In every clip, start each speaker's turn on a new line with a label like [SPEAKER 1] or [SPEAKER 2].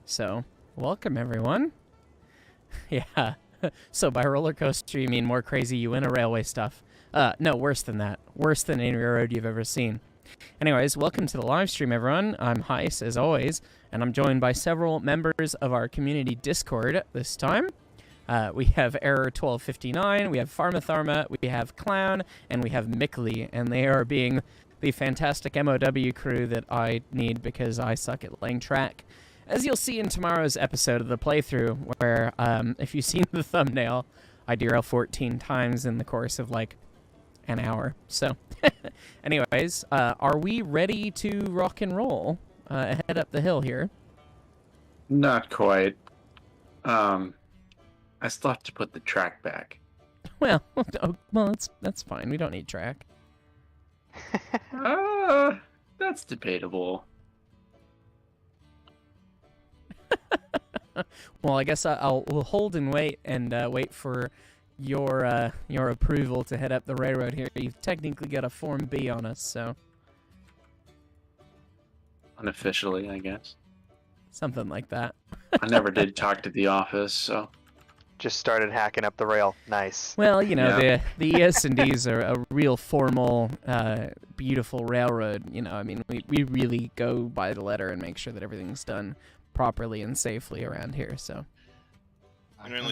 [SPEAKER 1] So, welcome everyone. Yeah. So by roller coaster, you mean more crazy you win a railway stuff? No, worse than that. Worse than any railroad you've ever seen. Anyways, welcome to the live stream, everyone. I'm Heis, as always, and I'm joined by several members of our community Discord this time. We have Error 1259, we have Pharmatharma, we have Clown, and we have Mickley, and they are being the fantastic MOW crew that I need because I suck at laying track. As you'll see in tomorrow's episode of the playthrough, where, if you've seen the thumbnail, I derail 14 times in the course of, like, an hour. So, anyways, are we ready to rock and roll? Head up the hill here.
[SPEAKER 2] Not quite. I still have to put the track back.
[SPEAKER 1] Well, that's fine. We don't need track.
[SPEAKER 2] That's debatable.
[SPEAKER 1] Well, I guess we'll hold and wait and wait for your approval to head up the railroad here. You've technically got a Form B on us, so
[SPEAKER 2] Unofficially, I guess.
[SPEAKER 1] something like that.
[SPEAKER 2] I never did talk to the office, so...
[SPEAKER 3] Just started hacking up the rail. Nice.
[SPEAKER 1] Well, you know,
[SPEAKER 2] Yeah.
[SPEAKER 1] the ES&Ds are a real formal, beautiful railroad. You know, I mean, we really go by the letter and make sure that everything's done properly and safely around here, so.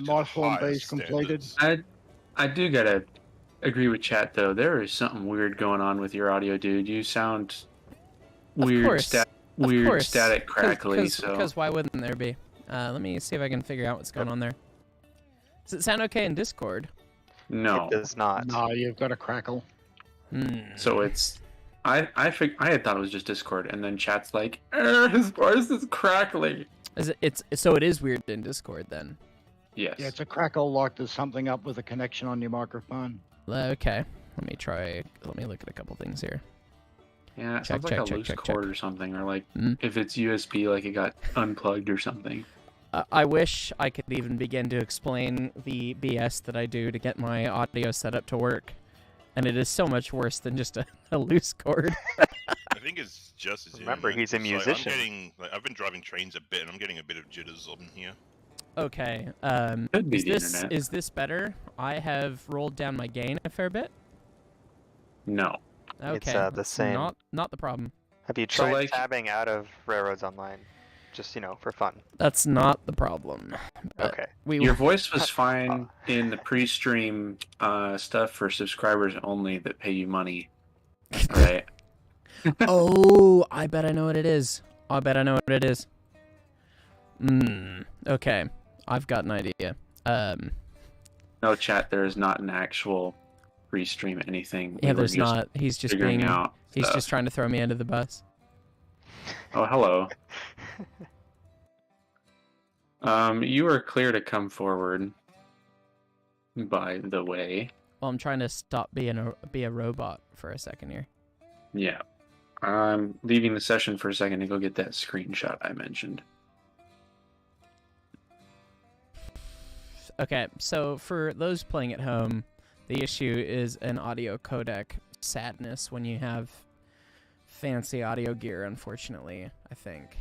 [SPEAKER 4] My Form B is completed.
[SPEAKER 2] I do gotta agree with chat, though. There is something weird going on with your audio, dude. You sound weird, static, crackly, so...
[SPEAKER 1] Because why wouldn't there be? Let me see if I can figure out what's going on there. Does it sound okay in Discord?
[SPEAKER 2] No.
[SPEAKER 3] It does not.
[SPEAKER 4] No, you've got a crackle.
[SPEAKER 2] So it's... I had thought it was just Discord, and then chat's like, his voice is crackly.
[SPEAKER 1] So it is weird in Discord then?
[SPEAKER 2] Yes.
[SPEAKER 4] Yeah, it's a crackle like there's something up with a connection on your microphone.
[SPEAKER 1] Okay. Let me look at a couple things here.
[SPEAKER 2] Yeah, it
[SPEAKER 1] Check,
[SPEAKER 2] sounds like a
[SPEAKER 1] check,
[SPEAKER 2] loose
[SPEAKER 1] check,
[SPEAKER 2] cord or something, or like
[SPEAKER 1] Mm.
[SPEAKER 2] if it's USB, like it got unplugged or something.
[SPEAKER 1] I wish I could even begin to explain the BS that I do to get my audio set up to work. And it is so much worse than just a loose cord.
[SPEAKER 5] I think it's just as
[SPEAKER 3] Remember, he's a musician.
[SPEAKER 5] I've been driving trains a bit, and I'm getting a bit of jitters on here.
[SPEAKER 1] Okay.
[SPEAKER 2] Could be the internet.
[SPEAKER 1] Is this better? I have rolled down my gain a fair bit.
[SPEAKER 2] No.
[SPEAKER 1] Okay.
[SPEAKER 3] It's the same.
[SPEAKER 1] Not the problem.
[SPEAKER 3] Have you
[SPEAKER 2] So,
[SPEAKER 3] tried
[SPEAKER 2] like-
[SPEAKER 3] tabbing out of Railroads Online? Just, for fun.
[SPEAKER 1] That's not the problem. But
[SPEAKER 3] Okay.
[SPEAKER 2] Your voice was fine in the pre-stream stuff for subscribers only that pay you money, right?
[SPEAKER 1] Oh, I bet I know what it is. Okay. I've got an idea.
[SPEAKER 2] No, chat. There is not an actual pre-stream anything.
[SPEAKER 1] Yeah,
[SPEAKER 2] We were
[SPEAKER 1] there's
[SPEAKER 2] just
[SPEAKER 1] not. He's just
[SPEAKER 2] figuring
[SPEAKER 1] being.
[SPEAKER 2] out.
[SPEAKER 1] He's
[SPEAKER 2] stuff.
[SPEAKER 1] just trying to throw me under the bus.
[SPEAKER 2] Oh, hello. You are clear to come forward. By the way.
[SPEAKER 1] Well, I'm trying to stop be a robot for a second here.
[SPEAKER 2] Yeah. I'm leaving the session for a second to go get that screenshot I mentioned.
[SPEAKER 1] Okay, so for those playing at home, the issue is an audio codec sadness when you have fancy audio gear, unfortunately, I think.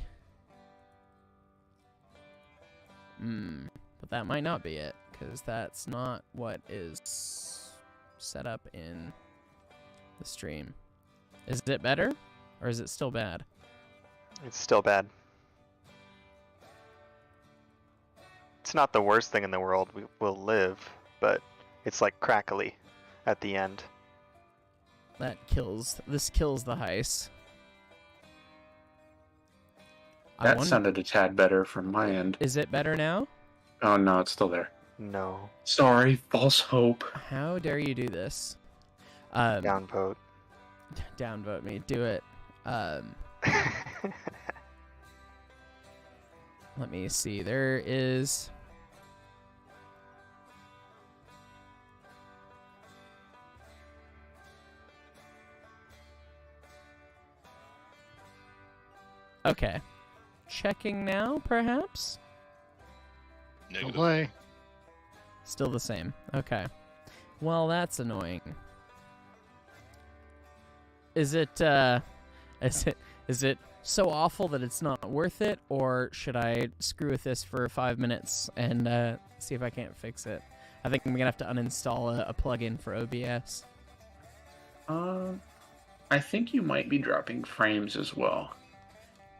[SPEAKER 1] But that might not be it, because that's not what is set up in the stream. Is it better, or is it still bad?
[SPEAKER 3] It's still bad. It's not the worst thing in the world. We will live, but it's like crackly at the end.
[SPEAKER 1] This kills the heist.
[SPEAKER 2] That sounded a tad better from my end.
[SPEAKER 1] Is it better now?
[SPEAKER 2] Oh no, it's still there.
[SPEAKER 3] No.
[SPEAKER 2] Sorry, false hope.
[SPEAKER 1] How dare you do this?
[SPEAKER 3] Downvote.
[SPEAKER 1] Downvote me. Do it. Let me see. There is... Okay. Checking now, perhaps?
[SPEAKER 5] Negative.
[SPEAKER 4] Away.
[SPEAKER 1] Still the same. Okay. Well, that's annoying. Is it Is it so awful that it's not worth it, or should I screw with this for 5 minutes and see if I can't fix it? I think I'm gonna have to uninstall a plugin for OBS.
[SPEAKER 2] I think you might be dropping frames as well.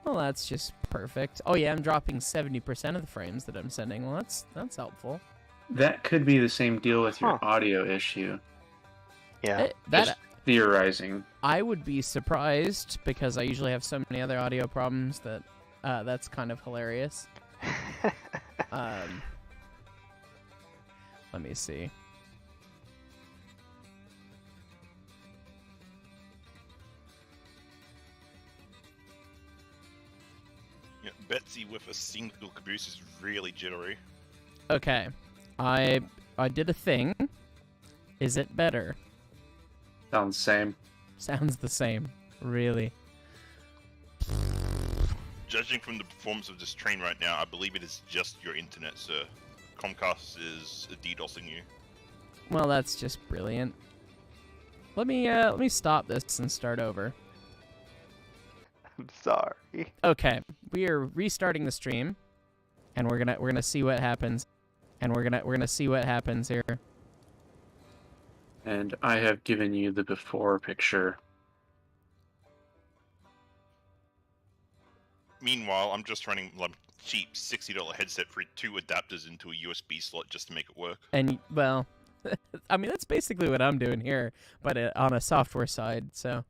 [SPEAKER 1] Well, that's just perfect. Oh yeah, I'm dropping 70% of the frames that I'm sending. Well, that's helpful.
[SPEAKER 2] That could be the same deal with your audio issue.
[SPEAKER 3] Yeah.
[SPEAKER 2] Just theorizing.
[SPEAKER 1] I would be surprised because I usually have so many other audio problems that that's kind of hilarious. Let me see.
[SPEAKER 5] Yeah, Betsy with a single caboose is really jittery.
[SPEAKER 1] Okay, I did a thing. Is it better?
[SPEAKER 2] Sounds the same.
[SPEAKER 1] Sounds the same. Really.
[SPEAKER 5] Judging from the performance of this train right now, I believe it is just your internet, sir. Comcast is DDoSing you.
[SPEAKER 1] Well, that's just brilliant. Let me stop this and start over.
[SPEAKER 3] I'm sorry.
[SPEAKER 1] Okay, we are restarting the stream, and we're gonna see what happens, and we're gonna see what happens here.
[SPEAKER 2] And I have given you the before picture.
[SPEAKER 5] Meanwhile, I'm just running like cheap $60 headset for 2 adapters into a USB slot just to make it work.
[SPEAKER 1] And well, I mean that's basically what I'm doing here, but on a software side. So,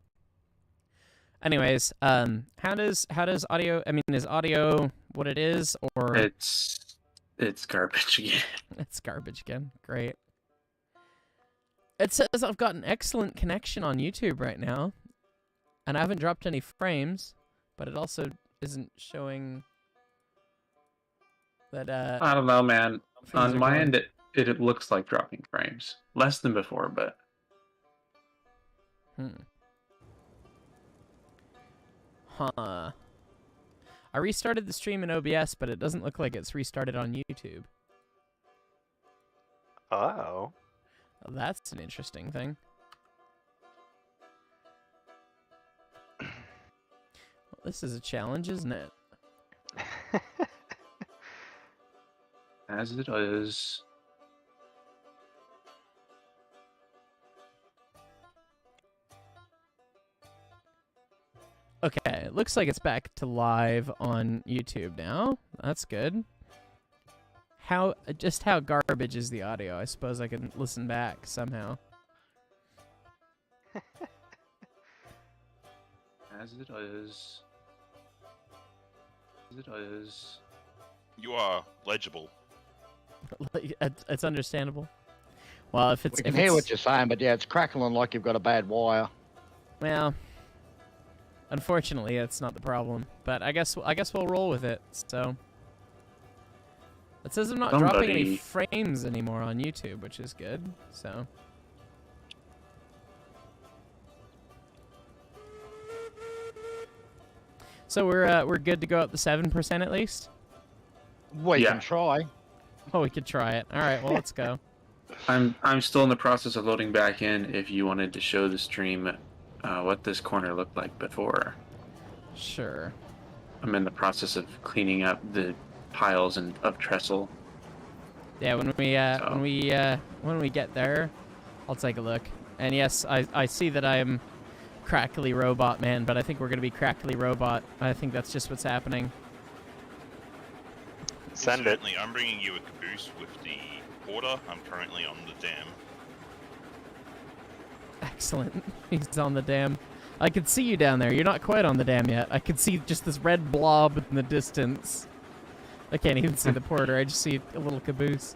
[SPEAKER 1] anyways, how does audio? I mean, is audio what it is, or
[SPEAKER 2] It's garbage again.
[SPEAKER 1] it's garbage again? Great. It says I've got an excellent connection on YouTube right now, and I haven't dropped any frames, but it also isn't showing that.
[SPEAKER 2] I don't know, man.
[SPEAKER 1] things
[SPEAKER 2] On
[SPEAKER 1] are
[SPEAKER 2] my
[SPEAKER 1] going-
[SPEAKER 2] end, it looks like dropping frames. Less than before, but...
[SPEAKER 1] Huh. I restarted the stream in OBS, but it doesn't look like it's restarted on YouTube.
[SPEAKER 3] Oh.
[SPEAKER 1] Well, that's an interesting thing. Well, this is a challenge, isn't it?
[SPEAKER 2] As it is...
[SPEAKER 1] Okay, it looks like it's back to live on YouTube now. That's good. How garbage is the audio? I suppose I can listen back somehow.
[SPEAKER 2] As it is... As it is...
[SPEAKER 5] You are legible.
[SPEAKER 1] It's understandable. Well, if it's
[SPEAKER 4] We can hear what you're saying, but yeah, it's crackling like you've got a bad wire.
[SPEAKER 1] well, unfortunately, that's not the problem. But I guess we'll roll with it. So it says I'm not dropping any frames anymore on YouTube, which is good. So we're good to go up to 7% at least.
[SPEAKER 4] We
[SPEAKER 2] Yeah.
[SPEAKER 4] can try.
[SPEAKER 1] Oh, we could try it. All right, well, let's go.
[SPEAKER 2] I'm still in the process of loading back in if you wanted to show the stream what this corner looked like before.
[SPEAKER 1] Sure.
[SPEAKER 2] I'm in the process of cleaning up the piles of trestle.
[SPEAKER 1] Yeah, when we get there, I'll take a look. And yes, I see that I'm Crackly Robot Man, but I think we're gonna be Crackly Robot. I think that's just what's happening.
[SPEAKER 3] Send it.
[SPEAKER 5] Certainly, I'm bringing you a caboose with the porter. I'm currently on the dam.
[SPEAKER 1] Excellent. He's on the dam. I can see you down there. You're not quite on the dam yet. I can see just this red blob in the distance. I can't even see the porter. I just see a little caboose.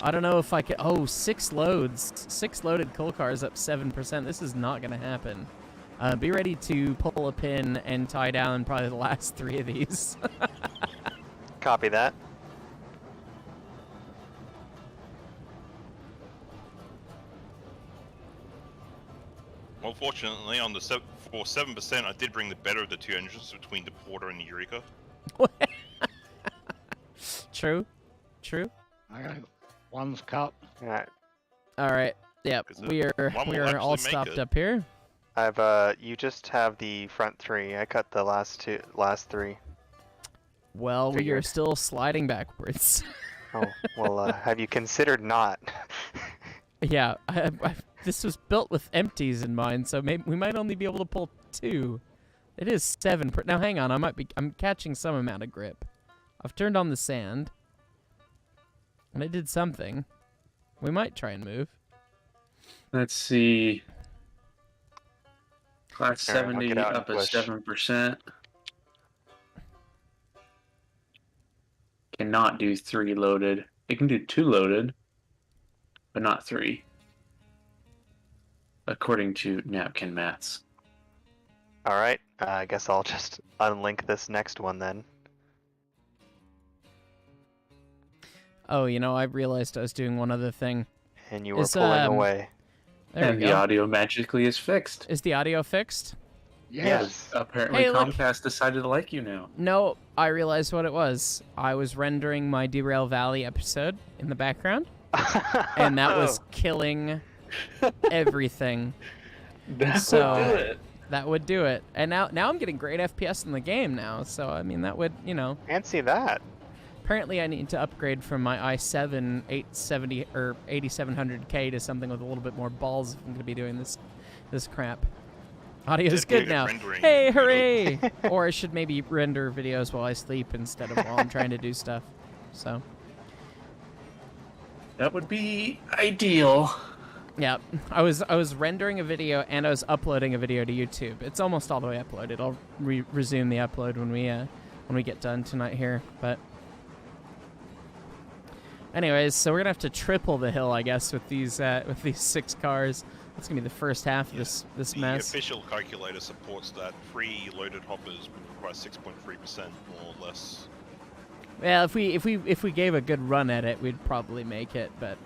[SPEAKER 1] I don't know if I can... Oh, 6 loads. 6 loaded coal cars up 7%. This is not going to happen. Be ready to pull a pin and tie down probably the last 3 of these.
[SPEAKER 3] Copy that.
[SPEAKER 5] Well, fortunately, on the for 7%, I did bring the better of the 2 engines between the porter and the Eureka.
[SPEAKER 1] True. True.
[SPEAKER 4] Okay. One's cut.
[SPEAKER 3] Alright.
[SPEAKER 1] All right. Yep.
[SPEAKER 5] Because
[SPEAKER 1] We are
[SPEAKER 5] one will
[SPEAKER 1] all
[SPEAKER 5] actually make
[SPEAKER 1] stopped
[SPEAKER 5] it.
[SPEAKER 1] up here.
[SPEAKER 3] You just have the front 3. I cut the last 3.
[SPEAKER 1] Well, we are
[SPEAKER 3] Figured.
[SPEAKER 1] still sliding backwards.
[SPEAKER 3] Oh, well, have you considered not?
[SPEAKER 1] Yeah, this was built with empties in mind, so maybe we might only be able to pull 2. It is 7. Now hang on, I'm catching some amount of grip. I've turned on the sand, and it did something. We might try and move.
[SPEAKER 2] Let's see. Class
[SPEAKER 3] All right, I'll
[SPEAKER 2] 70
[SPEAKER 3] get out and
[SPEAKER 2] up at
[SPEAKER 3] push.
[SPEAKER 2] 7%. Cannot do 3 loaded. It can do 2 loaded, but not 3. According to napkin maths.
[SPEAKER 3] All right, I guess I'll just unlink this next one then.
[SPEAKER 1] Oh, you know, I realized I was doing one other thing.
[SPEAKER 3] And you were
[SPEAKER 1] Is,
[SPEAKER 3] pulling away.
[SPEAKER 1] There
[SPEAKER 2] And
[SPEAKER 1] we
[SPEAKER 2] the
[SPEAKER 1] go.
[SPEAKER 2] audio magically is fixed.
[SPEAKER 1] Is the audio fixed?
[SPEAKER 4] Yes.
[SPEAKER 2] Apparently
[SPEAKER 1] Hey, look.
[SPEAKER 2] Comcast decided to like you now.
[SPEAKER 1] No, I realized what it was. I was rendering my Derail Valley episode in the background, and that was killing everything.
[SPEAKER 2] That's
[SPEAKER 1] So-
[SPEAKER 2] what do it.
[SPEAKER 1] That would do it. And now I'm getting great FPS in the game now, so I mean that would, you know.
[SPEAKER 3] Fancy that.
[SPEAKER 1] Apparently I need to upgrade from my i7 870 or 8700K to something with a little bit more balls if I'm going to be doing this crap. Audio is good
[SPEAKER 5] Dedicated
[SPEAKER 1] now.
[SPEAKER 5] rendering.
[SPEAKER 1] Hey, hooray! Or I should maybe render videos while I sleep instead of while I'm trying to do stuff. So,
[SPEAKER 2] That would be ideal.
[SPEAKER 1] yeah, I was rendering a video and I was uploading a video to YouTube. It's almost all the way uploaded. I'll resume the upload when we get done tonight here, but anyways, so we're gonna have to triple the hill, I guess, with these 6 cars. That's gonna be the first half of this
[SPEAKER 5] The
[SPEAKER 1] mess.
[SPEAKER 5] official calculator supports that free loaded hoppers would require 6.3% more or less.
[SPEAKER 1] Well, if we gave a good run at it, we'd probably make it. But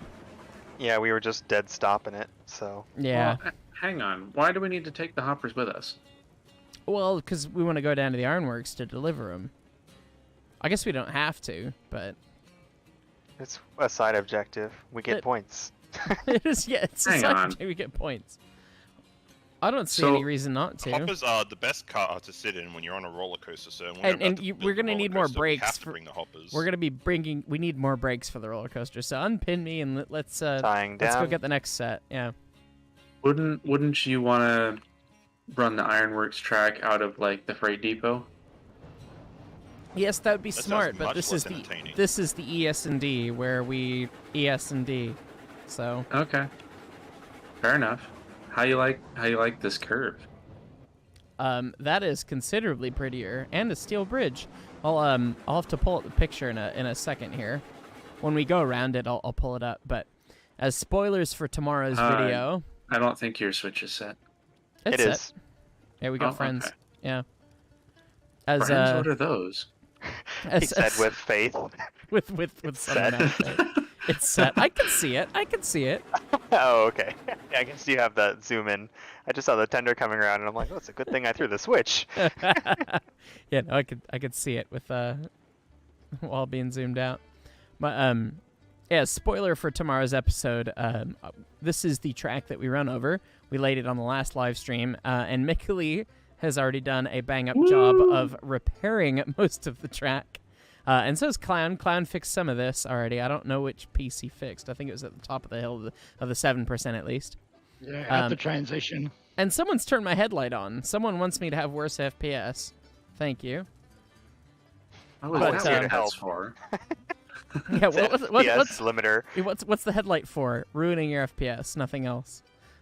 [SPEAKER 3] Yeah, we were just dead stopping it, so.
[SPEAKER 1] yeah,
[SPEAKER 2] Well, hang on. Why do we need to take the hoppers with us?
[SPEAKER 1] well, because we want to go down to the ironworks to deliver them. I guess we don't have to, but
[SPEAKER 3] It's a side objective. We get
[SPEAKER 1] But-
[SPEAKER 3] points.
[SPEAKER 1] it is. Yeah, it's
[SPEAKER 2] Hang
[SPEAKER 1] a
[SPEAKER 2] on.
[SPEAKER 1] we get points. I don't see
[SPEAKER 2] So-
[SPEAKER 1] any reason not to.
[SPEAKER 5] Hoppers are the best car to sit in when you're on a roller coaster. So when
[SPEAKER 1] And-
[SPEAKER 5] we're
[SPEAKER 1] and
[SPEAKER 5] about to
[SPEAKER 1] you-
[SPEAKER 5] build
[SPEAKER 1] we're
[SPEAKER 5] the
[SPEAKER 1] gonna need
[SPEAKER 5] roller
[SPEAKER 1] more
[SPEAKER 5] coaster, we
[SPEAKER 1] brakes
[SPEAKER 5] have to
[SPEAKER 1] for-
[SPEAKER 5] bring the hoppers.
[SPEAKER 1] We're gonna be bringing. We need more brakes for the roller coaster. So unpin me and let's go
[SPEAKER 3] Tying down.
[SPEAKER 1] get the next set. Yeah.
[SPEAKER 2] Wouldn't you want to run the ironworks track out of like the freight depot?
[SPEAKER 1] Yes, that would be
[SPEAKER 5] That sounds
[SPEAKER 1] smart, but
[SPEAKER 5] much
[SPEAKER 1] this
[SPEAKER 5] less
[SPEAKER 1] is the
[SPEAKER 5] entertaining.
[SPEAKER 1] ES&D where we ES&D. So
[SPEAKER 2] Okay. Fair enough. How you like this curve?
[SPEAKER 1] that is considerably prettier and a steel bridge. I'll have to pull up the picture in a second here. When we go around it, I'll pull it up. But as spoilers for tomorrow's video,
[SPEAKER 2] I don't think your switch is set.
[SPEAKER 1] it's
[SPEAKER 3] It
[SPEAKER 1] set.
[SPEAKER 3] is.
[SPEAKER 1] Yeah, we got
[SPEAKER 2] Oh,
[SPEAKER 1] friends.
[SPEAKER 2] okay.
[SPEAKER 1] Yeah. As
[SPEAKER 2] Friends, what are those?
[SPEAKER 3] He said with faith.
[SPEAKER 1] with some
[SPEAKER 3] set.
[SPEAKER 1] amount of faith. It's set. I can see it. I can see it.
[SPEAKER 3] Oh, okay. I guess you have that zoom in. I just saw the tender coming around, and I'm like, oh, it's a good thing I threw the switch.
[SPEAKER 1] Yeah, no, I could see it with while being zoomed out. But yeah, spoiler for tomorrow's episode. This is the track that we run over. We laid it on the last live stream, and Mikali has already done a bang up job of repairing most of the track. And so is Clown. Clown fixed some of this already. I don't know which piece he fixed. I think it was at the top of the hill of the 7% at least.
[SPEAKER 4] Yeah, at the
[SPEAKER 1] Um,
[SPEAKER 4] transition.
[SPEAKER 1] And someone's turned my headlight on. Someone wants me to have worse FPS. Thank you.
[SPEAKER 2] I was
[SPEAKER 1] But,
[SPEAKER 2] that's
[SPEAKER 1] here
[SPEAKER 2] what
[SPEAKER 1] to
[SPEAKER 2] that's
[SPEAKER 3] help.
[SPEAKER 2] for.
[SPEAKER 1] Yeah,
[SPEAKER 3] FPS limiter.
[SPEAKER 1] what's the headlight for? Ruining your FPS, nothing else.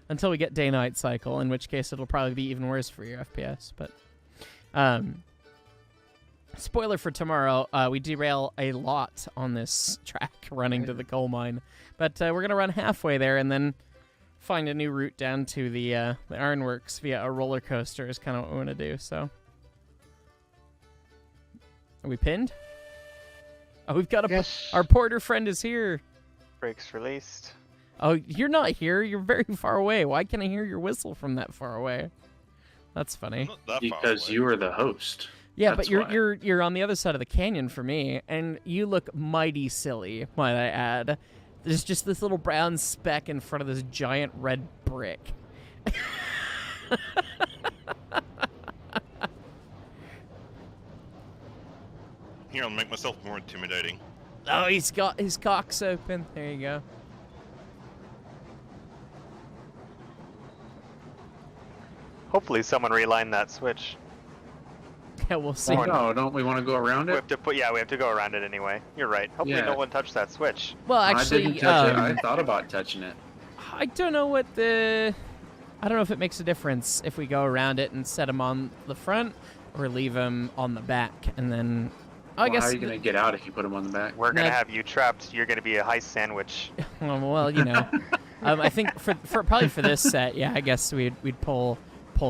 [SPEAKER 1] Until we get day-night cycle, in which case it'll probably be even worse for your FPS. But, spoiler for tomorrow, we derail a lot on this track running to the coal mine. But we're gonna run halfway there and then find a new route down to the ironworks via a roller coaster is kind of what we want to do. So, are we pinned? Oh, we've got
[SPEAKER 4] Yes.
[SPEAKER 1] our porter friend is here.
[SPEAKER 3] Brakes released.
[SPEAKER 1] Oh, you're not here. You're very far away. Why can I hear your whistle from that far away? That's funny.
[SPEAKER 5] Not that far
[SPEAKER 2] Because
[SPEAKER 5] away.
[SPEAKER 2] you are the host.
[SPEAKER 1] Yeah,
[SPEAKER 2] That's
[SPEAKER 1] but
[SPEAKER 2] why.
[SPEAKER 1] you're on the other side of the canyon for me, and you look mighty silly, might I add. There's just this little brown speck in front of this giant red brick.
[SPEAKER 5] Here, I'll make myself more intimidating.
[SPEAKER 1] Oh, he's got his cocks open. There you go.
[SPEAKER 3] Hopefully someone realigned that switch.
[SPEAKER 1] Yeah, we'll see.
[SPEAKER 2] Oh, no, don't we want to go around
[SPEAKER 3] We
[SPEAKER 2] it?
[SPEAKER 3] have to we have to go around it anyway. You're right. Hopefully
[SPEAKER 2] Yeah.
[SPEAKER 3] no one touched that switch.
[SPEAKER 1] Well,
[SPEAKER 2] I
[SPEAKER 1] actually,
[SPEAKER 2] didn't touch it. I thought about touching it.
[SPEAKER 1] I don't know what the... I don't know if it makes a difference if we go around it and set them on the front or leave them on the back, and then... I
[SPEAKER 2] Well,
[SPEAKER 1] guess...
[SPEAKER 2] how are you going to get out if you put them on the back?
[SPEAKER 3] We're gonna
[SPEAKER 1] No.
[SPEAKER 3] have you trapped. You're gonna be a heist sandwich.
[SPEAKER 1] Well, you know. I think for probably for this set, yeah, I guess we'd pull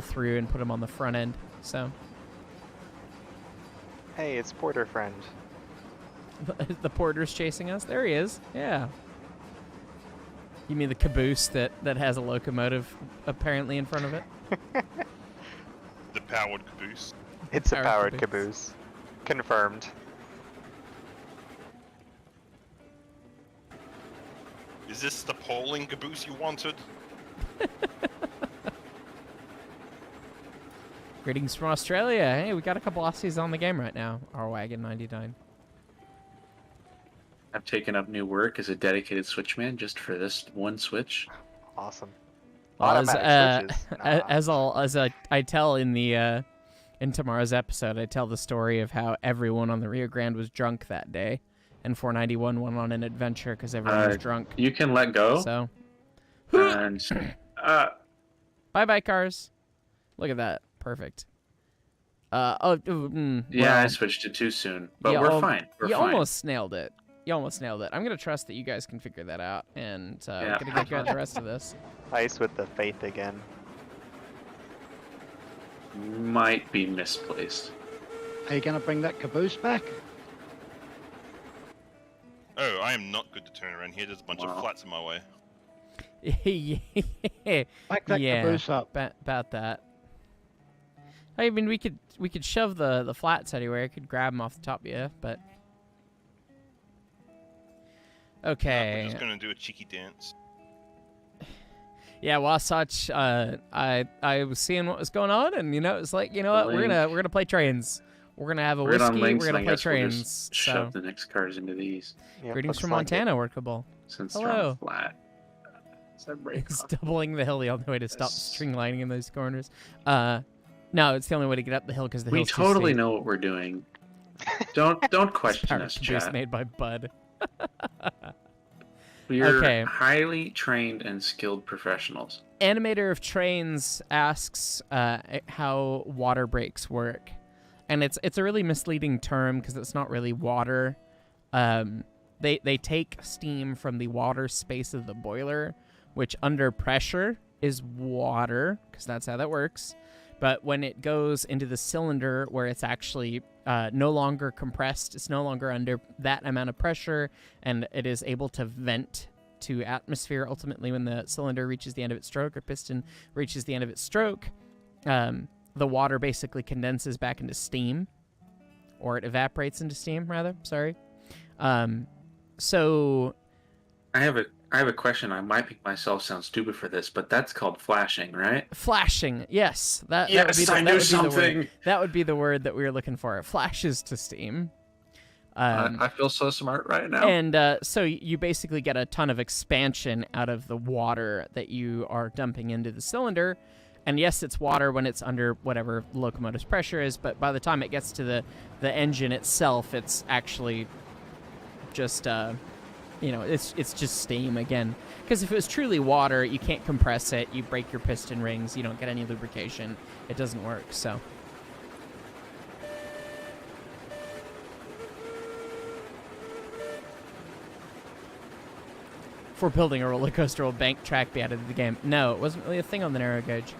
[SPEAKER 1] through and put them on the front end, so...
[SPEAKER 3] Hey, it's Porter friend.
[SPEAKER 1] The porter's chasing us? There he is. Yeah. You mean the caboose that has a locomotive apparently in front of it?
[SPEAKER 5] The powered caboose.
[SPEAKER 3] It's a
[SPEAKER 1] Powered
[SPEAKER 3] powered
[SPEAKER 1] caboose.
[SPEAKER 3] caboose. Confirmed.
[SPEAKER 5] Is this the polling caboose you wanted?
[SPEAKER 1] Greetings from Australia. Hey, we got a couple Aussies on the game right now. Our wagon 99.
[SPEAKER 2] I've taken up new work as a dedicated switchman just for this one switch.
[SPEAKER 3] Awesome.
[SPEAKER 1] Well,
[SPEAKER 3] Automatic switches. Nah.
[SPEAKER 1] as I tell in the in tomorrow's episode, I tell the story of how everyone on the Rio Grande was drunk that day, and 491 went on an adventure because everyone was drunk.
[SPEAKER 2] You can let go.
[SPEAKER 1] So,
[SPEAKER 2] And,
[SPEAKER 1] bye cars. Look at that, perfect.
[SPEAKER 2] yeah,
[SPEAKER 1] well,
[SPEAKER 2] I switched it too soon, but
[SPEAKER 1] you
[SPEAKER 2] we're
[SPEAKER 1] al-
[SPEAKER 2] fine. We're
[SPEAKER 1] you
[SPEAKER 2] fine.
[SPEAKER 1] almost nailed it. You almost nailed it. I'm gonna trust that you guys can figure that out, and
[SPEAKER 2] Yeah.
[SPEAKER 1] I'm gonna get you the rest of this.
[SPEAKER 3] Ice with the faith again.
[SPEAKER 2] Might be misplaced.
[SPEAKER 4] Are you going to bring that caboose back?
[SPEAKER 5] Oh, I am not good to turn around here. There's a bunch
[SPEAKER 2] Wow.
[SPEAKER 5] of flats in my way.
[SPEAKER 1] Yeah,
[SPEAKER 4] Back that caboose up.
[SPEAKER 1] about that. I mean, we could shove the flats anywhere. I could grab them off the top of you, but okay.
[SPEAKER 5] We're just gonna do a cheeky dance.
[SPEAKER 1] Yeah, Wasatch. I was seeing what was going on, and you know, it's like, you know what, we're gonna play trains. We're gonna have a
[SPEAKER 2] We're on
[SPEAKER 1] whiskey.
[SPEAKER 2] links,
[SPEAKER 1] We're gonna
[SPEAKER 2] and I
[SPEAKER 1] play
[SPEAKER 2] guess we'll
[SPEAKER 1] trains.
[SPEAKER 2] just
[SPEAKER 1] So,
[SPEAKER 2] shove the next cars into these
[SPEAKER 3] Yep,
[SPEAKER 1] greetings
[SPEAKER 3] looks
[SPEAKER 1] from
[SPEAKER 3] like
[SPEAKER 1] Montana, workable.
[SPEAKER 2] since
[SPEAKER 1] Hello.
[SPEAKER 2] they're on flat. Does that break
[SPEAKER 1] It's
[SPEAKER 2] off?
[SPEAKER 1] doubling the hill the only way to stop
[SPEAKER 2] Yes.
[SPEAKER 1] string lining in those corners. No, it's the only way to get up the hill because the
[SPEAKER 2] We
[SPEAKER 1] hill's too
[SPEAKER 2] totally
[SPEAKER 1] steep.
[SPEAKER 2] know what we're doing. Don't question
[SPEAKER 1] Power
[SPEAKER 2] us,
[SPEAKER 1] caboose
[SPEAKER 2] chat.
[SPEAKER 1] made by Bud.
[SPEAKER 2] We're
[SPEAKER 1] Okay.
[SPEAKER 2] highly trained and skilled professionals.
[SPEAKER 1] Animator of Trains asks how water brakes work, and it's a really misleading term because it's not really water. They take steam from the water space of the boiler, which under pressure is water, because that's how that works. But when it goes into the cylinder where it's actually no longer compressed, it's no longer under that amount of pressure, and it is able to vent to atmosphere ultimately when the cylinder reaches the end of its stroke or piston reaches the end of its stroke, the water basically condenses back into steam, or it evaporates into steam, rather. Sorry. So
[SPEAKER 2] I have a question. I might make myself sound stupid for this, but that's called flashing, right?
[SPEAKER 1] flashing, yes, that would
[SPEAKER 2] Yes,
[SPEAKER 1] be the,
[SPEAKER 2] I
[SPEAKER 1] that
[SPEAKER 2] knew
[SPEAKER 1] would be the word.
[SPEAKER 2] something.
[SPEAKER 1] That would be the word that we were looking for. It flashes to steam.
[SPEAKER 2] I feel so smart right now.
[SPEAKER 1] And so you basically get a ton of expansion out of the water that you are dumping into the cylinder. And yes, it's water when it's under whatever the locomotive's pressure is, but by the time it gets to the engine itself, it's actually just, it's just steam again. Because if it was truly water, you can't compress it, you break your piston rings, you don't get any lubrication, it doesn't work, so... For building a roller coaster, will bank track be added to the game? No, it wasn't really a thing on the narrow gauge.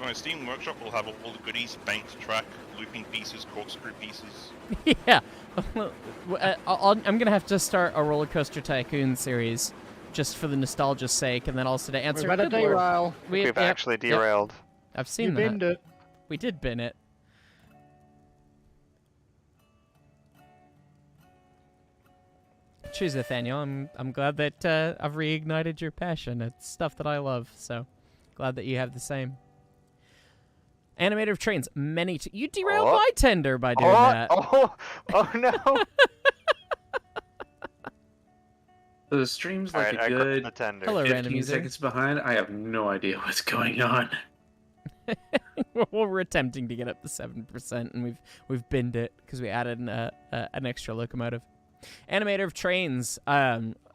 [SPEAKER 5] My Steam Workshop will have all the goodies: banked track, looping pieces, corkscrew pieces.
[SPEAKER 1] Yeah, I'm gonna have to start a roller coaster tycoon series, just for the nostalgia's sake, and then also to answer.
[SPEAKER 4] We've had a
[SPEAKER 1] good lord.
[SPEAKER 4] derail.
[SPEAKER 3] We've
[SPEAKER 1] Yep,
[SPEAKER 3] actually
[SPEAKER 1] yep,
[SPEAKER 3] derailed.
[SPEAKER 1] I've
[SPEAKER 4] You
[SPEAKER 1] seen that.
[SPEAKER 4] binned it.
[SPEAKER 1] We did bin it. Cheers, Nathaniel. I'm glad that I've reignited your passion. It's stuff that I love, so glad that you have the same. Animator of trains, many. You derailed my tender by doing that.
[SPEAKER 3] Oh no!
[SPEAKER 2] So the stream's like
[SPEAKER 3] Alright,
[SPEAKER 2] a good
[SPEAKER 3] the tender.
[SPEAKER 1] Hello, random
[SPEAKER 2] 15
[SPEAKER 1] user.
[SPEAKER 2] seconds behind. I have no idea what's going on.
[SPEAKER 1] Well, we're attempting to get up to 7%, and we've binned it because we added an extra locomotive. Animator of trains.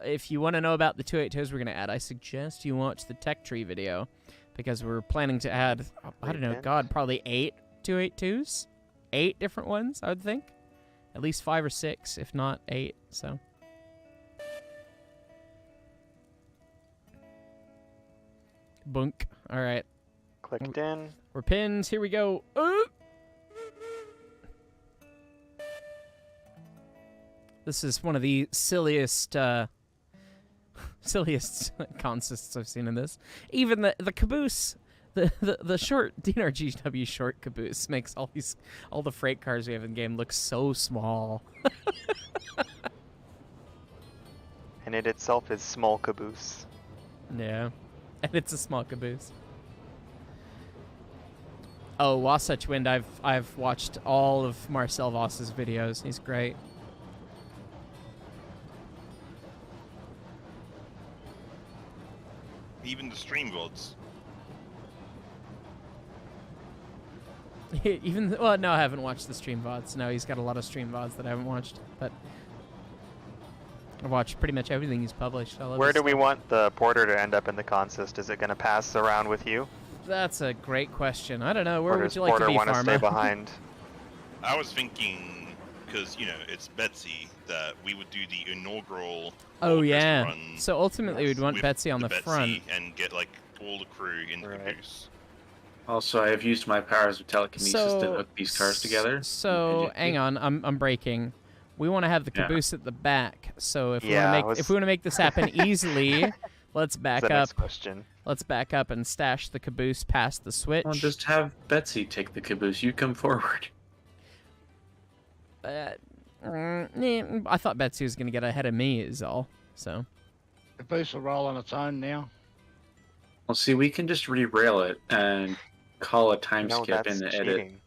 [SPEAKER 1] If you want to know about the 282s we're going to add, I suggest you watch the tech tree video because we're planning to add, I don't know, God, probably 8 282s? 8 different ones, I would think. At least 5 or 6, if not 8, so. Bunk. All right.
[SPEAKER 3] Clicked in.
[SPEAKER 1] We're pinned. Here we go. This is one of the silliest consists I've seen in this. Even the caboose, the short DNRGW short caboose makes all the freight cars we have in the game look so small.
[SPEAKER 3] And it itself is small caboose.
[SPEAKER 1] Yeah, and it's a small caboose. Oh, Wasatch Wind, I've watched all of Marcel Voss's videos. He's great.
[SPEAKER 5] Even the stream VODs.
[SPEAKER 1] Well, no, I haven't watched the stream VODs. No, he's got a lot of stream VODs that I haven't watched, but I've watched pretty much everything he's published.
[SPEAKER 3] Where do we want the porter to end up in the consist? Is it going to pass around with you?
[SPEAKER 1] That's a great question. I don't know. Where
[SPEAKER 3] Or
[SPEAKER 1] would
[SPEAKER 3] does
[SPEAKER 1] you like to
[SPEAKER 3] porter
[SPEAKER 1] be,
[SPEAKER 3] want to stay
[SPEAKER 1] Pharma?
[SPEAKER 3] behind?
[SPEAKER 5] I was thinking, because, you know, it's Betsy, that we would do the inaugural
[SPEAKER 1] Oh,
[SPEAKER 5] August
[SPEAKER 1] yeah.
[SPEAKER 5] run
[SPEAKER 1] So ultimately, we'd want
[SPEAKER 5] with
[SPEAKER 1] Betsy on the front.
[SPEAKER 5] and get, like, all the crew in the
[SPEAKER 3] Right.
[SPEAKER 5] caboose.
[SPEAKER 2] Also, I have used my powers of telekinesis to hook these cars together.
[SPEAKER 1] So, hang on. I'm breaking. We want to have the
[SPEAKER 2] Yeah.
[SPEAKER 1] caboose at the back. So if
[SPEAKER 3] Yeah,
[SPEAKER 1] we want to make this happen easily, let's back
[SPEAKER 3] That's the
[SPEAKER 1] up.
[SPEAKER 3] next question.
[SPEAKER 1] Let's back up and stash the caboose past the switch.
[SPEAKER 2] Well, just have Betsy take the caboose. You come forward.
[SPEAKER 1] I thought Betsy was going to get ahead of me is all. So
[SPEAKER 4] The boost will roll on its own now.
[SPEAKER 2] Well, see, we can just re-rail it and call a time
[SPEAKER 3] No,
[SPEAKER 2] skip
[SPEAKER 3] that's
[SPEAKER 2] in the edit.
[SPEAKER 3] cheating.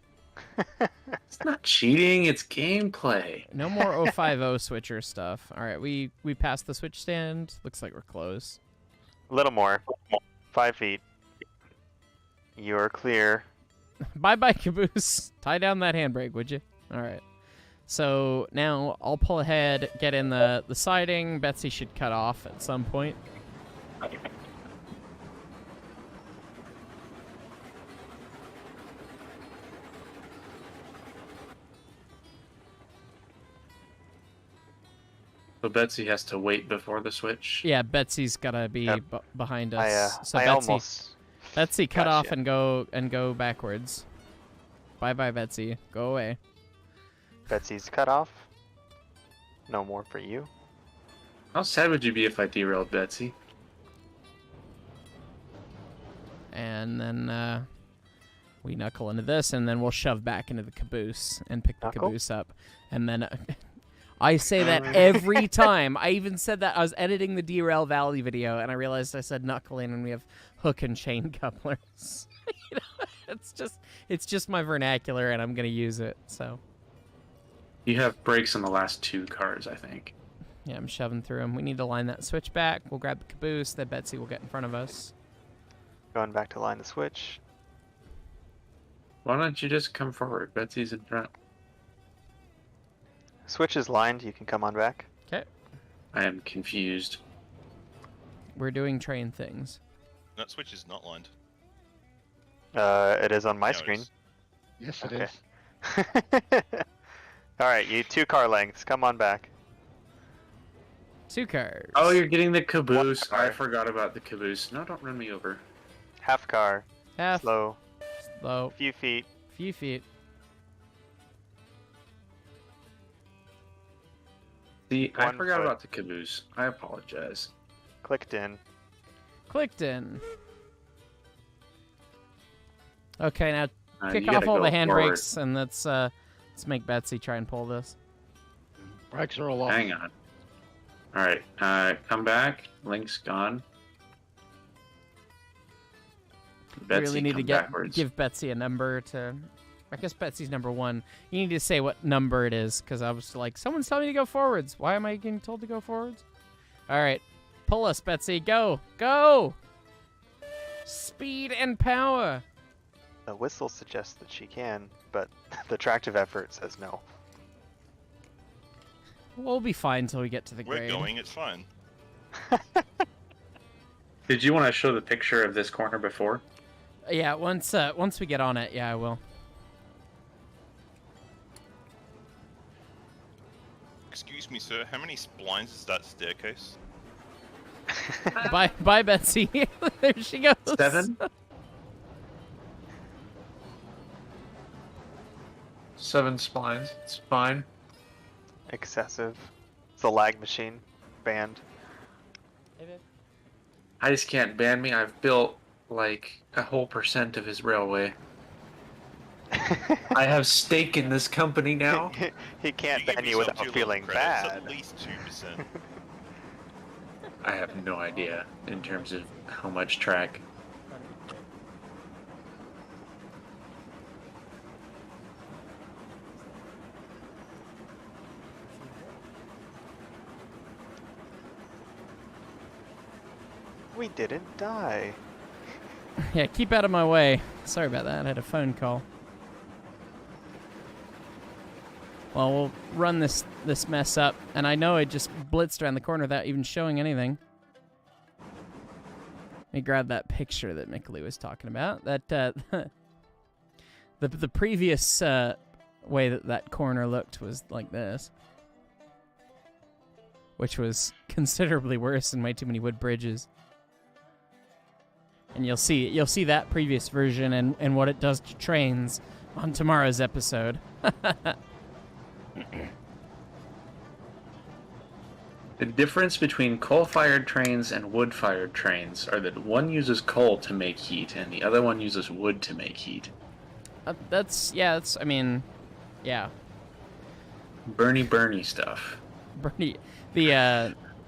[SPEAKER 2] It's not cheating, it's gameplay.
[SPEAKER 1] no more 050 switcher stuff. All right, we passed the switch stand. Looks like we're close.
[SPEAKER 3] A little more. 5 feet. You're clear.
[SPEAKER 1] Bye-bye, caboose. Tie down that handbrake, would you? All right. So now I'll pull ahead, get in the siding. Betsy should cut off at some point.
[SPEAKER 2] So Betsy has to wait before the switch.
[SPEAKER 1] Yeah, Betsy's gotta be
[SPEAKER 3] Yep.
[SPEAKER 1] behind us. So
[SPEAKER 3] I
[SPEAKER 1] Betsy,
[SPEAKER 3] almost...
[SPEAKER 1] Betsy, cut off
[SPEAKER 3] Gotcha.
[SPEAKER 1] and go backwards. Bye-bye, Betsy. Go away.
[SPEAKER 3] Betsy's cut off. No more for you.
[SPEAKER 2] How sad would you be if I derailed Betsy?
[SPEAKER 1] And then we knuckle into this, and then we'll shove back into the caboose and pick the
[SPEAKER 3] Knuckle?
[SPEAKER 1] caboose up. And then I say that every time. I even said that. I was editing the Derail Valley video, and I realized I said knuckling, and we have hook and chain couplers. You know, it's just my vernacular, and I'm gonna use it. So
[SPEAKER 2] You have brakes on the last 2 cars, I think.
[SPEAKER 1] yeah, I'm shoving through them. We need to line that switch back. We'll grab the caboose. Then Betsy will get in front of us.
[SPEAKER 3] Going back to line the switch.
[SPEAKER 2] Why don't you just come forward? Betsy's in front.
[SPEAKER 3] Switch is lined. You can come on back.
[SPEAKER 1] Okay.
[SPEAKER 2] I am confused.
[SPEAKER 1] We're doing train things.
[SPEAKER 5] That switch is not lined.
[SPEAKER 3] It is on my
[SPEAKER 5] No,
[SPEAKER 3] screen.
[SPEAKER 4] Yes, it
[SPEAKER 3] Okay.
[SPEAKER 4] is.
[SPEAKER 3] All right, you 2 car lengths. Come on back.
[SPEAKER 1] 2 cars.
[SPEAKER 2] Oh, you're getting the caboose.
[SPEAKER 3] car.
[SPEAKER 2] I forgot about the caboose. No, don't run me over.
[SPEAKER 3] Half car.
[SPEAKER 1] Half.
[SPEAKER 3] Slow.
[SPEAKER 1] Slow.
[SPEAKER 3] Few feet.
[SPEAKER 1] Few feet.
[SPEAKER 2] See, I
[SPEAKER 3] 1
[SPEAKER 2] forgot
[SPEAKER 3] foot.
[SPEAKER 2] about the caboose. I apologize.
[SPEAKER 3] Clicked in.
[SPEAKER 1] Clicked in. Okay, now kick
[SPEAKER 2] You
[SPEAKER 1] off
[SPEAKER 2] gotta
[SPEAKER 1] all the
[SPEAKER 2] go
[SPEAKER 1] handbrakes, and let's make Betsy try and pull this.
[SPEAKER 4] Brakes are all off.
[SPEAKER 2] Hang on. All right, come back. Link's gone. Betsy,
[SPEAKER 1] We really need to
[SPEAKER 2] backwards.
[SPEAKER 1] give Betsy a number to. I guess Betsy's number 1. You need to say what number it is, because I was like, someone's telling me to go forwards. Why am I getting told to go forwards? All right, pull us, Betsy. Go, go. Speed and power.
[SPEAKER 3] The whistle suggests that she can, but the tractive effort says no.
[SPEAKER 1] We'll be fine until we get to the
[SPEAKER 5] We're
[SPEAKER 1] grade.
[SPEAKER 5] going, it's fine.
[SPEAKER 2] Did you want to show the picture of this corner before?
[SPEAKER 1] Yeah, once we get on it, yeah, I will.
[SPEAKER 5] Excuse me, sir, how many splines is that staircase?
[SPEAKER 1] Bye, Betsy. There she goes.
[SPEAKER 2] 7? 7 splines. It's fine.
[SPEAKER 3] Excessive. It's a lag machine. Banned.
[SPEAKER 2] I just can't ban me. I've built like a whole % of his railway. I have stake in this company now.
[SPEAKER 3] He can't
[SPEAKER 5] You give
[SPEAKER 3] ban you
[SPEAKER 5] yourself
[SPEAKER 3] without
[SPEAKER 5] too
[SPEAKER 3] feeling
[SPEAKER 5] little credit, it's
[SPEAKER 3] bad.
[SPEAKER 5] At least 2%.
[SPEAKER 2] I have no idea in terms of how much track.
[SPEAKER 3] We didn't die.
[SPEAKER 1] Yeah, keep out of my way. Sorry about that. I had a phone call. Well, we'll run this mess up, and I know I just blitzed around the corner without even showing anything. Let me grab that picture that Mickley was talking about. That the previous way that corner looked was like this, which was considerably worse and way too many wood bridges. And you'll see that previous version and what it does to trains on tomorrow's episode.
[SPEAKER 2] The difference between coal-fired trains and wood-fired trains are that one uses coal to make heat and the other one uses wood to make heat.
[SPEAKER 1] I mean, yeah.
[SPEAKER 2] Bernie stuff.
[SPEAKER 1] Bernie,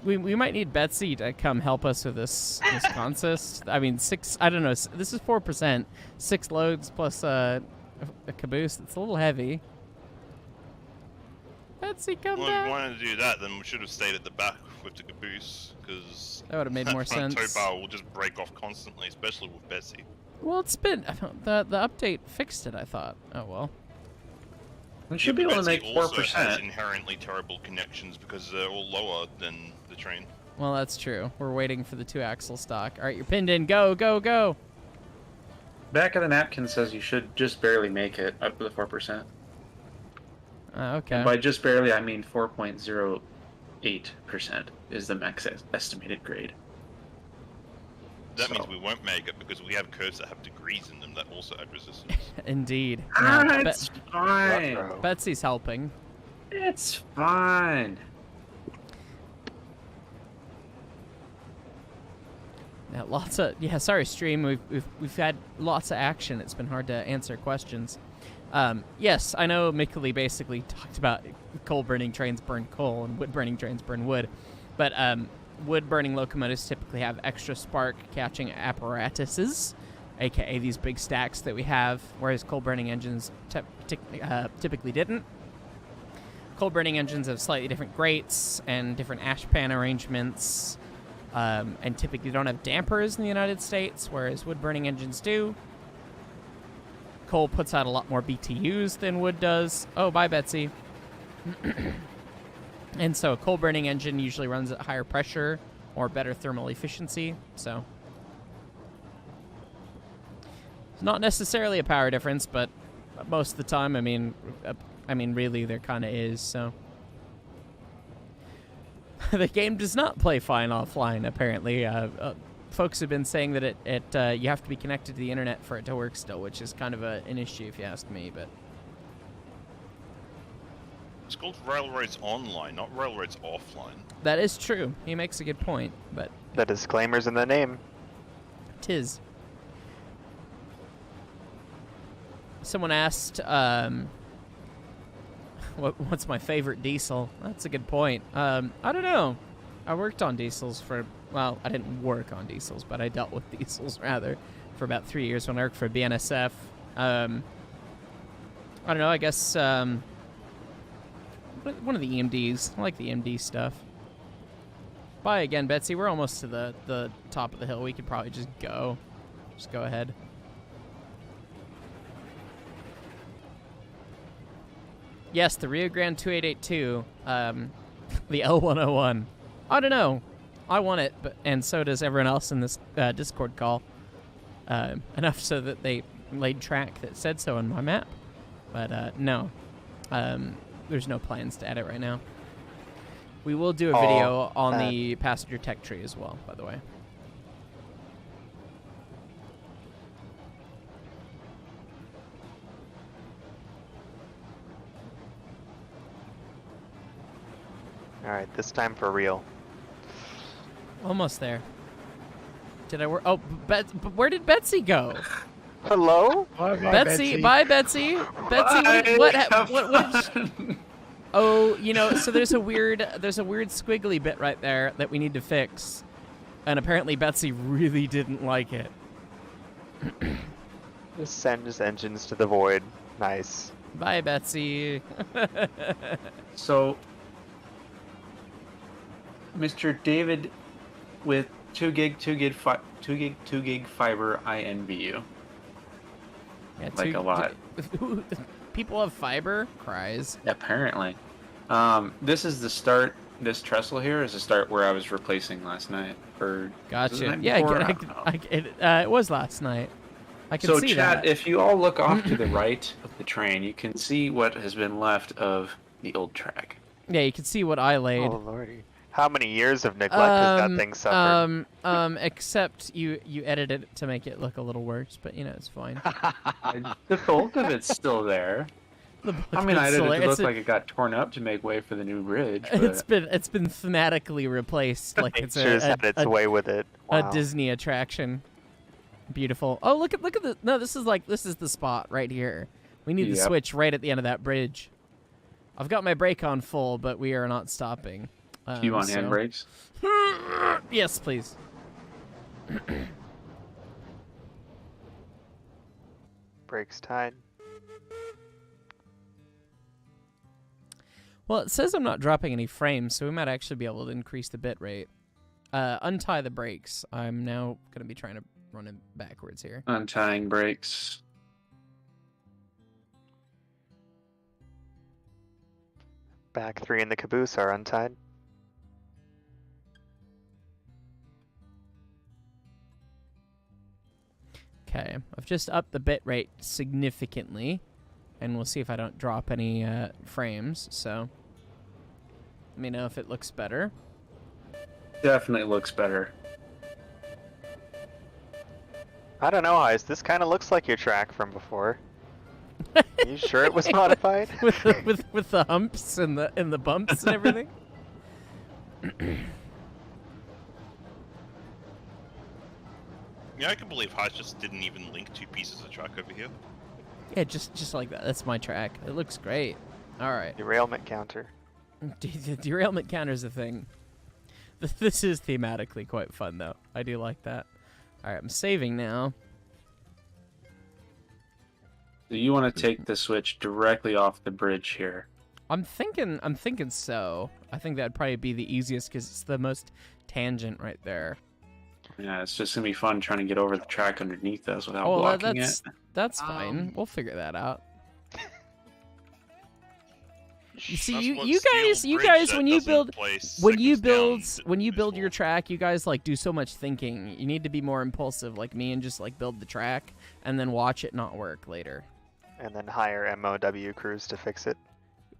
[SPEAKER 1] we might need Betsy to come help us with this consist. I mean, I don't know. This is 4%. 6 loads plus a caboose. It's a little heavy. Betsy, come
[SPEAKER 5] Well,
[SPEAKER 1] back.
[SPEAKER 5] if we wanted to do that, then we should have stayed at the back with the caboose, because
[SPEAKER 1] That would have made more
[SPEAKER 5] front
[SPEAKER 1] sense.
[SPEAKER 5] tow bar will just break off constantly, especially with Betsy.
[SPEAKER 1] Well, it's been the update fixed it. I thought. Oh well.
[SPEAKER 2] We should be able to
[SPEAKER 5] Betsy
[SPEAKER 2] make
[SPEAKER 5] also has
[SPEAKER 2] 4%.
[SPEAKER 5] inherently terrible connections because they're all lower than the train.
[SPEAKER 1] Well, that's true. We're waiting for the 2-axle stock. All right, you're pinned in. Go, go, go.
[SPEAKER 2] Back of the napkin says you should just barely make it up to the 4%.
[SPEAKER 1] Okay.
[SPEAKER 2] And by just barely, I mean 4.08% is the max estimated grade.
[SPEAKER 5] That means
[SPEAKER 2] So-
[SPEAKER 5] we won't make it because we have curves that have degrees in them that also add resistance.
[SPEAKER 1] Indeed.
[SPEAKER 2] Ah,
[SPEAKER 1] Yeah,
[SPEAKER 2] it's fine.
[SPEAKER 3] Ruh-roh.
[SPEAKER 1] Betsy's helping.
[SPEAKER 2] It's fine.
[SPEAKER 1] Yeah, sorry, stream. We've had lots of action. It's been hard to answer questions. Yes, I know Mickley basically talked about coal burning trains burn coal and wood burning trains burn wood, but wood burning locomotives typically have extra spark catching apparatuses, aka these big stacks that we have, whereas coal burning engines typically didn't. Coal burning engines have slightly different grates and different ash pan arrangements. And typically don't have dampers in the United States, whereas wood-burning engines do. Coal puts out a lot more BTUs than wood does. Oh, bye, Betsy. And so a coal-burning engine usually runs at higher pressure or better thermal efficiency, so it's not necessarily a power difference, but most of the time, I mean, really, there kind of is, so... The game does not play fine offline, apparently. Folks have been saying that you have to be connected to the internet for it to work still, which is kind of an issue if you ask me, but...
[SPEAKER 5] It's called Railroads Online, not Railroads Offline.
[SPEAKER 1] That is true. He makes a good point, but
[SPEAKER 3] The disclaimer's in the name.
[SPEAKER 1] 'tis. Someone asked, what's my favorite diesel? That's a good point. I don't know. I worked on diesels for, well, I didn't work on diesels, but I dealt with diesels, rather, for about 3 years when I worked for BNSF. I don't know, I guess, one of the EMDs. I like the EMD stuff. Bye again, Betsy. We're almost to the top of the hill. We could probably just go. Just go ahead. Yes, the Rio Grande 2882, the L101. I don't know. I want it, and so does everyone else in this Discord call. Enough so that they laid track that said so on my map. But no, there's no plans to add it right now. We will do a video on the passenger tech tree as well, by the way.
[SPEAKER 3] Alright, this time for real.
[SPEAKER 1] Almost there. Did I work? Oh, where did Betsy go?
[SPEAKER 3] Hello?
[SPEAKER 1] Betsy, bye, Betsy. Betsy, what Oh, you know, so there's a weird squiggly bit right there that we need to fix, and apparently Betsy really didn't like it.
[SPEAKER 3] This sends engines to the void. Nice.
[SPEAKER 1] Bye, Betsy.
[SPEAKER 2] So, Mr. David with 2 gig fiber, I envy you.
[SPEAKER 1] Yeah,
[SPEAKER 2] like a lot.
[SPEAKER 1] People have fiber? Cries.
[SPEAKER 2] Apparently. This is the start. This trestle here is the start where I was replacing last night. Or
[SPEAKER 1] gotcha. Yeah, it was last night. I can see
[SPEAKER 2] Chad,
[SPEAKER 1] that.
[SPEAKER 2] if you all look off to the right of the train, you can see what has been left of the old track.
[SPEAKER 1] Yeah, you can see what I laid.
[SPEAKER 3] Oh lordy. How many years of neglect has that thing suffered?
[SPEAKER 1] Except you edited it to make it look a little worse, but you know, it's fine.
[SPEAKER 2] The bulk of it's still there. I mean, I edited it to look like it got torn up to make way for the new bridge. But...
[SPEAKER 1] It's been thematically replaced, like it's
[SPEAKER 3] had its way with it. Wow.
[SPEAKER 1] A Disney attraction. Beautiful. Oh, look at the no. This is the spot right here. We need the switch right at the end of that bridge. I've got my brake on full, but we are not stopping.
[SPEAKER 2] Do you want handbrakes?
[SPEAKER 1] Yes, please.
[SPEAKER 3] Brakes tied.
[SPEAKER 1] Well, it says I'm not dropping any frames, so we might actually be able to increase the bit rate. Untie the brakes. I'm now going to be trying to run it backwards here.
[SPEAKER 2] Untying brakes.
[SPEAKER 3] Back 3 in the caboose are untied.
[SPEAKER 1] Okay, I've just upped the bit rate significantly, and we'll see if I don't drop any frames, so let me know if it looks better.
[SPEAKER 2] Definitely looks better.
[SPEAKER 3] I don't know, Heist. This kind of looks like your track from before. Are you sure it was modified?
[SPEAKER 1] with the humps and the bumps and everything?
[SPEAKER 5] Yeah, I can believe Heist just didn't even link 2 pieces of track over here.
[SPEAKER 1] Yeah, just like that. That's my track. It looks great. All right.
[SPEAKER 3] Derailment counter.
[SPEAKER 1] The derailment counter is a thing. This is thematically quite fun, though. I do like that. All right, I'm saving now.
[SPEAKER 2] So you want to take the switch directly off the bridge here?
[SPEAKER 1] I'm thinking so. I think that'd probably be the easiest because it's the most tangent right there.
[SPEAKER 2] Yeah, it's just gonna be fun trying to get over the track underneath us without blocking it.
[SPEAKER 1] That's fine. We'll figure that out. You see, you guys, when you build your track, you guys like do so much thinking. You need to be more impulsive, like me, and just like build the track and then watch it not work later.
[SPEAKER 3] And then hire MOW crews to fix it.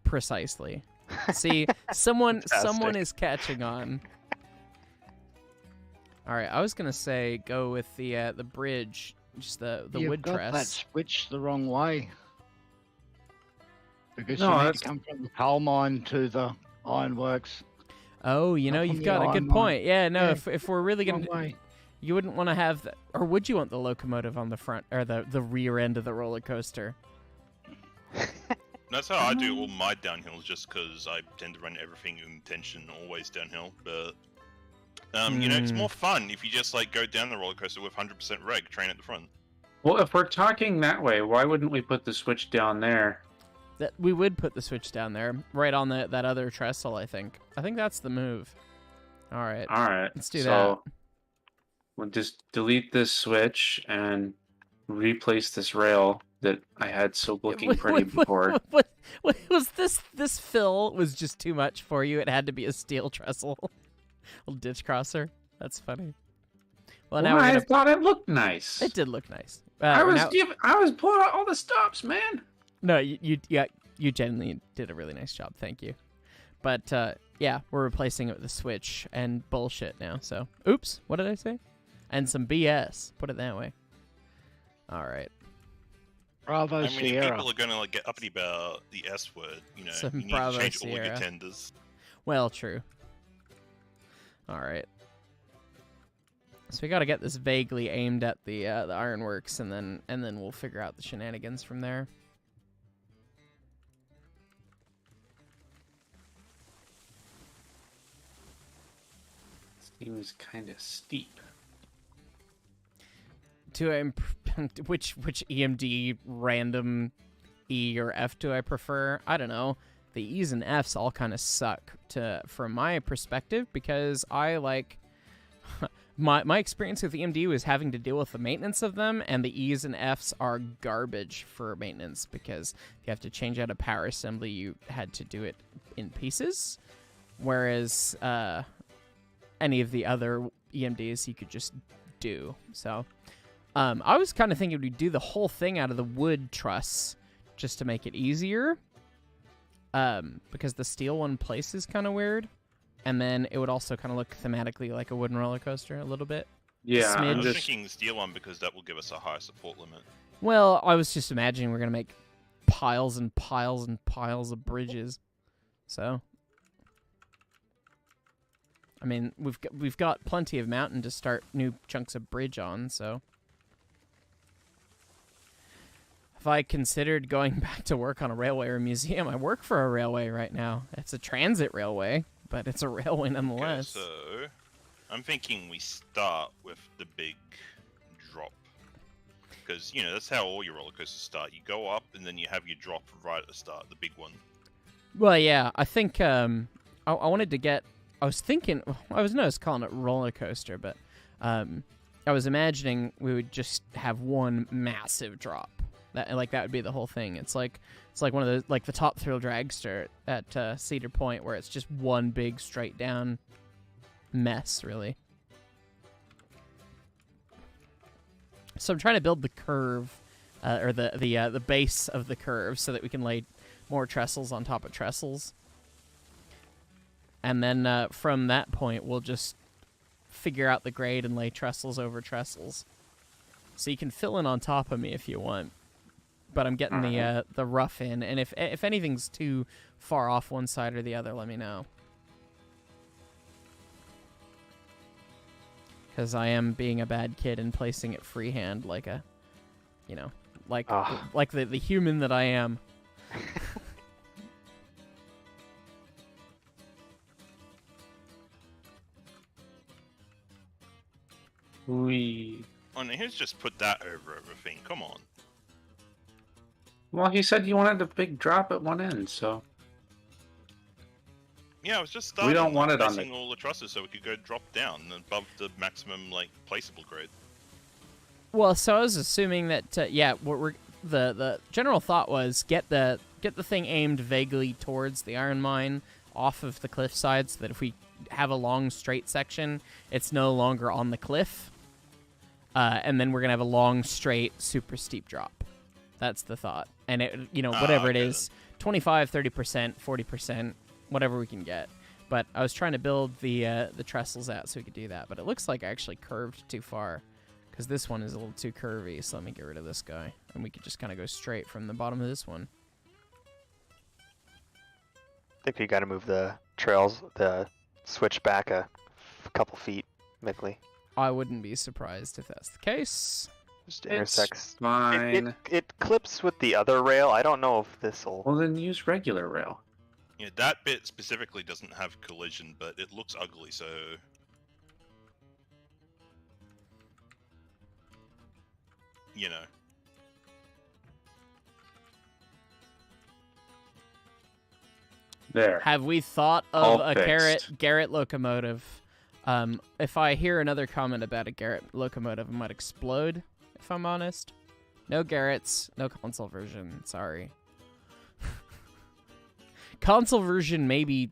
[SPEAKER 1] Precisely. See, someone is catching on. All right, I was gonna say go with the bridge, just the wood
[SPEAKER 4] You've
[SPEAKER 1] truss.
[SPEAKER 4] got that switch the wrong way. Because
[SPEAKER 2] No,
[SPEAKER 4] you need to come from the coal mine to the ironworks.
[SPEAKER 1] Oh, you know,
[SPEAKER 4] Not
[SPEAKER 1] you've
[SPEAKER 4] from
[SPEAKER 1] got
[SPEAKER 4] the
[SPEAKER 1] a good
[SPEAKER 4] iron mine.
[SPEAKER 1] point. Yeah, no,
[SPEAKER 4] Yeah,
[SPEAKER 1] if we're really
[SPEAKER 4] Wrong
[SPEAKER 1] gonna,
[SPEAKER 4] way.
[SPEAKER 1] you wouldn't want to have, or would you want the locomotive on the front or the rear end of the roller coaster?
[SPEAKER 5] That's how I do all my downhills, just because I tend to run everything in tension, always downhill. But You know, it's more fun if you just like go down the roller coaster with 100% reg train at the front.
[SPEAKER 2] Well, if we're talking that way, why wouldn't we put the switch down there?
[SPEAKER 1] That we would put the switch down there, right on that other trestle. I think that's the move. All right. Let's do that.
[SPEAKER 2] We'll just delete this switch and replace this rail that I had so looking pretty before.
[SPEAKER 1] What was this? This fill was just too much for you. It had to be a steel trestle. Little ditch crosser. That's funny. Well, now I
[SPEAKER 2] thought it looked nice.
[SPEAKER 1] It did look nice.
[SPEAKER 2] I was pulling out all the stops, man.
[SPEAKER 1] No, you genuinely did a really nice job. Thank you. But yeah, we're replacing it with a switch and bullshit now. So, oops, what did I say? And some BS. Put it that way. All right.
[SPEAKER 4] Bravo,
[SPEAKER 5] I mean,
[SPEAKER 4] Sierra.
[SPEAKER 5] people are going to like get uppity about the S word. You know,
[SPEAKER 1] Some
[SPEAKER 5] you need
[SPEAKER 1] Bravo,
[SPEAKER 5] to change
[SPEAKER 1] Sierra.
[SPEAKER 5] all your tenders.
[SPEAKER 1] Well, true. All right. So we got to get this vaguely aimed at the ironworks, and then we'll figure out the shenanigans from there.
[SPEAKER 2] Seems kind of steep.
[SPEAKER 1] Which EMD random E or F do I prefer? I don't know. The E's and F's all kind of suck from my perspective, because I like my experience with EMD was having to deal with the maintenance of them, and the E's and F's are garbage for maintenance because if you have to change out a power assembly, you had to do it in pieces, whereas any of the other EMDs you could just do. So I was kind of thinking we'd do the whole thing out of the wood truss just to make it easier, because the steel one place is kind of weird, and then it would also kind of look thematically like a wooden roller coaster a little bit.
[SPEAKER 2] Yeah,
[SPEAKER 5] I
[SPEAKER 1] Smidge.
[SPEAKER 5] was thinking the steel one because that will give us a higher support limit.
[SPEAKER 1] Well, I was just imagining we're gonna make piles and piles and piles of bridges, so I mean we've got plenty of mountain to start new chunks of bridge on, so. If I considered going back to work on a railway or a museum, I work for a railway right now. It's a transit railway, but it's a railway nonetheless.
[SPEAKER 5] Okay, so I'm thinking we start with the big drop. Because, you know, that's how all your roller coasters start. You go up, and then you have your drop right at the start, the big one.
[SPEAKER 1] Well, yeah, I think I wanted to get... I was calling it roller coaster, but I was imagining we would just have one massive drop. That would be the whole thing. It's like one of those, like the Top Thrill Dragster at Cedar Point, where it's just one big straight down mess, really. So I'm trying to build the curve, or the base of the curve, so that we can lay more trestles on top of trestles, and then from that point we'll just figure out the grade and lay trestles over trestles. So you can fill in on top of me if you want. But I'm getting the rough in, and if anything's too far off one side or the other, let me know. Because I am being a bad kid and placing it freehand, like a, you know, like the human that I am.
[SPEAKER 5] Oh, no, here's just put that over everything. Come on.
[SPEAKER 2] Well, he said you wanted a big drop at one end, so...
[SPEAKER 5] Yeah, I was just starting
[SPEAKER 2] We don't want it on
[SPEAKER 5] placing all the trusses so we could go drop down above the maximum, like, placeable grade.
[SPEAKER 1] Well, so I was assuming that, yeah, the general thought was get the thing aimed vaguely towards the iron mine off of the cliff side, so that if we have a long straight section, it's no longer on the cliff, and then we're gonna have a long straight super steep drop. That's the thought. And it, you know, whatever it is, 25, 30%, 40%, whatever we can get. But I was trying to build the trestles out so we could do that. But it looks like I actually curved too far, because this one is a little too curvy. So let me get rid of this guy, and we could just kind of go straight from the bottom of this one.
[SPEAKER 3] I think you got to move the switch back a couple feet, Mickley.
[SPEAKER 1] I wouldn't be surprised if that's the case.
[SPEAKER 3] Just intersects.
[SPEAKER 2] Fine.
[SPEAKER 3] It clips with the other rail. I don't know if this'll.
[SPEAKER 2] Well, then use regular rail.
[SPEAKER 5] Yeah, that bit specifically doesn't have collision, but it looks ugly, so... you know.
[SPEAKER 2] There.
[SPEAKER 1] Have we thought of
[SPEAKER 2] All
[SPEAKER 1] a
[SPEAKER 2] fixed.
[SPEAKER 1] Garrett locomotive? If I hear another comment about a Garrett locomotive, I might explode, if I'm honest. No Garretts, no console version, sorry. Console version maybe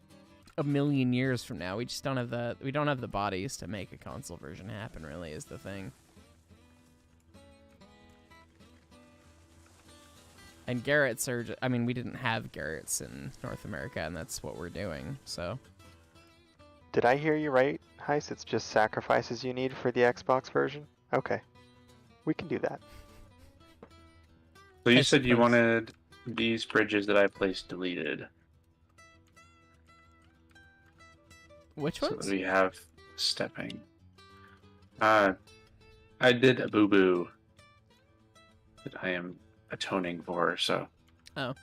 [SPEAKER 1] a million years from now. We just don't have the bodies to make a console version happen, really, is the thing. And Garretts are, I mean, we didn't have Garretts in North America, and that's what we're doing, so.
[SPEAKER 3] Did I hear you right, Heist? It's just sacrifices you need for the Xbox version? Okay. We can do that.
[SPEAKER 2] So
[SPEAKER 1] I
[SPEAKER 2] you said you
[SPEAKER 1] suppose.
[SPEAKER 2] wanted these bridges that I placed deleted.
[SPEAKER 1] Which
[SPEAKER 2] So
[SPEAKER 1] ones?
[SPEAKER 2] that we have stepping. I did a boo-boo that I am atoning for, so.
[SPEAKER 1] Oh.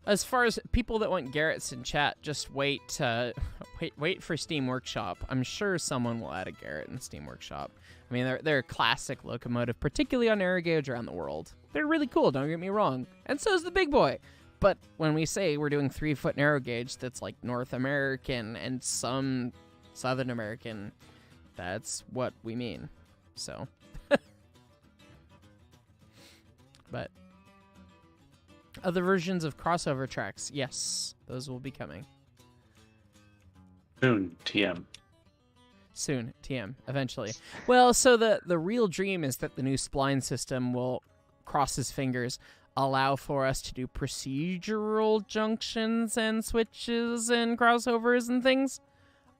[SPEAKER 1] As far as people that want Garretts in chat, just wait for Steam Workshop. I'm sure someone will add a Garrett in Steam Workshop. I mean, they're a classic locomotive, particularly on narrow gauge around the world. They're really cool, don't get me wrong. And so is the big boy. But when we say we're doing 3-foot narrow gauge that's like North American and some Southern American, that's what we mean. So. But other versions of crossover tracks, yes, those will be coming.
[SPEAKER 2] Soon, TM.
[SPEAKER 1] Soon, TM, eventually. Well, so the real dream is that the new spline system will, cross his fingers, allow for us to do procedural junctions and switches and crossovers and things.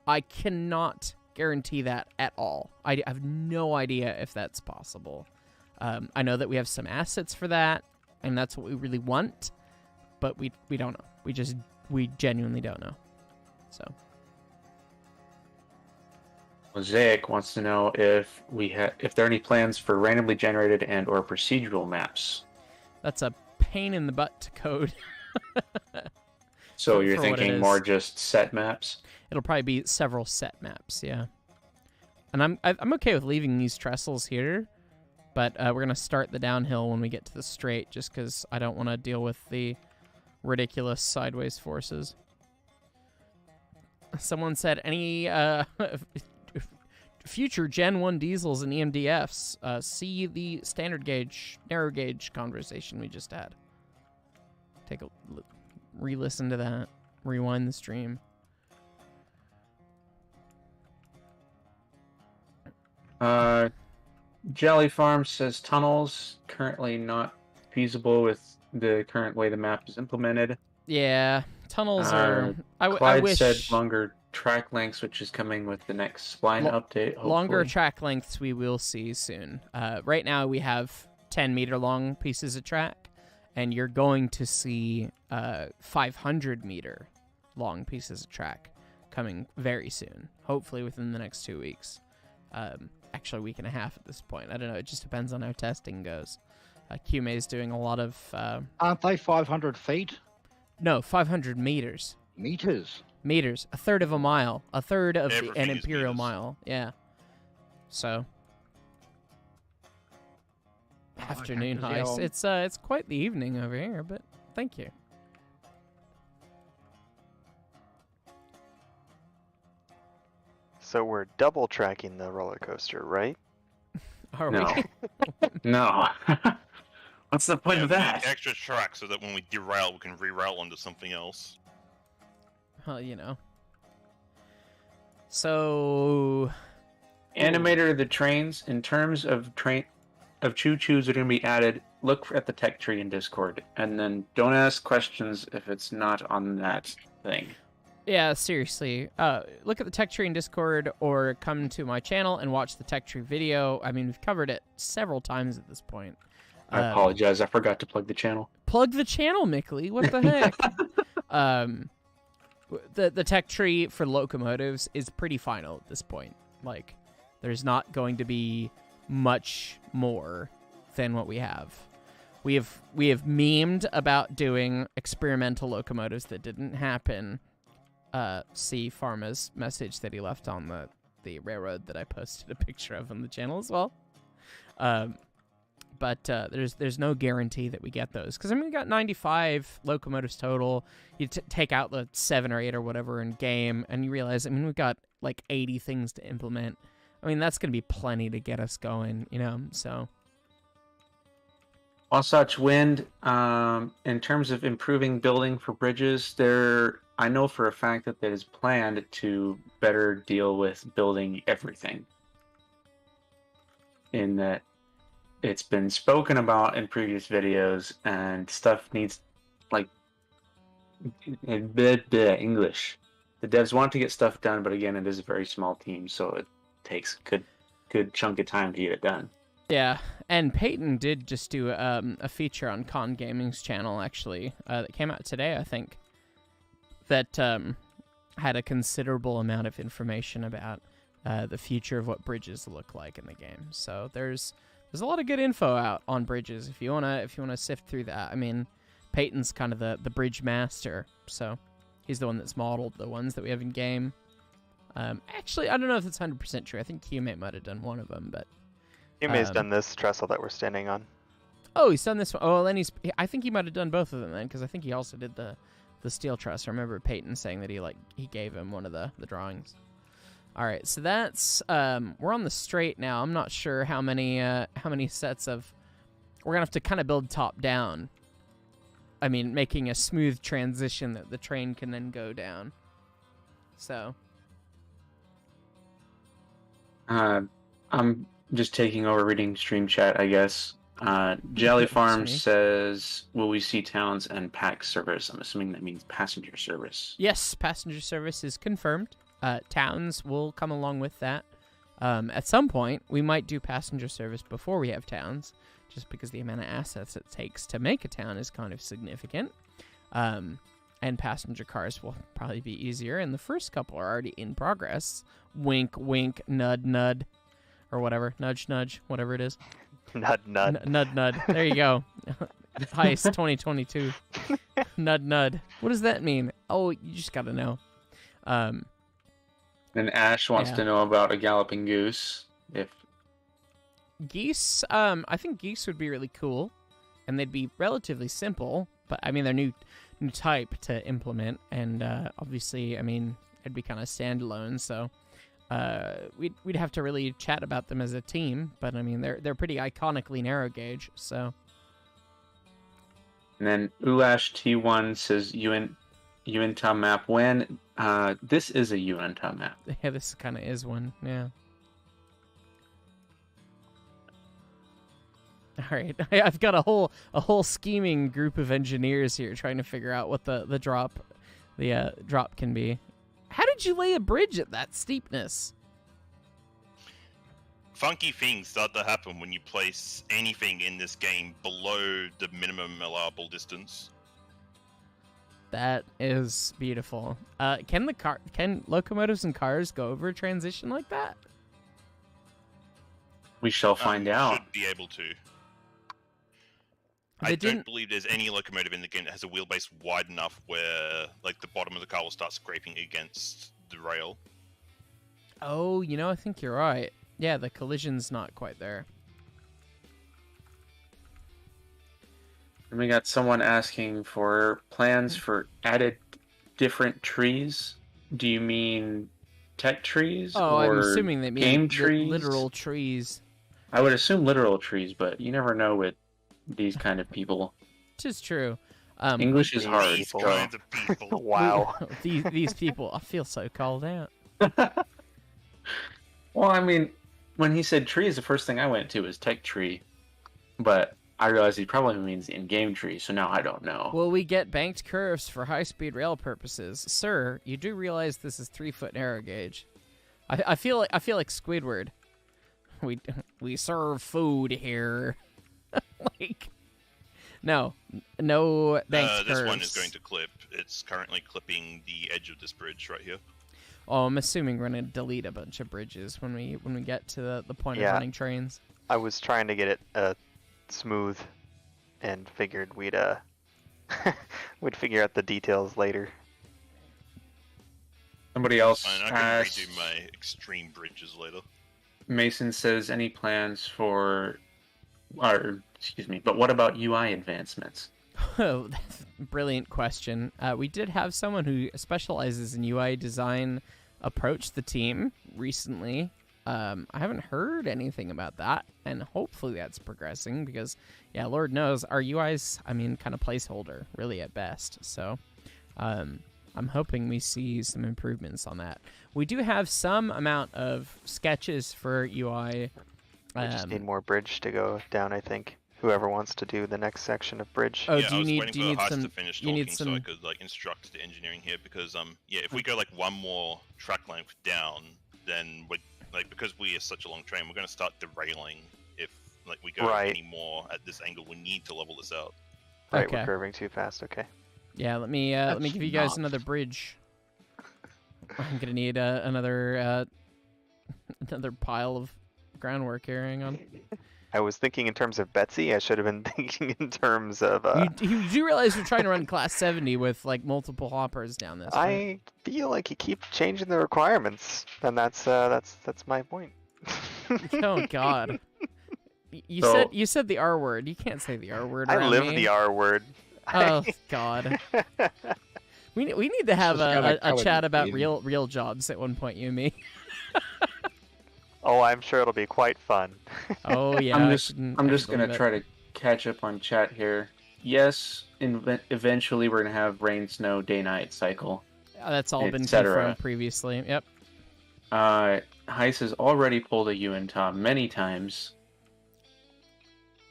[SPEAKER 1] I cannot guarantee that at all. I have no idea if that's possible. I know that we have some assets for that, and that's what we really want, but we don't know. We genuinely don't know. So.
[SPEAKER 2] Mosaic wants to know if there are any plans for randomly generated and or procedural maps.
[SPEAKER 1] That's a pain in the butt to code.
[SPEAKER 2] So
[SPEAKER 1] For
[SPEAKER 2] you're
[SPEAKER 1] what it
[SPEAKER 2] thinking
[SPEAKER 1] is.
[SPEAKER 2] more just set maps?
[SPEAKER 1] It'll probably be several set maps, yeah. And I'm okay with leaving these trestles here, but we're gonna start the downhill when we get to the straight, just because I don't want to deal with the ridiculous sideways forces. Someone said any future Gen 1 diesels and EMDFs, see the standard gauge, narrow gauge conversation we just had. Take a re-listen to that. Rewind the stream.
[SPEAKER 2] Jelly Farm says tunnels currently not feasible with the current way the map is implemented.
[SPEAKER 1] Yeah, tunnels are. I
[SPEAKER 2] Clyde
[SPEAKER 1] wish
[SPEAKER 2] said longer track lengths, which is coming with the next spline update. Hopefully.
[SPEAKER 1] Longer track lengths we will see soon. Right now we have 10-meter long pieces of track, and you're going to see 500-meter long pieces of track coming very soon. Hopefully within the next 2 weeks. Actually, a week and a half at this point. I don't know. It just depends on how testing goes. QMA is doing a lot of...
[SPEAKER 4] Aren't they 500 feet?
[SPEAKER 1] No, 500 meters.
[SPEAKER 4] Meters?
[SPEAKER 1] Meters. A third of a mile. A third of
[SPEAKER 5] Everything
[SPEAKER 1] an
[SPEAKER 5] is
[SPEAKER 1] imperial
[SPEAKER 5] meters.
[SPEAKER 1] mile. Yeah. So... Afternoon
[SPEAKER 4] Okay, 'cause,
[SPEAKER 1] heist. It's quite the evening over here, but thank you.
[SPEAKER 3] So we're double tracking the roller coaster, right?
[SPEAKER 1] Are
[SPEAKER 2] No.
[SPEAKER 1] we?
[SPEAKER 2] No. What's the point of
[SPEAKER 5] we need
[SPEAKER 2] that?
[SPEAKER 5] extra track so that when we derail, we can reroute onto something else.
[SPEAKER 1] Well, you know. So
[SPEAKER 2] Animator of the trains, in terms of choo-choos that are going to be added, look at the tech tree in Discord, and then don't ask questions if it's not on that thing.
[SPEAKER 1] yeah, seriously. Look at the tech tree in Discord or come to my channel and watch the tech tree video. I mean, we've covered it several times at this point.
[SPEAKER 2] I apologize, I forgot to plug the channel.
[SPEAKER 1] Plug the channel, Mickley. What the heck? The tech tree for locomotives is pretty final at this point. Like, there's not going to be much more than what we have. We have memed about doing experimental locomotives that didn't happen. See Pharma's message that he left on the railroad that I posted a picture of on the channel as well. but there's no guarantee that we get those. Because, I mean, we got 95 locomotives total. You take out the 7 or 8 or whatever in game, and you realize, I mean, we've got like 80 things to implement. I mean, that's going to be plenty to get us going, you know, so.
[SPEAKER 2] Wasatch Wind, in terms of improving building for bridges, I know for a fact that is planned to better deal with building everything. In that it's been spoken about in previous videos, and stuff needs, like, English. The devs want to get stuff done, but again, it is a very small team, so it takes a good chunk of time to get it done.
[SPEAKER 1] Yeah, and Peyton did just do a feature on Con Gaming's channel, actually, that came out today, I think, that had a considerable amount of information about the future of what bridges look like in the game. So there's a lot of good info out on bridges if you wanna sift through that. I mean, Peyton's kind of the bridge master, so he's the one that's modeled the ones that we have in game. Actually, I don't know if it's 100% true. I think Qmate might have done one of them, but
[SPEAKER 3] Yume's done this trestle that we're standing on.
[SPEAKER 1] oh, he's done this one. Oh, then I think he might have done both of them then, because I think he also did the steel truss. I remember Peyton saying that he gave him one of the drawings. All right, so that's we're on the straight now. I'm not sure how many sets of we're gonna have to kind of build top down. I mean, making a smooth transition that the train can then go down. So
[SPEAKER 2] I'm just taking over reading stream chat, I guess. Jelly Farm says, will we see towns and pack service? I'm assuming that means passenger service.
[SPEAKER 1] yes, passenger service is confirmed. Towns will come along with that. At some point, we might do passenger service before we have towns, just because the amount of assets it takes to make a town is kind of significant. And passenger cars will probably be easier, and the first couple are already in progress. Wink, wink, nud, nud, or whatever. Nudge, nudge, whatever it is.
[SPEAKER 3] Nud, nud.
[SPEAKER 1] Nud, nud. There you go. Heist 2022. Nud, nud. What does that mean? Oh, you just gotta know.
[SPEAKER 2] And Ash wants to know about a galloping goose. If
[SPEAKER 1] geese, I think geese would be really cool, and they'd be relatively simple. But I mean, they're new type to implement, and obviously, I mean, it'd be kind of standalone. So we'd have to really chat about them as a team. But I mean, they're pretty iconically narrow gauge. So.
[SPEAKER 2] And then Ulash T1 says Uinta map. When this is a Uinta map.
[SPEAKER 1] Yeah, this kind of is one. Yeah. All right, I've got a whole scheming group of engineers here trying to figure out what the drop can be. How did you lay a bridge at that steepness?
[SPEAKER 5] Funky things start to happen when you place anything in this game below the minimum allowable distance.
[SPEAKER 1] That is beautiful. Can locomotives and cars go over a transition like that?
[SPEAKER 2] We shall find out.
[SPEAKER 5] Should be able to. I don't believe there's any locomotive in the game that has a wheelbase wide enough where, like, the bottom of the car will start scraping against the rail.
[SPEAKER 1] Oh, you know, I think you're right. Yeah, the collision's not quite there.
[SPEAKER 2] And we got someone asking for plans for added different trees. Do you mean tech trees?
[SPEAKER 1] Oh,
[SPEAKER 2] or
[SPEAKER 1] I'm assuming they mean
[SPEAKER 2] game trees?
[SPEAKER 1] Literal trees.
[SPEAKER 2] I would assume literal trees, but you never know with these kind of people.
[SPEAKER 1] Tis true.
[SPEAKER 2] English is hard.
[SPEAKER 5] These kinds of people.
[SPEAKER 3] Wow.
[SPEAKER 1] these people. I feel so called out.
[SPEAKER 2] Well, I mean, when he said trees, the first thing I went to was tech tree, but I realized he probably means in-game tree, so now I don't know.
[SPEAKER 1] Will we get banked curves for high-speed rail purposes, sir? You do realize this is 3-foot narrow gauge. I feel like Squidward. We serve food here. Like, no banked curves.
[SPEAKER 5] This one is going to clip. It's currently clipping the edge of this bridge right here.
[SPEAKER 1] Oh, I'm assuming we're gonna delete a bunch of bridges when we get to the point of running trains.
[SPEAKER 3] I was trying to get it smooth, and figured we'd figure out the details later.
[SPEAKER 2] Somebody else
[SPEAKER 5] Fine, I can
[SPEAKER 2] asked,
[SPEAKER 5] redo my extreme bridges later.
[SPEAKER 2] Mason says, any plans for, or Excuse me. But what about UI advancements?
[SPEAKER 1] Oh, that's a brilliant question. We did have someone who specializes in UI design approach the team recently. I haven't heard anything about that, and hopefully that's progressing because, yeah, Lord knows, our UI's, I mean, kind of placeholder, really, at best. So I'm hoping we see some improvements on that. We do have some amount of sketches for UI.
[SPEAKER 3] We just need more bridge to go down, I think. Whoever wants to do the next section of bridge.
[SPEAKER 1] Oh,
[SPEAKER 5] Yeah,
[SPEAKER 1] do
[SPEAKER 5] I
[SPEAKER 1] you
[SPEAKER 5] was
[SPEAKER 1] need
[SPEAKER 5] waiting
[SPEAKER 1] do you
[SPEAKER 5] for
[SPEAKER 1] need
[SPEAKER 5] Heist
[SPEAKER 1] some
[SPEAKER 5] to finish
[SPEAKER 1] you need
[SPEAKER 5] talking so I
[SPEAKER 1] some
[SPEAKER 5] could like instruct the engineering here because yeah, if we go like one more track length down, then we like because we are such a long train, we're going to start derailing if like we go
[SPEAKER 3] Right.
[SPEAKER 5] any more at this angle. We need to level this out.
[SPEAKER 3] Right,
[SPEAKER 1] Okay.
[SPEAKER 3] we're curving too fast. Okay.
[SPEAKER 1] Yeah, let me
[SPEAKER 4] That's
[SPEAKER 1] give you guys
[SPEAKER 4] not-
[SPEAKER 1] another bridge. I'm gonna need another another pile of groundwork here. Hang on.
[SPEAKER 3] I was thinking in terms of Betsy. I should have been thinking in terms of.
[SPEAKER 1] You do realize you're trying to run class 70 with like multiple hoppers down this, right?
[SPEAKER 3] I feel like you keep changing the requirements, and that's my point.
[SPEAKER 1] Oh God. You
[SPEAKER 2] So-
[SPEAKER 1] said the R word. You can't say the R word.
[SPEAKER 3] I
[SPEAKER 1] around
[SPEAKER 3] live
[SPEAKER 1] me.
[SPEAKER 3] the R word.
[SPEAKER 1] Oh God. We need to have
[SPEAKER 4] Just gotta
[SPEAKER 1] a
[SPEAKER 4] cut it
[SPEAKER 1] chat about
[SPEAKER 4] in.
[SPEAKER 1] real jobs at one point, you and me.
[SPEAKER 3] Oh, I'm sure it'll be quite fun.
[SPEAKER 1] Oh yeah.
[SPEAKER 2] I'm
[SPEAKER 1] I
[SPEAKER 2] just
[SPEAKER 1] can
[SPEAKER 2] gonna
[SPEAKER 1] believe it.
[SPEAKER 2] try to catch up on chat here. Yes, eventually we're gonna have rain, snow, day, night cycle.
[SPEAKER 1] That's all been
[SPEAKER 2] etc.
[SPEAKER 1] confirmed previously. Yep.
[SPEAKER 2] Heist has already pulled a UN top many times.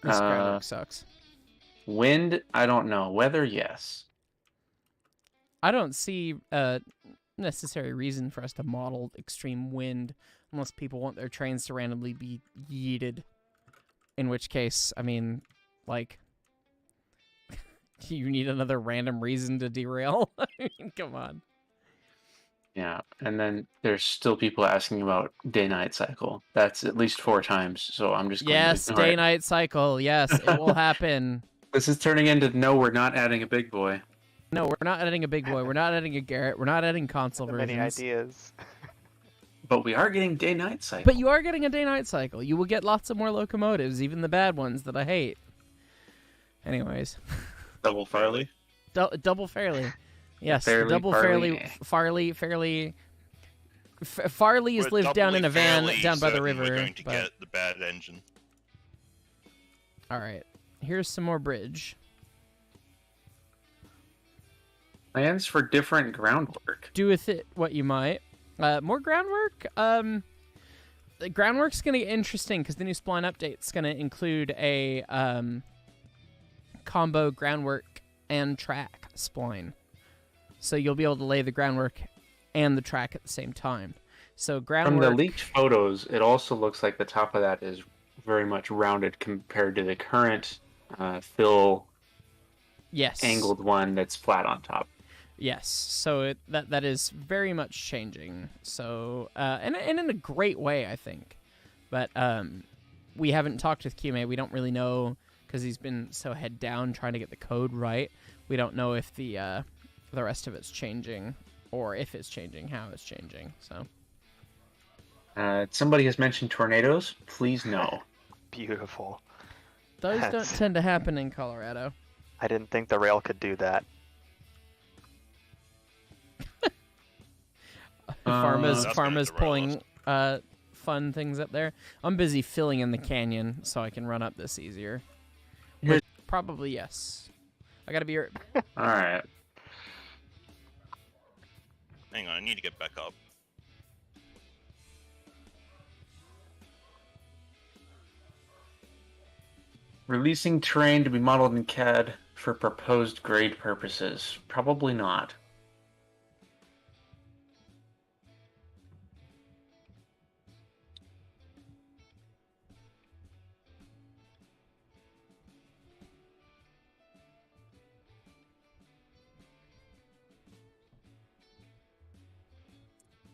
[SPEAKER 1] This groundwork sucks.
[SPEAKER 2] Wind, I don't know. Weather, yes.
[SPEAKER 1] I don't see a necessary reason for us to model extreme wind unless people want their trains to randomly be yeeted. In which case, I mean, like, you need another random reason to derail? I mean, come on.
[SPEAKER 2] Yeah, and then there's still people asking about day-night cycle. That's at least 4 times, so I'm just going
[SPEAKER 1] Yes,
[SPEAKER 2] to ignore it.
[SPEAKER 1] day-night cycle. Yes, it will happen.
[SPEAKER 2] This is turning into, no, we're not adding a big boy.
[SPEAKER 1] No, we're not adding a big boy. We're not adding a Garrett. We're not adding console
[SPEAKER 3] So many
[SPEAKER 1] versions.
[SPEAKER 3] ideas.
[SPEAKER 2] But we are getting day-night cycle.
[SPEAKER 1] But you are getting a day-night cycle. You will get lots of more locomotives, even the bad ones that I hate. Anyways.
[SPEAKER 2] Double Farley?
[SPEAKER 1] Double fairly. Yes,
[SPEAKER 2] Fairly,
[SPEAKER 1] double
[SPEAKER 2] Farley,
[SPEAKER 1] fairly, fairly. Farley is
[SPEAKER 5] We're
[SPEAKER 1] lived down in a
[SPEAKER 5] doubly
[SPEAKER 1] van
[SPEAKER 5] fairly
[SPEAKER 1] down by the
[SPEAKER 5] certain
[SPEAKER 1] river.
[SPEAKER 5] We're going to
[SPEAKER 1] but...
[SPEAKER 5] get the bad engine.
[SPEAKER 1] All right, here's some more bridge.
[SPEAKER 2] Plans for different groundwork.
[SPEAKER 1] Do with it what you might. More groundwork. The groundwork's gonna get interesting because the new spline update's gonna include a combo groundwork and track spline. So you'll be able to lay the groundwork and the track at the same time. So groundwork.
[SPEAKER 2] From the leaked photos, it also looks like the top of that is very much rounded compared to the current fill
[SPEAKER 1] Yes.
[SPEAKER 2] angled one that's flat on top.
[SPEAKER 1] Yes, so that is very much changing. So and in a great way, I think. But we haven't talked with QMA. We don't really know because he's been so head down trying to get the code right. We don't know if the rest of it's changing, or if it's changing, how it's changing. So
[SPEAKER 2] Somebody has mentioned tornadoes. Please no.
[SPEAKER 3] Beautiful.
[SPEAKER 1] those don't
[SPEAKER 3] That's-
[SPEAKER 1] tend to happen in Colorado.
[SPEAKER 3] I didn't think the rail could do that.
[SPEAKER 1] Pharma's
[SPEAKER 5] That's gonna derail
[SPEAKER 1] pulling fun things up there. I'm busy filling in the canyon so I can run up this easier.
[SPEAKER 2] Here-
[SPEAKER 1] Probably yes. I gotta be.
[SPEAKER 2] All right.
[SPEAKER 5] Hang on, I need to get back up.
[SPEAKER 2] Releasing terrain to be modeled in CAD for proposed grade purposes. Probably not.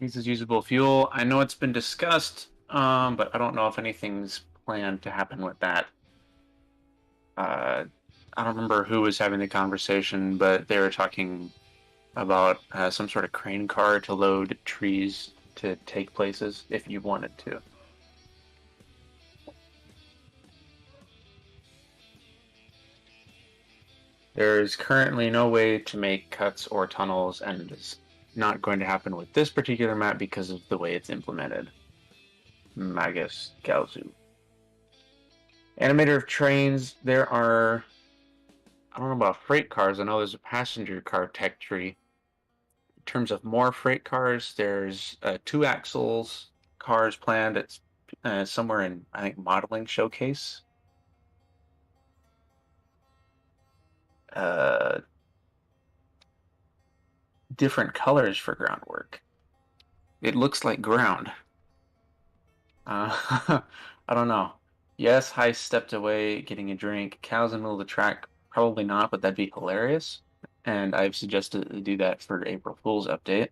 [SPEAKER 2] Uses usable fuel. I know it's been discussed, but I don't know if anything's planned to happen with that. I don't remember who was having the conversation, but they were talking about some sort of crane car to load trees to take places if you wanted to. There is currently no way to make cuts or tunnels, and it is not going to happen with this particular map because of the way it's implemented. Magus Galzu. Animator of trains, there are... I don't know about freight cars. I know there's a passenger car tech tree. In terms of more freight cars, there's 2 axles cars planned at somewhere in, I think, modeling showcase. Different colors for groundwork. It looks like ground. I don't know. Yes, Heist stepped away getting a drink. Cows in the middle of the track. Probably not, but that'd be hilarious. And I've suggested to do that for April Fool's update.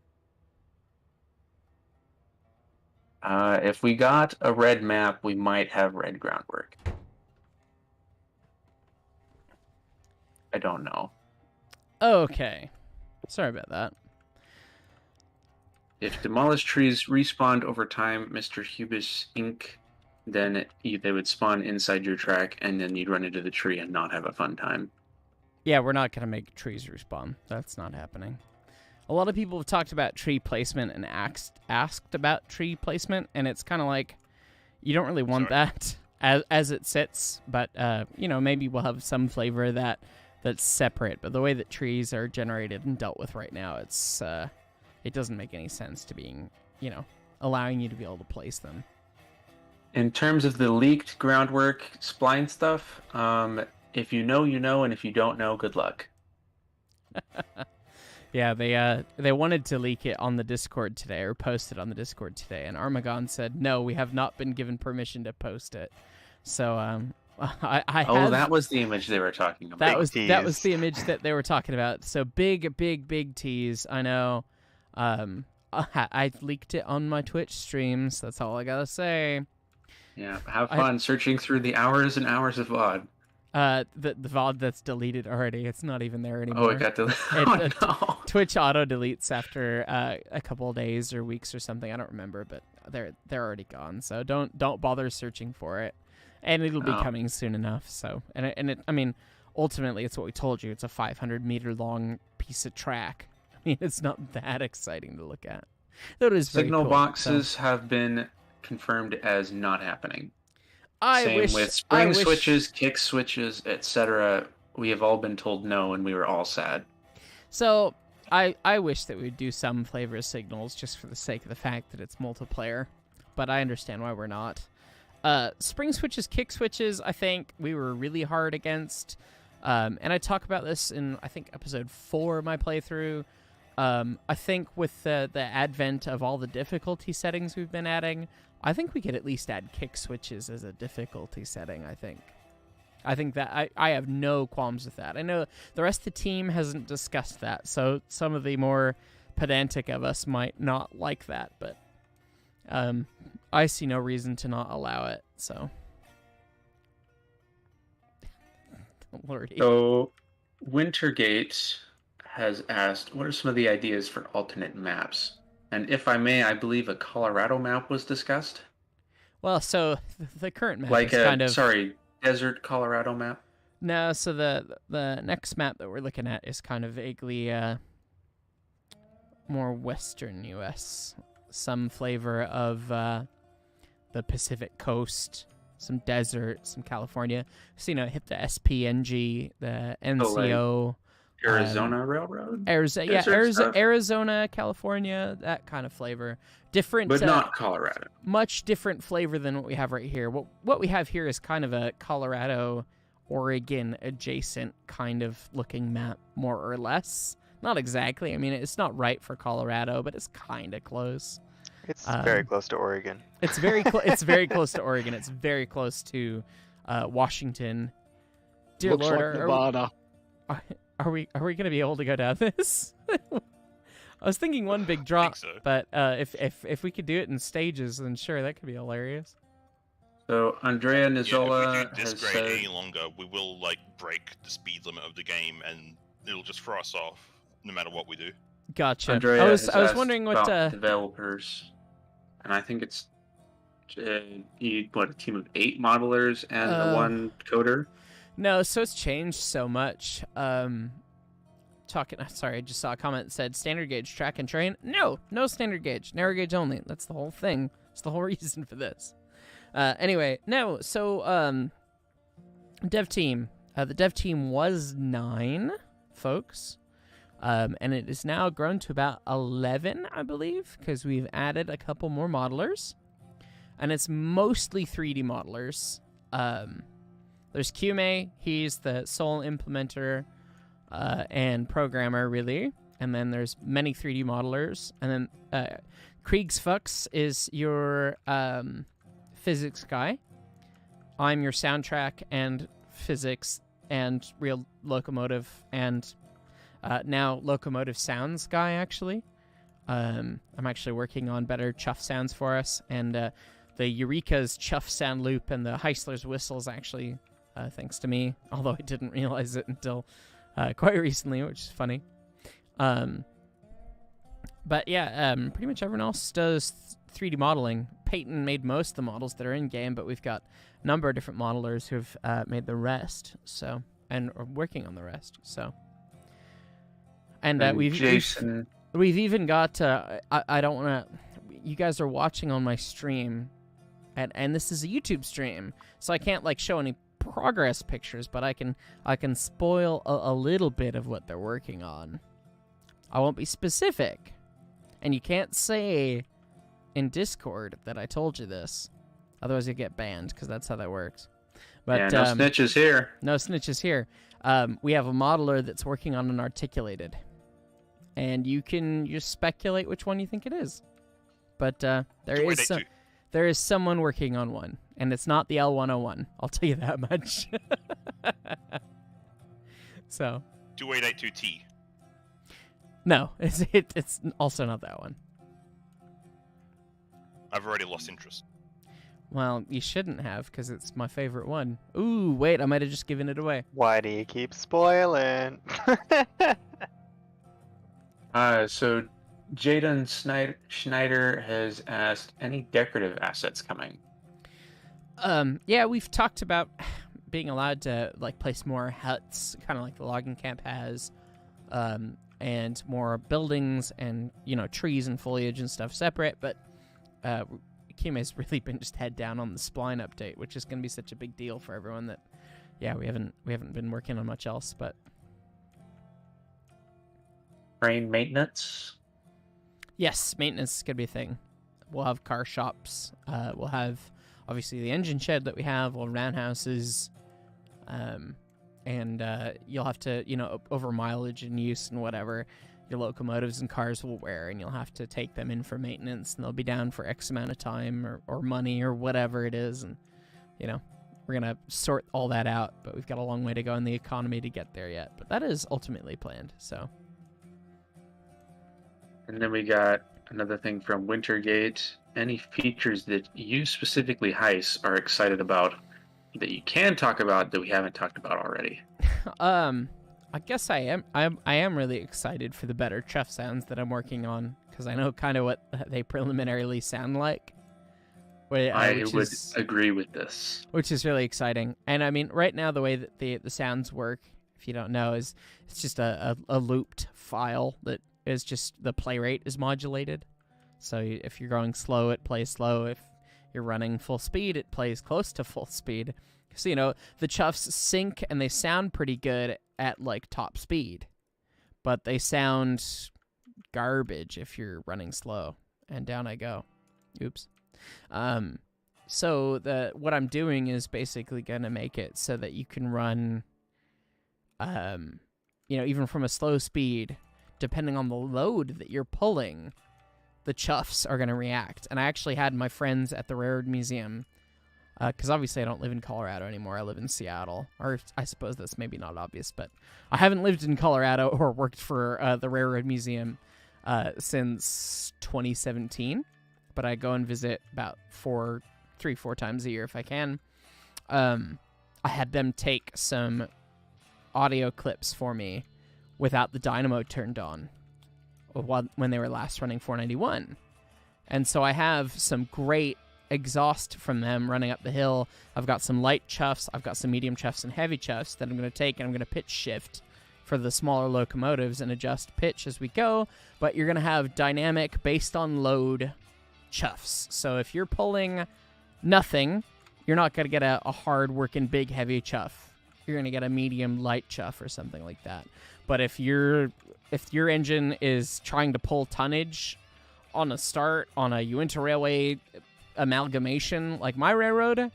[SPEAKER 2] If we got a red map, we might have red groundwork. I don't know.
[SPEAKER 1] Okay. Sorry about that.
[SPEAKER 2] If demolished trees respawned over time, Mr. Hubis Inc., then they would spawn inside your track, and then you'd run into the tree and not have a fun time.
[SPEAKER 1] Yeah, we're not going to make trees respawn. That's not happening. A lot of people have talked about tree placement and asked about tree placement, and it's kind of like, you don't really want that as it sits, but, maybe we'll have some flavor that's separate. But the way that trees are generated and dealt with right now, it doesn't make any sense to being, allowing you to be able to place them.
[SPEAKER 2] In terms of the leaked groundwork spline stuff, if you know, you know, and if you don't know, good luck.
[SPEAKER 1] Yeah, they wanted to leak it on the Discord today, or post it on the Discord today, and Armagon said, no, we have not been given permission to post it. So,
[SPEAKER 2] that was the image they were talking about.
[SPEAKER 1] That was the image that they were talking about. So big tease. I know. I leaked it on my Twitch streams. That's all I gotta say.
[SPEAKER 2] Yeah, have fun searching through the hours and hours of VOD.
[SPEAKER 1] The VOD that's deleted already. It's not even there anymore.
[SPEAKER 2] Oh, it got deleted. No.
[SPEAKER 1] Twitch auto deletes after a couple of days or weeks or something. I don't remember, but they're already gone. So don't bother searching for it, and it'll be coming soon enough. So I mean, ultimately, it's what we told you. It's a 500-meter long piece of track. I mean, it's not that exciting to look at. Though it is very
[SPEAKER 2] Signal
[SPEAKER 1] cool,
[SPEAKER 2] boxes have been confirmed as not happening.
[SPEAKER 1] Same
[SPEAKER 2] with spring switches, kick switches, etc. We have all been told no, and we were all sad.
[SPEAKER 1] So I wish that we'd do some flavor of signals just for the sake of the fact that it's multiplayer, but I understand why we're not. Spring switches, kick switches, I think we were really hard against. And I talk about this in, I think, episode 4 of my playthrough. I think with the advent of all the difficulty settings we've been adding, I think we could at least add kick switches as a difficulty setting, I think that I have no qualms with that. I know the rest of the team hasn't discussed that, so some of the more pedantic of us might not like that, but I see no reason to not allow it, so. Lordy.
[SPEAKER 2] So, Wintergate has asked, what are some of the ideas for alternate maps? And if I may, I believe a Colorado map was discussed.
[SPEAKER 1] Well, so the current map is kind of...
[SPEAKER 2] desert Colorado map?
[SPEAKER 1] No, so the next map that we're looking at is kind of vaguely more western U.S. Some flavor of the Pacific Coast, some desert, some California. So, hit the SPNG, the NCO...
[SPEAKER 2] Arizona Railroad?
[SPEAKER 1] Arizona, California, that kind of flavor. Different,
[SPEAKER 2] but not Colorado.
[SPEAKER 1] Much different flavor than what we have right here. What we have here is kind of a Colorado, Oregon adjacent kind of looking map, more or less. Not exactly. I mean, it's not right for Colorado, but it's kind of close.
[SPEAKER 3] It's very close to Oregon.
[SPEAKER 1] It's very it's very close to Oregon. It's very close to Washington. Dear
[SPEAKER 4] Looks
[SPEAKER 1] Lord,
[SPEAKER 4] like Nevada.
[SPEAKER 1] Are we going to be able to go down this? I was thinking one big drop,
[SPEAKER 5] so.
[SPEAKER 1] But if we could do it in stages, then sure, that could be hilarious.
[SPEAKER 2] So Andrea Nizola
[SPEAKER 5] if we do
[SPEAKER 2] has
[SPEAKER 5] disgrade
[SPEAKER 2] said,
[SPEAKER 5] any longer, we will break the speed limit of the game, and it'll just throw us off no matter what we do.
[SPEAKER 1] Gotcha.
[SPEAKER 2] Andrea
[SPEAKER 1] I was
[SPEAKER 2] has
[SPEAKER 1] wondering
[SPEAKER 2] asked
[SPEAKER 1] what
[SPEAKER 2] about developers, and I think it's a team of 8 modelers and the 1 coder.
[SPEAKER 1] No, so it's changed so much. Sorry, I just saw a comment that said standard gauge track and train. No standard gauge, narrow gauge only. That's the whole thing. That's the whole reason for this. Anyway, no. So dev team. The dev team was 9 folks, and it is now grown to about 11, I believe, because we've added a couple more modelers, and it's mostly 3D modelers. There's QMA. He's the sole implementer and programmer, really. And then there's many 3D modelers. And then Kriegsfuchs is your physics guy. I'm your soundtrack and physics and real Locomotive and now Locomotive sounds guy, actually. I'm actually working on better chuff sounds for us. And the Eureka's chuff sound loop and the Heisler's whistles, actually, thanks to me. Although I didn't realize it until quite recently, which is funny. But yeah, pretty much everyone else does 3D modeling. Peyton made most of the models that are in game, but we've got a number of different modelers who've made the rest, so, and are working on the rest. So, and we've even got. I don't want to. You guys are watching on my stream, and this is a YouTube stream, so I can't like show any progress pictures, but I can spoil a little bit of what they're working on. I won't be specific, and you can't say in Discord that I told you this, otherwise you get banned, because that's how that works. But
[SPEAKER 2] yeah, no snitches here.
[SPEAKER 1] No snitches here. We have a modeler that's working on an articulated, and you can just speculate which one you think it is. But there is someone working on one, and it's not the L101. I'll tell you that much. So
[SPEAKER 5] 2882T.
[SPEAKER 1] No, it's also not that one.
[SPEAKER 5] I've already lost interest.
[SPEAKER 1] Well, you shouldn't have, because it's my favorite one. Ooh, wait, I might have just given it away.
[SPEAKER 3] Why do you keep spoiling?
[SPEAKER 2] So Jaden Schneider has asked, any decorative assets coming?
[SPEAKER 1] Yeah, we've talked about being allowed to like place more huts, kind of like the logging camp has, and more buildings and trees and foliage and stuff separate. But Kime's really been just head down on the spline update, which is going to be such a big deal for everyone that, yeah, we haven't been working on much else. But
[SPEAKER 2] Train maintenance.
[SPEAKER 1] Yes, maintenance is going to be a thing. We'll have car shops. We'll have, obviously, the engine shed that we have. We'll have roundhouses. And you'll have to, over mileage and use and whatever, your locomotives and cars will wear, and you'll have to take them in for maintenance, and they'll be down for X amount of time or money or whatever it is. And, we're going to sort all that out, but we've got a long way to go in the economy to get there yet. But that is ultimately planned, so...
[SPEAKER 2] And then we got another thing from Wintergate. Any features that you specifically, Heis, are excited about that you can talk about that we haven't talked about already?
[SPEAKER 1] I guess I am. I am really excited for the better chuff sounds that I'm working on, because I know kind of what they preliminarily sound like.
[SPEAKER 2] I would agree with this. Which
[SPEAKER 1] is really exciting. And I mean, right now the way that the sounds work, if you don't know, is it's just a looped file that is just the play rate is modulated. So if you're going slow, it plays slow. If you're running full speed, it plays close to full speed. So, the chuffs sync and they sound pretty good at like top speed, but they sound garbage if you're running slow. And down I go. Oops. So what I'm doing is basically going to make it so that you can run, even from a slow speed, depending on the load that you're pulling, the chuffs are going to react. And I actually had my friends at the Railroad Museum, because obviously I don't live in Colorado anymore. I live in Seattle. Or I suppose that's maybe not obvious, but I haven't lived in Colorado or worked for the Railroad Museum since 2017. But I go and visit about 4 times a year if I can. I had them take some audio clips for me without the dynamo turned on when they were last running 491. And so I have some great exhaust from them running up the hill. I've got some light chuffs, I've got some medium chuffs and heavy chuffs that I'm going to take, and I'm going to pitch shift for the smaller locomotives and adjust pitch as we go. But you're going to have dynamic based on load chuffs. So if you're pulling nothing, you're not going to get a hard working big heavy chuff. You're going to get a medium light chuff or something like that. But if your engine is trying to pull tonnage on a start on a Uinta Railway amalgamation like my railroad,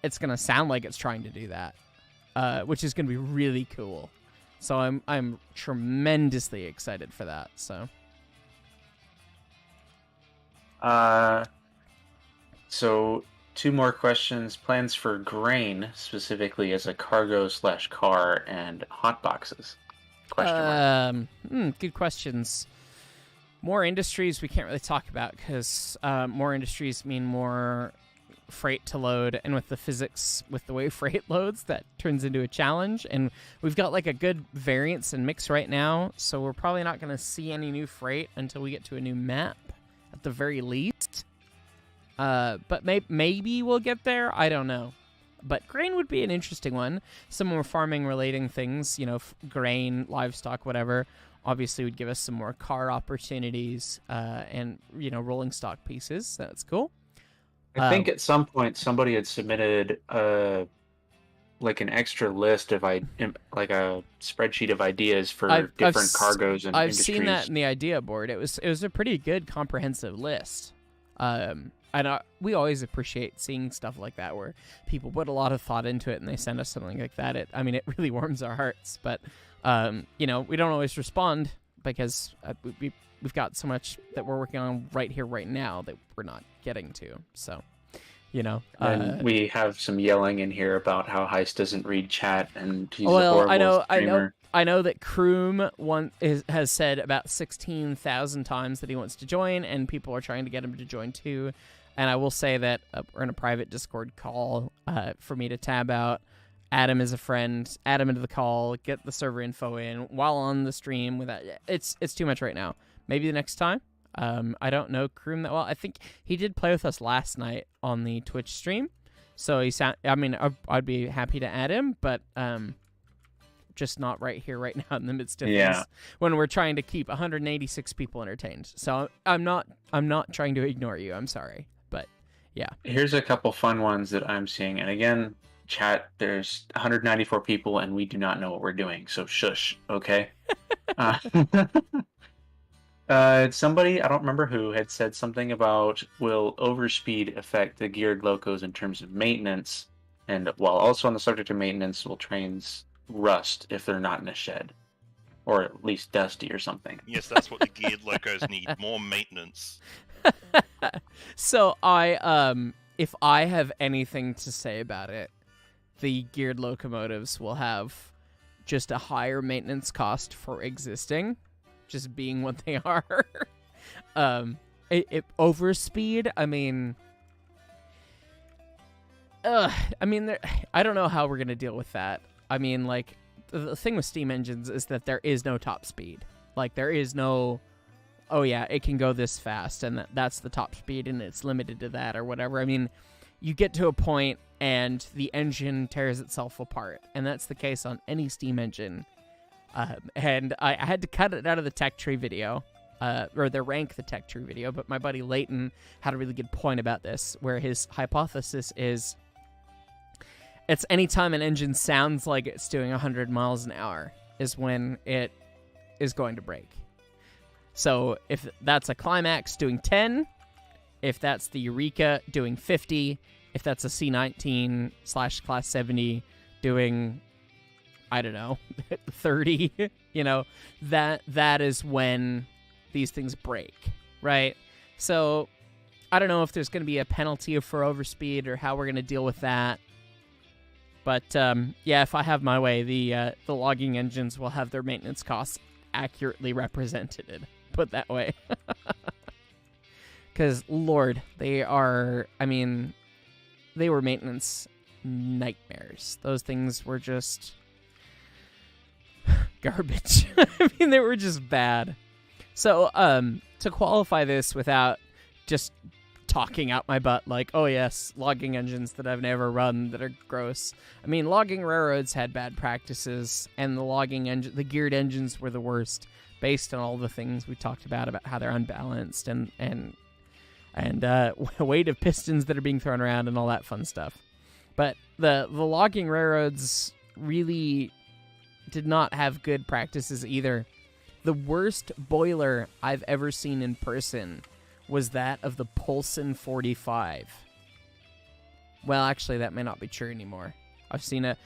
[SPEAKER 1] it's going to sound like it's trying to do that, which is going to be really cool. So I'm tremendously excited for that.
[SPEAKER 2] So 2 more questions. Plans for grain, specifically as a cargo/car and hot boxes? Question mark.
[SPEAKER 1] Good questions. More industries we can't really talk about because more industries mean more freight to load, and with the physics, with the way freight loads, that turns into a challenge. And we've got like a good variance and mix right now, so we're probably not going to see any new freight until we get to a new map, at the very least. But maybe we'll get there. I don't know. But grain would be an interesting one. Some more farming relating things, grain, livestock, whatever. Obviously would give us some more car opportunities and, rolling stock pieces. That's cool.
[SPEAKER 2] I think at some point somebody had submitted like an extra list of like a spreadsheet of ideas for different cargoes and industries.
[SPEAKER 1] I've seen that in the idea board. It was a pretty good comprehensive list. And we always appreciate seeing stuff like that where people put a lot of thought into it and they send us something like that. It really warms our hearts. But we don't always respond because we've got so much that we're working on right here, right now that we're not getting to. So,
[SPEAKER 2] and we have some yelling in here about how Heist doesn't read chat and he's a horrible streamer.
[SPEAKER 1] I know that Kroom has said about 16,000 times that he wants to join, and people are trying to get him to join too. And I will say that we're in a private Discord call for me to tab out. Add him as a friend, add him into the call, get the server info in while on the stream. It's too much right now. Maybe the next time. I don't know Kroom that well. I think he did play with us last night on the Twitch stream. So I'd be happy to add him, but just not right here, right now in the midst of things when we're trying to keep 186 people entertained. So I'm not trying to ignore you. I'm sorry, but yeah. Here's
[SPEAKER 2] a couple fun ones that I'm seeing, and again, chat, there's 194 people and we do not know what we're doing, so shush, okay? Somebody, I don't remember who, had said something about will overspeed affect the geared locos in terms of maintenance, and while also on the subject of maintenance, will trains rust if they're not in a shed, or at least dusty or something?
[SPEAKER 5] Yes, that's what the geared locos need, more maintenance.
[SPEAKER 1] So if I have anything to say about it, the geared locomotives will have just a higher maintenance cost for existing, just being what they are. Overspeed, I don't know how we're gonna deal with that. The thing with steam engines is that there is no top speed. Like, there is no, oh yeah, it can go this fast, and that's the top speed, and it's limited to that, or whatever. You get to a point, and the engine tears itself apart, and that's the case on any steam engine. And I had to cut it out of the tech tree video, or the rank the tech tree video, but my buddy Leighton had a really good point about this, where his hypothesis is it's anytime an engine sounds like it's doing 100 miles an hour is when it is going to break. So if that's a Climax doing 10, if that's the Eureka doing 50, if that's a C19 / Class 70 doing, I don't know, 30, that is when these things break, right? So I don't know if there's going to be a penalty for overspeed or how we're going to deal with that. But if I have my way, the logging engines will have their maintenance costs accurately represented, put that way. Because, Lord, they are, they were maintenance nightmares. Those things were just garbage. They were just bad. So, to qualify this without just talking out my butt like, oh yes, logging engines that I've never run that are gross. I mean, logging railroads had bad practices, and the geared engines were the worst, based on all the things we talked about how they're unbalanced and weight of pistons that are being thrown around and all that fun stuff. But the logging railroads really did not have good practices either. The worst boiler I've ever seen in person was that of the Polson 45. Well, actually, that may not be true anymore. I've seen a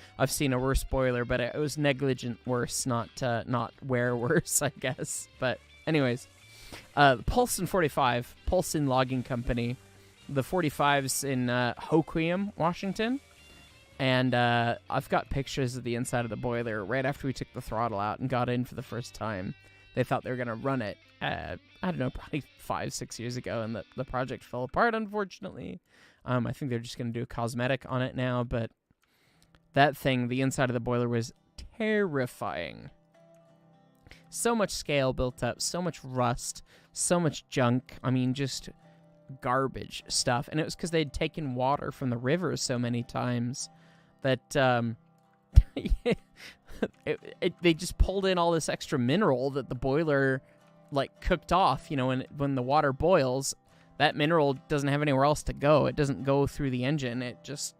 [SPEAKER 1] worse boiler, but it was negligent worse, not wear worse, I guess. But anyways, the Polson 45, Polson Logging Company, the 45's in Hoquiam, Washington. And I've got pictures of the inside of the boiler right after we took the throttle out and got in for the first time. They thought they were going to run it, I don't know, probably 5-6 years ago, and the project fell apart, unfortunately. I think they're just going to do a cosmetic on it now, but that thing, the inside of the boiler, was terrifying. So much scale built up, so much rust, so much junk. I mean, just garbage stuff. And it was because they'd taken water from the river so many times that they just pulled in all this extra mineral that the boiler like cooked off. You know, when the water boils, that mineral doesn't have anywhere else to go. It doesn't go through the engine. It just,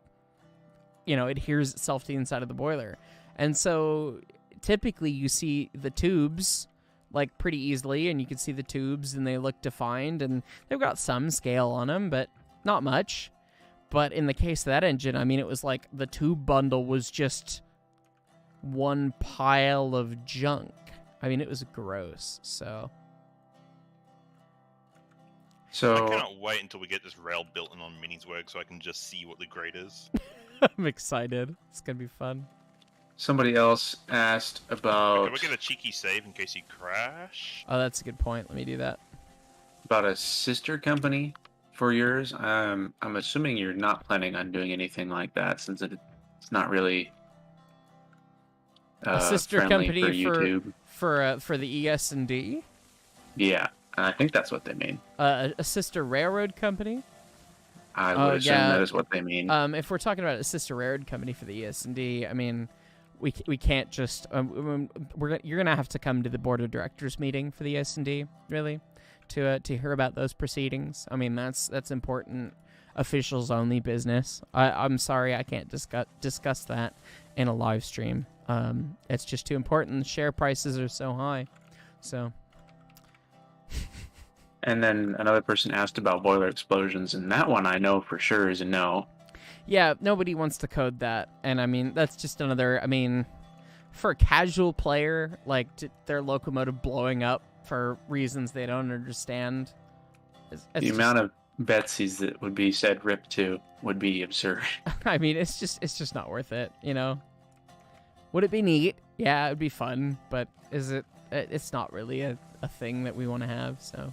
[SPEAKER 1] adheres itself to the inside of the boiler. And so typically you see the tubes like pretty easily, and you can see the tubes and they look defined and they've got some scale on them, but not much. But in the case of that engine, I mean, it was like the tube bundle was just one pile of junk. I mean, it was gross. So
[SPEAKER 5] I cannot wait until we get this rail built in on Mini's work so I can just see what the grade is.
[SPEAKER 1] I'm excited. It's gonna be fun.
[SPEAKER 2] Somebody else asked about...
[SPEAKER 5] Can we get a cheeky save in case you crash?
[SPEAKER 1] Oh, that's a good point. Let me do that.
[SPEAKER 2] About a sister company for yours. I'm assuming you're not planning on doing anything like that, since it's not really
[SPEAKER 1] a sister
[SPEAKER 2] friendly
[SPEAKER 1] company
[SPEAKER 2] for YouTube.
[SPEAKER 1] for the ES&D.
[SPEAKER 2] Yeah, I think that's what they mean.
[SPEAKER 1] A sister railroad company.
[SPEAKER 2] I would assume that is what they mean.
[SPEAKER 1] If we're talking about a sister railroad company for the ES&D, I mean, we can't just you're gonna have to come to the board of directors meeting for the ES&D, really, to hear about those proceedings. I mean, that's important officials only business. I'm sorry I can't discuss that in a live stream. It's just too important. The share prices are so high. So.
[SPEAKER 2] And then another person asked about boiler explosions, and that one I know for sure is a no.
[SPEAKER 1] Yeah, nobody wants to code that. And I mean, that's just another, I mean, for a casual player, like their locomotive blowing up for reasons they don't understand.
[SPEAKER 2] The amount of Betsy's that would be said rip to would be absurd.
[SPEAKER 1] I mean, it's just not worth it, Would it be neat? Yeah, it would be fun, but is it? It's not really a thing that we want to have, so.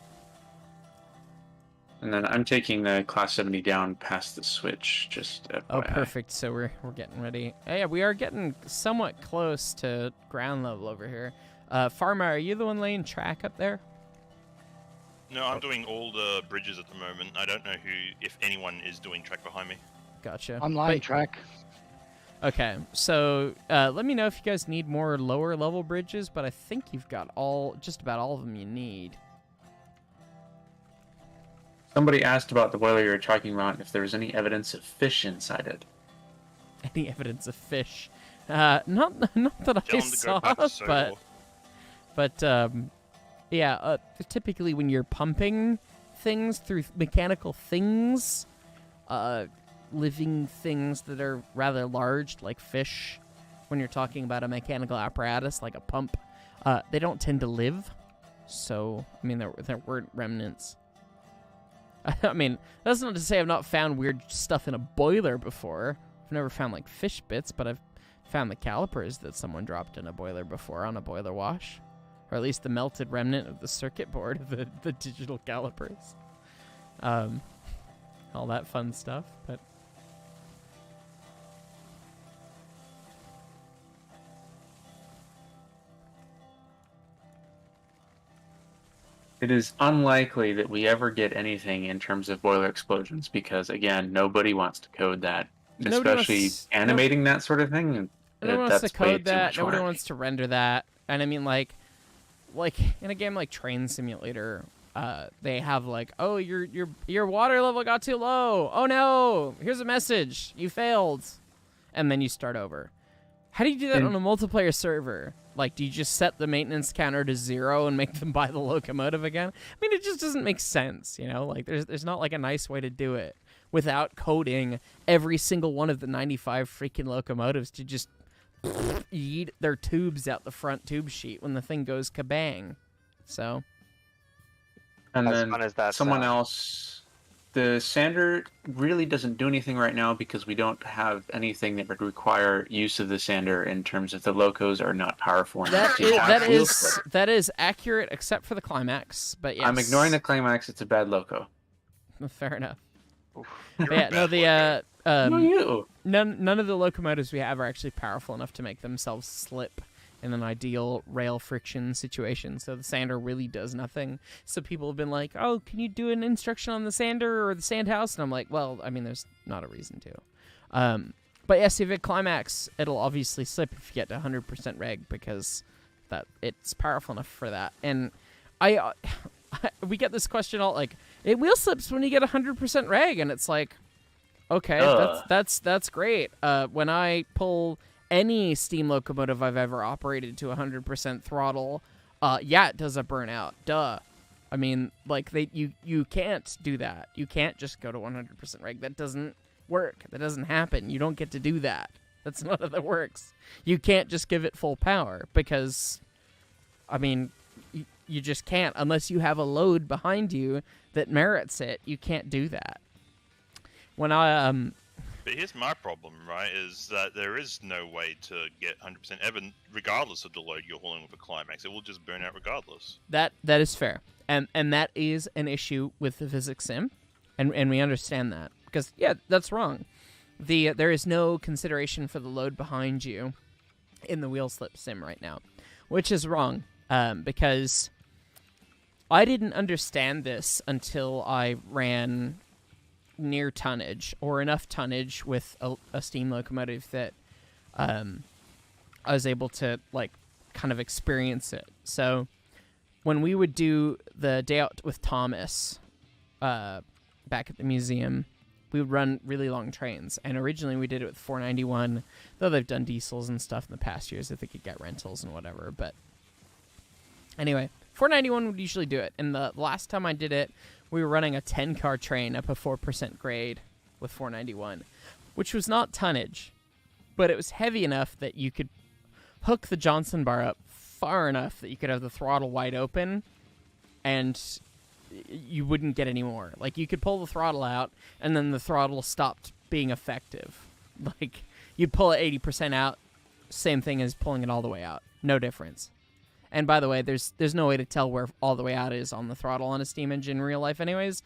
[SPEAKER 2] And then I'm taking the Class 70 down past the switch, just FYI.
[SPEAKER 1] Oh, perfect. So we're getting ready. Yeah, we are getting somewhat close to ground level over here. Farmer, are you the one laying track up there?
[SPEAKER 5] No, I'm doing all the bridges at the moment. I don't know if anyone is doing track behind me.
[SPEAKER 1] Gotcha.
[SPEAKER 4] I'm line track.
[SPEAKER 1] Okay, so let me know if you guys need more lower level bridges, but I think you've got just about all of them you need.
[SPEAKER 2] Somebody asked about the boiler you were talking about, if there was any evidence of fish inside it.
[SPEAKER 1] Any evidence of fish? Not that I saw, but yeah. Typically, when you're pumping things through mechanical things, living things that are rather large, like fish, when you're talking about a mechanical apparatus like a pump, they don't tend to live. So, I mean, there weren't remnants. I mean, that's not to say I've not found weird stuff in a boiler before. I've never found, like, fish bits, but I've found the calipers that someone dropped in a boiler before on a boiler wash. Or at least the melted remnant of the circuit board of the digital calipers. All that fun stuff, but...
[SPEAKER 2] It is unlikely that we ever get anything in terms of boiler explosions because, again, nobody wants to code that,
[SPEAKER 1] Nobody
[SPEAKER 2] especially
[SPEAKER 1] wants
[SPEAKER 2] animating that sort of thing.
[SPEAKER 1] nobody wants to
[SPEAKER 2] That's way
[SPEAKER 1] code
[SPEAKER 2] too
[SPEAKER 1] that.
[SPEAKER 2] much
[SPEAKER 1] Nobody
[SPEAKER 2] work.
[SPEAKER 1] wants to render that. And I mean, like in a game like Train Simulator, they have like, oh, your water level got too low. Oh no, here's a message, you failed, and then you start over. How do you do that on a multiplayer server? Like, do you just set the maintenance counter to 0 and make them buy the locomotive again? I mean, it just doesn't make sense, you know? Like, there's not, like, a nice way to do it without coding every single one of the 95 freaking locomotives to just yeet their tubes out the front tube sheet when the thing goes kabang. So.
[SPEAKER 2] And
[SPEAKER 3] As
[SPEAKER 2] then
[SPEAKER 3] fun as that
[SPEAKER 2] someone
[SPEAKER 3] sounds.
[SPEAKER 2] else, the sander really doesn't do anything right now because we don't have anything that would require use of the sander in terms of the locos are not powerful enough.
[SPEAKER 1] That is accurate except for the climax, but yes.
[SPEAKER 2] I'm ignoring the climax. It's a bad loco.
[SPEAKER 1] Fair enough.
[SPEAKER 3] Oof.
[SPEAKER 5] You're
[SPEAKER 1] Yeah,
[SPEAKER 5] a
[SPEAKER 1] no,
[SPEAKER 5] bad loco.
[SPEAKER 2] No, you.
[SPEAKER 1] none of the locomotives we have are actually powerful enough to make themselves slip in an ideal rail friction situation. So the sander really does nothing. So people have been like, "Oh, can you do an instruction on the sander or the sand house?" And I'm like, "Well, I mean, there's not a reason to." But yes, if it climax, it'll obviously slip if you get to 100% reg because that it's powerful enough for that. And we get this question all like, it wheel slips when you get 100% reg, and it's like, okay, that's great. When I pull any steam locomotive I've ever operated to 100% throttle, yeah, it does a burnout. Duh. I mean, like you can't do that. You can't just go to 100% reg. That doesn't work. That doesn't happen. You don't get to do that. That's not how that works. You can't just give it full power because, I mean, you just can't unless you have a load behind you that merits it. You can't do that. When I
[SPEAKER 5] But here's my problem, right? Is that there is no way to get 100% ever, regardless of the load you're hauling with a climax. It will just burn out regardless.
[SPEAKER 1] That is fair, and that is an issue with the physics sim, and we understand that because yeah, that's wrong. There is no consideration for the load behind you in the wheel slip sim right now, which is wrong because I didn't understand this until I ran near tonnage or enough tonnage with a steam locomotive that I was able to like kind of experience it. So when we would do the day out with Thomas back at the museum, we would run really long trains, and originally we did it with 491, though they've done diesels and stuff in the past years if they could get rentals and whatever. But anyway, 491 would usually do it, and the last time I did it, we were running a 10-car train up a 4% grade with 491, which was not tonnage, but it was heavy enough that you could hook the Johnson bar up far enough that you could have the throttle wide open, and you wouldn't get any more. Like, you could pull the throttle out, and then the throttle stopped being effective. Like, you'd pull it 80% out, same thing as pulling it all the way out. No difference. And by the way, there's no way to tell where all the way out is on the throttle on a steam engine in real life anyways,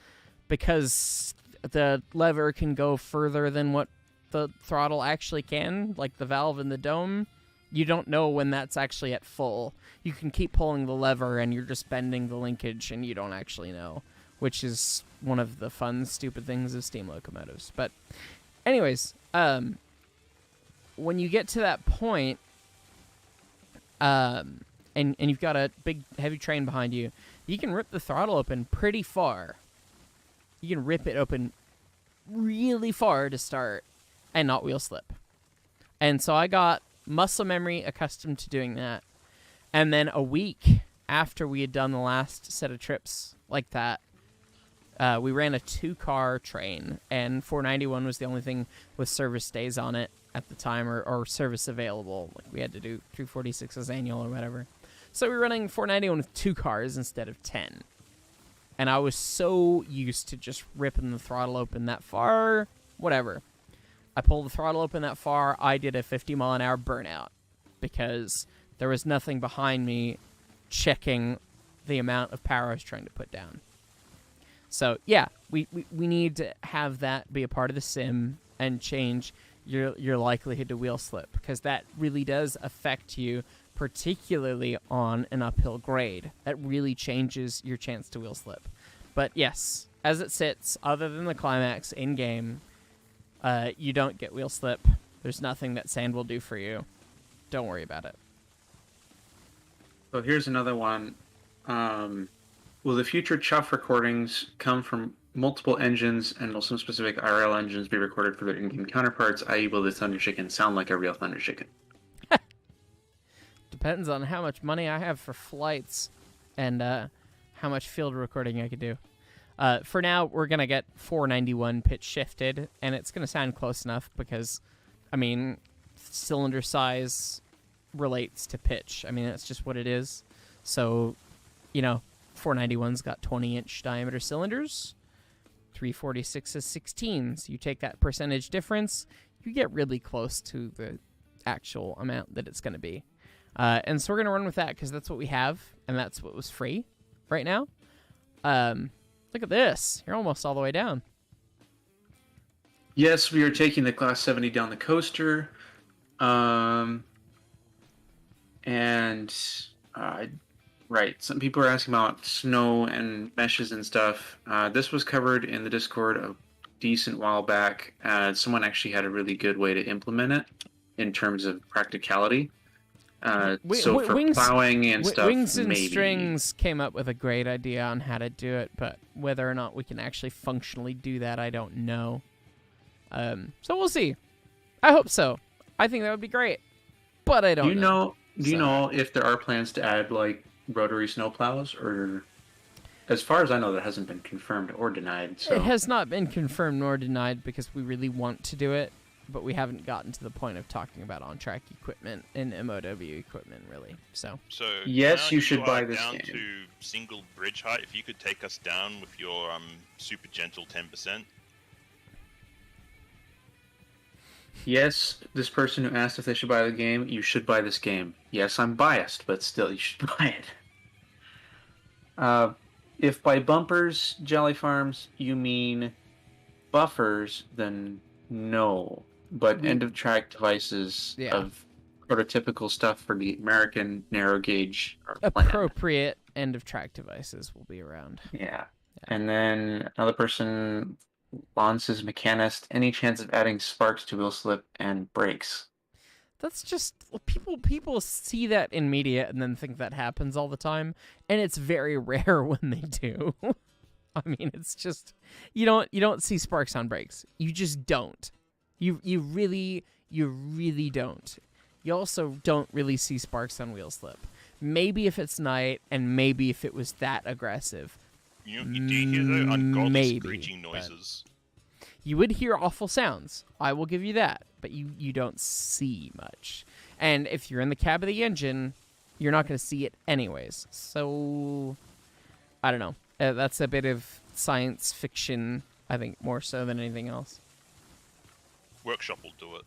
[SPEAKER 1] because the lever can go further than what the throttle actually can, like the valve in the dome. You don't know when that's actually at full. You can keep pulling the lever and you're just bending the linkage and you don't actually know, which is one of the fun, stupid things of steam locomotives. But anyways, when you get to that point, and you've got a big, heavy train behind you, you can rip the throttle open pretty far. You can rip it open really far to start and not wheel slip. And so I got muscle memory accustomed to doing that. And then a week after we had done the last set of trips like that, we ran a 2-car train, and 491 was the only thing with service days on it at the time, or service available. Like, we had to do 346 annual or whatever. So we were running 491 with 2 cars instead of 10. And I was so used to just ripping the throttle open that far, whatever. I pulled the throttle open that far, I did a 50-mile-an-hour burnout because there was nothing behind me checking the amount of power I was trying to put down. So, yeah, we need to have that be a part of the sim and change your likelihood to wheel slip, because that really does affect you, particularly on an uphill grade. That really changes your chance to wheel slip. But yes, as it sits, other than the climax in-game, you don't get wheel slip. There's nothing that sand will do for you. Don't worry about it.
[SPEAKER 2] So here's another one. Will the future chuff recordings come from multiple engines, and will some specific IRL engines be recorded for their in-game counterparts, i.e. will the Thunder Chicken sound like a real Thunder Chicken?
[SPEAKER 1] Depends on how much money I have for flights and how much field recording I could do. For now, we're going to get 491 pitch shifted, and it's going to sound close enough because, I mean, cylinder size relates to pitch. I mean, that's just what it is. So, 491's got 20-inch diameter cylinders. 346 is 16s. You take that percentage difference, you get really close to the actual amount that it's going to be. And so we're going to run with that because that's what we have, and that's what was free right now. Look at this. You're almost all the way down.
[SPEAKER 2] Yes, we are taking the Class 70 down the coaster. Right, some people are asking about snow and meshes and stuff. This was covered in the Discord a decent while back. Someone actually had a really good way to implement it in terms of practicality. So for plowing and stuff,
[SPEAKER 1] Wings and
[SPEAKER 2] maybe.
[SPEAKER 1] Strings came up with a great idea on how to do it, but whether or not we can actually functionally do that, I don't know. So we'll see. I hope so. I think that would be great, but I don't know.
[SPEAKER 2] Do you know if there are plans to add like rotary snowplows, or as far as I know, that hasn't been confirmed or denied. So.
[SPEAKER 1] It has not been confirmed nor denied because we really want to do it, but we haven't gotten to the point of talking about on-track equipment and MOW equipment, really. So
[SPEAKER 2] yes, you should buy this
[SPEAKER 5] down
[SPEAKER 2] game.
[SPEAKER 5] To single bridge height, if you could take us down with your super gentle 10%.
[SPEAKER 2] Yes, this person who asked if they should buy the game, you should buy this game. Yes, I'm biased, but still, you should buy it. If by bumpers, Jelly Farms, you mean buffers, then no. But end-of-track devices of prototypical stuff for the American narrow gauge are planned.
[SPEAKER 1] Appropriate end-of-track devices will be around.
[SPEAKER 2] Yeah. And then another person... Lance's Mechanist, any chance of adding sparks to wheel slip and brakes?
[SPEAKER 1] That's just people see that in media and then think that happens all the time, and it's very rare when they do. I mean, it's just you don't see sparks on brakes. You just don't. You really don't. You also don't really see sparks on wheel slip. Maybe if it's night, and maybe if it was that aggressive.
[SPEAKER 5] Do you hear the ungodly screeching
[SPEAKER 1] but
[SPEAKER 5] noises?
[SPEAKER 1] You would hear awful sounds. I will give you that. But you don't see much. And if you're in the cab of the engine, you're not going to see it anyways. So, I don't know. That's a bit of science fiction, I think, more so than anything else.
[SPEAKER 5] Workshop will do it.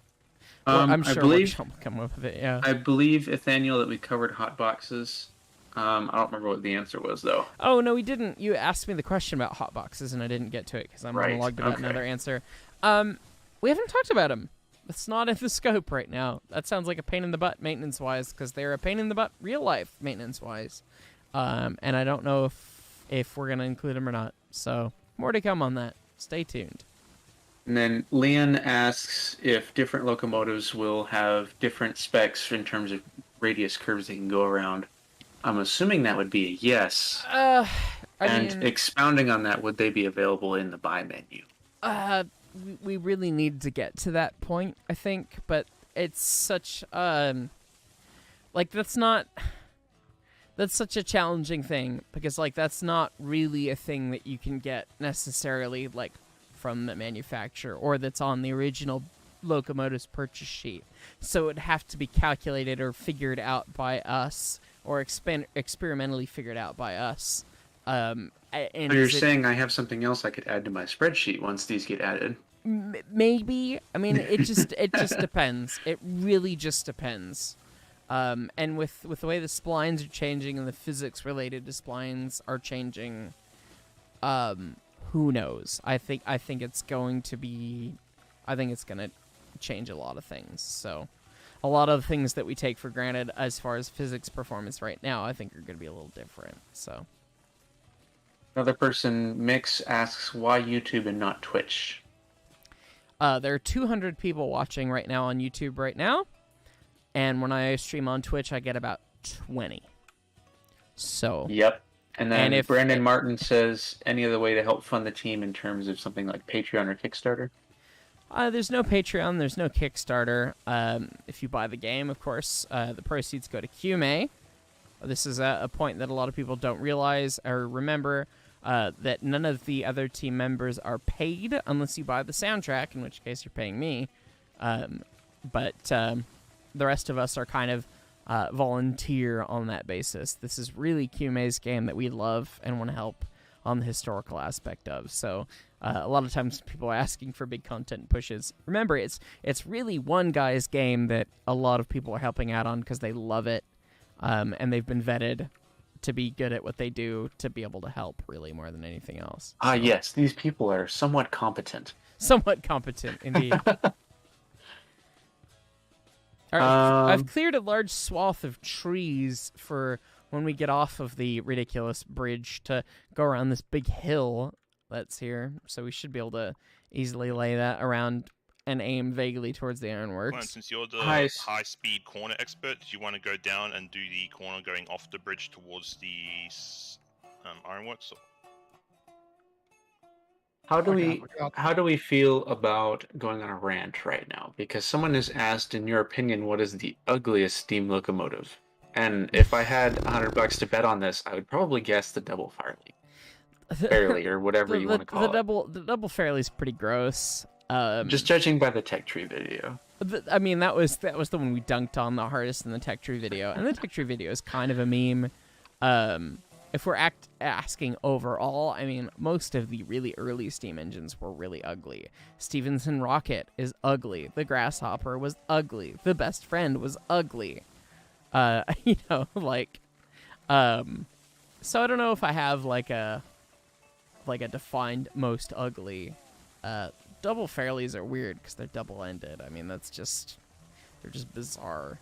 [SPEAKER 1] Well, I'm sure
[SPEAKER 2] Workshop
[SPEAKER 1] will come up with it, yeah.
[SPEAKER 2] I believe, Nathaniel, that we covered hot boxes. I don't remember what the answer was, though.
[SPEAKER 1] Oh, no, we didn't. You asked me the question about hotboxes, and I didn't get to it because I'm monologued about another answer. We haven't talked about them. It's not in the scope right now. That sounds like a pain in the butt maintenance-wise, because they're a pain in the butt real-life maintenance-wise. And I don't know if we're going to include them or not. So, more to come on that. Stay tuned.
[SPEAKER 2] And then Leon asks if different locomotives will have different specs in terms of radius curves they can go around. I'm assuming that would be a yes. Expounding on that, would they be available in the buy menu?
[SPEAKER 1] We really need to get to that point, I think, but it's such that's such a challenging thing because that's not really a thing that you can get necessarily from the manufacturer or that's on the original locomotive's purchase sheet. So it'd have to be calculated or figured out by us or experimentally figured out by us. And
[SPEAKER 2] so you're saying I have something else I could add to my spreadsheet once these get added?
[SPEAKER 1] Maybe. I mean, it just depends. It really just depends. And with the way the splines are changing and the physics related to splines are changing, who knows? I think it's going to change a lot of things. So a lot of things that we take for granted as far as physics performance right now, I think are going to be a little different. So
[SPEAKER 2] Another person, Mix, asks why YouTube and not Twitch.
[SPEAKER 1] there are 200 people watching right now on YouTube right now, and when I stream on Twitch, I get about 20. So
[SPEAKER 2] Yep. And then
[SPEAKER 1] if
[SPEAKER 2] Brandon Martin says, any other way to help fund the team in terms of something like Patreon or Kickstarter?
[SPEAKER 1] There's no Patreon, there's no Kickstarter. If you buy the game, of course, the proceeds go to QMA. This is a point that a lot of people don't realize or remember, that none of the other team members are paid unless you buy the soundtrack, in which case you're paying me. But the rest of us are kind of volunteer on that basis. This is really QMA's game that we love and want to help on the historical aspect of. So a lot of times people are asking for big content pushes. Remember, it's really one guy's game that a lot of people are helping out on because they love it, and they've been vetted to be good at what they do to be able to help really more than anything else.
[SPEAKER 2] Ah, yes, these people are somewhat competent.
[SPEAKER 1] Somewhat competent, indeed. All right, I've cleared a large swath of trees for when we get off of the ridiculous bridge to go around this big hill that's here. So we should be able to easily lay that around and aim vaguely towards the ironworks.
[SPEAKER 5] Well, since you're the
[SPEAKER 2] Nice.
[SPEAKER 5] high-speed corner expert, do you want to go down and do the corner going off the bridge towards the ironworks?
[SPEAKER 2] How do
[SPEAKER 4] Okay,
[SPEAKER 2] we how do we feel about going on a rant right now? Because someone has asked, in your opinion, what is the ugliest steam locomotive? And if I had $100 to bet on this, I would probably guess the double Fairly, or whatever you want to call it.
[SPEAKER 1] The double Fairly is pretty gross.
[SPEAKER 2] Just judging by the tech tree video.
[SPEAKER 1] I mean, that was the one we dunked on the hardest in the tech tree video, and the tech tree video is kind of a meme. If we're asking overall, I mean, most of the really early steam engines were really ugly. Stevenson Rocket is ugly. The Grasshopper was ugly. The Best Friend was ugly. So I don't know if I have like a defined most ugly. Double Fairleys are weird because they're double-ended. I mean, they're just bizarre.